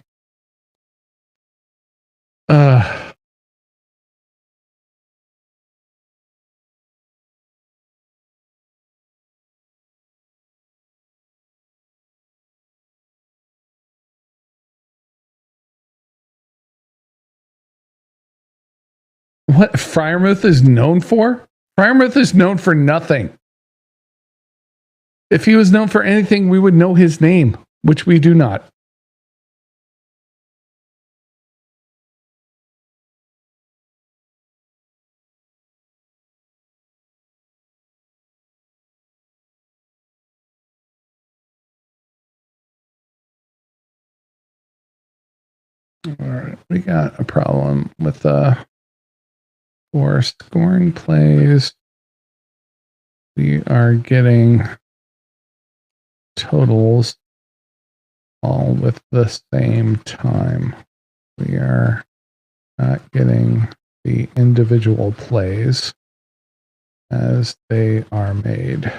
S1: What Friarmouth is known for? Friarmouth is known for nothing. If he was known for anything, we would know his name, which we do not. All right, we got a problem with for scoring plays. We are getting totals all with the same time. We are not getting the individual plays as they are made.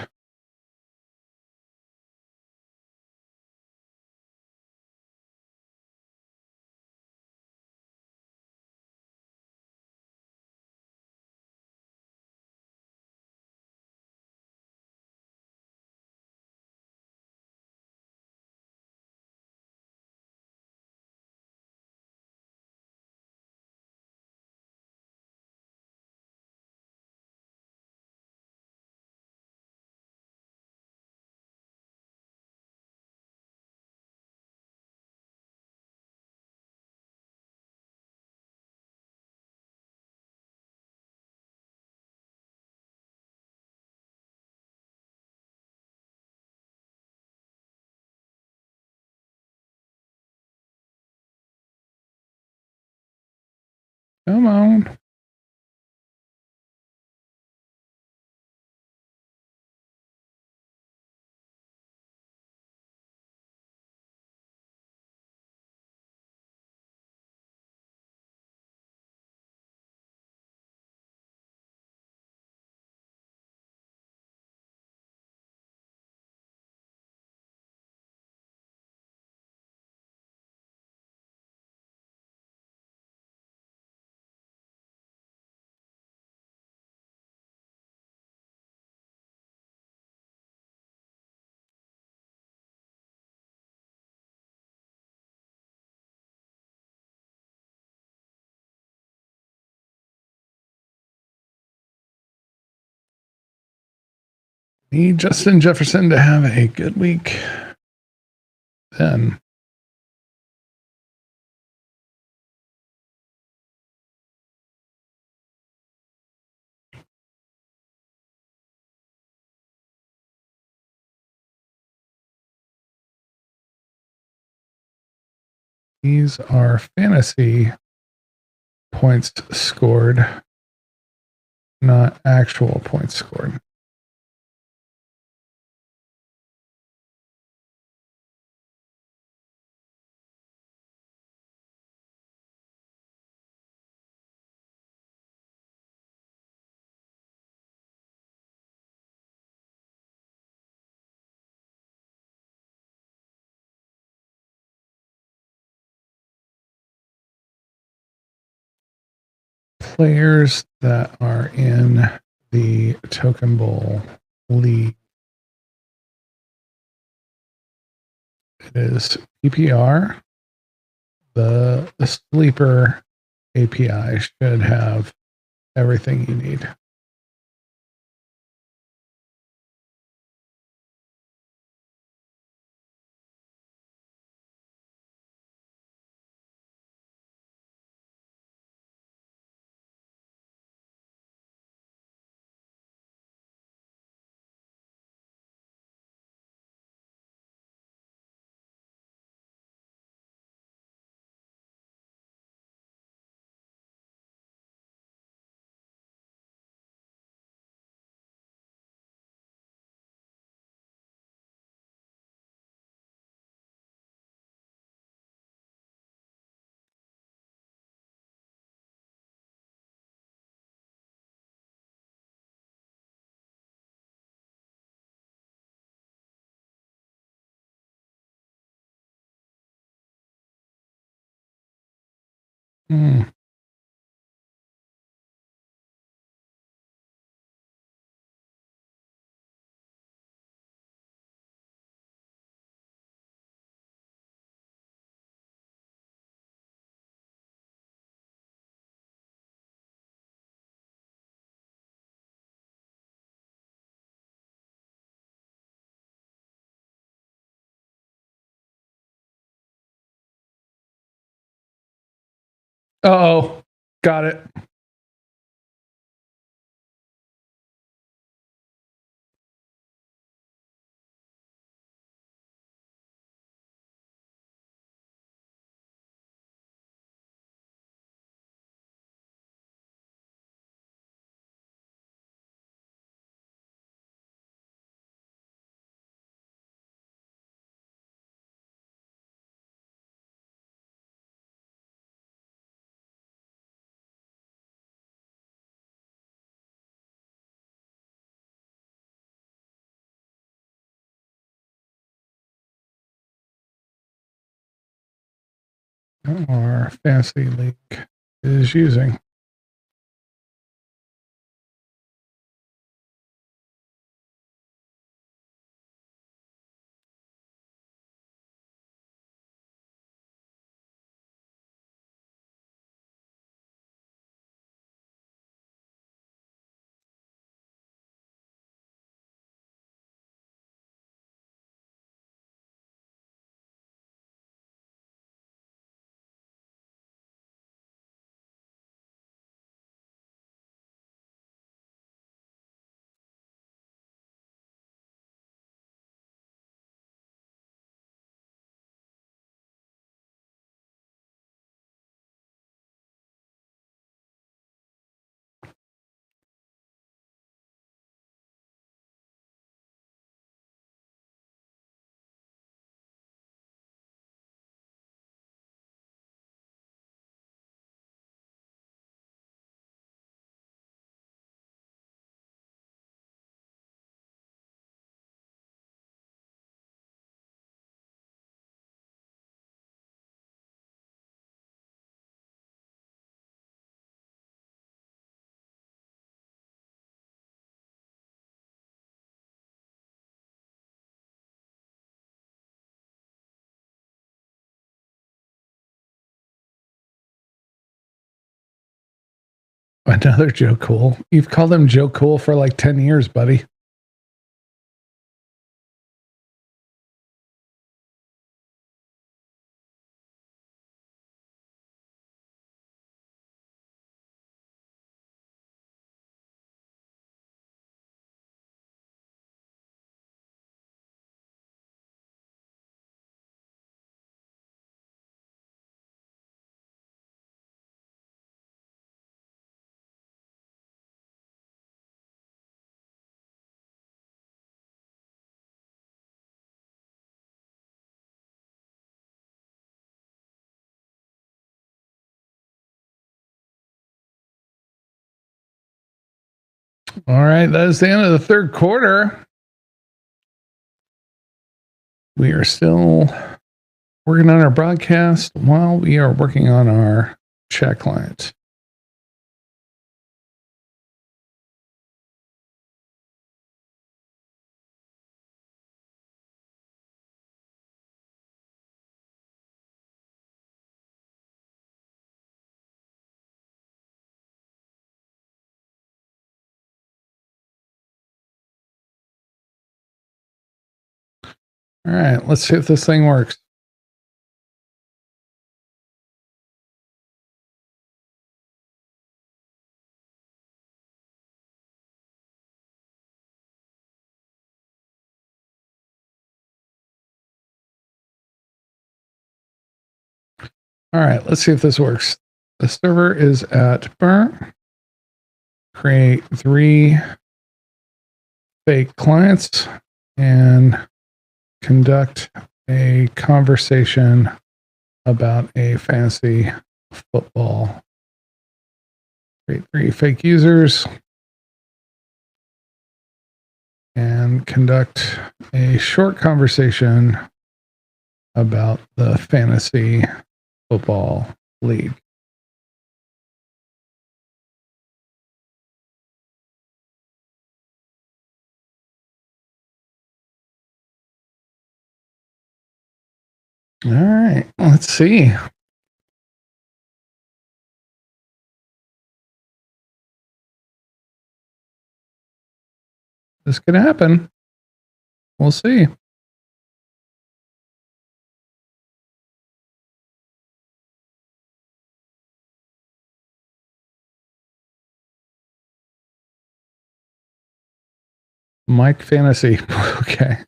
S1: Come on. Need Justin Jefferson to have a good week. Then these are fantasy points scored, not actual points scored. Players that are in the Token Bowl league. It is PPR. The sleeper API should have everything you need. Uh-oh. Got it. Our fantasy league is using. Another Joe Cool. You've called him Joe Cool for like 10 years, buddy. All right, that is the end of the third quarter. We are still working on our broadcast while we are working on our chat client. All right, let's see if this thing works. All right, let's see if this works. The server is at create 3 fake clients and conduct a conversation about a fantasy football. Create 3 fake users and conduct a short conversation about the fantasy football league. All right, let's see. This could happen. We'll see. Mike Fantasy. Okay.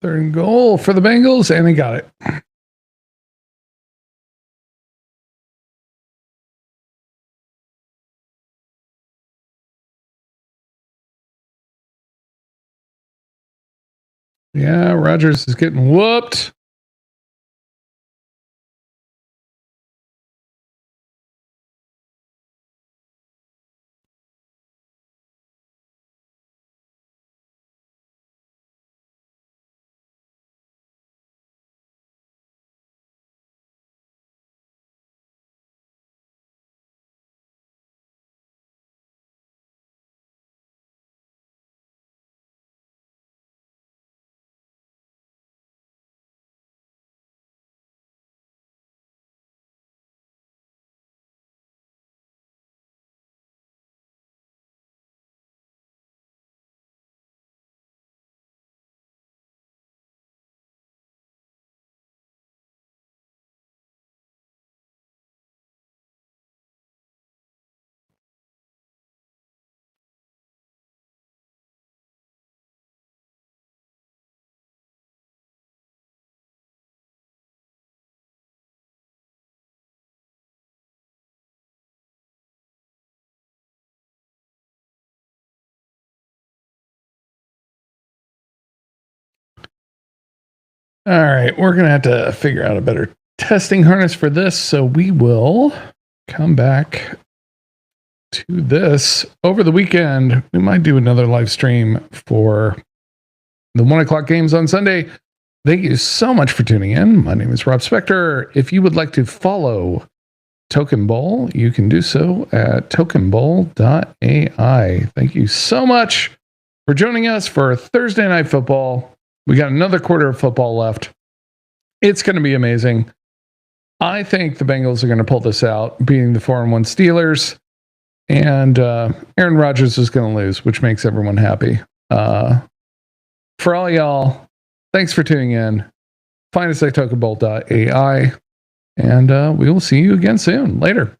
S1: Third and goal for the Bengals, and he got it. Yeah, Rodgers is getting whooped. All right, we're going to have to figure out a better testing harness for this. So we will come back to this over the weekend. We might do another live stream for the 1:00 games on Sunday. Thank you so much for tuning in. My name is Rob Spector. If you would like to follow Token Bowl, you can do so at tokenbowl.ai. Thank you so much for joining us for Thursday Night Football. We got another quarter of football left. It's going to be amazing. I think the Bengals are going to pull this out, beating the 4-1 Steelers. And Aaron Rodgers is going to lose, which makes everyone happy. For all y'all, thanks for tuning in. Find us at tokenbowl.ai. And we will see you again soon. Later.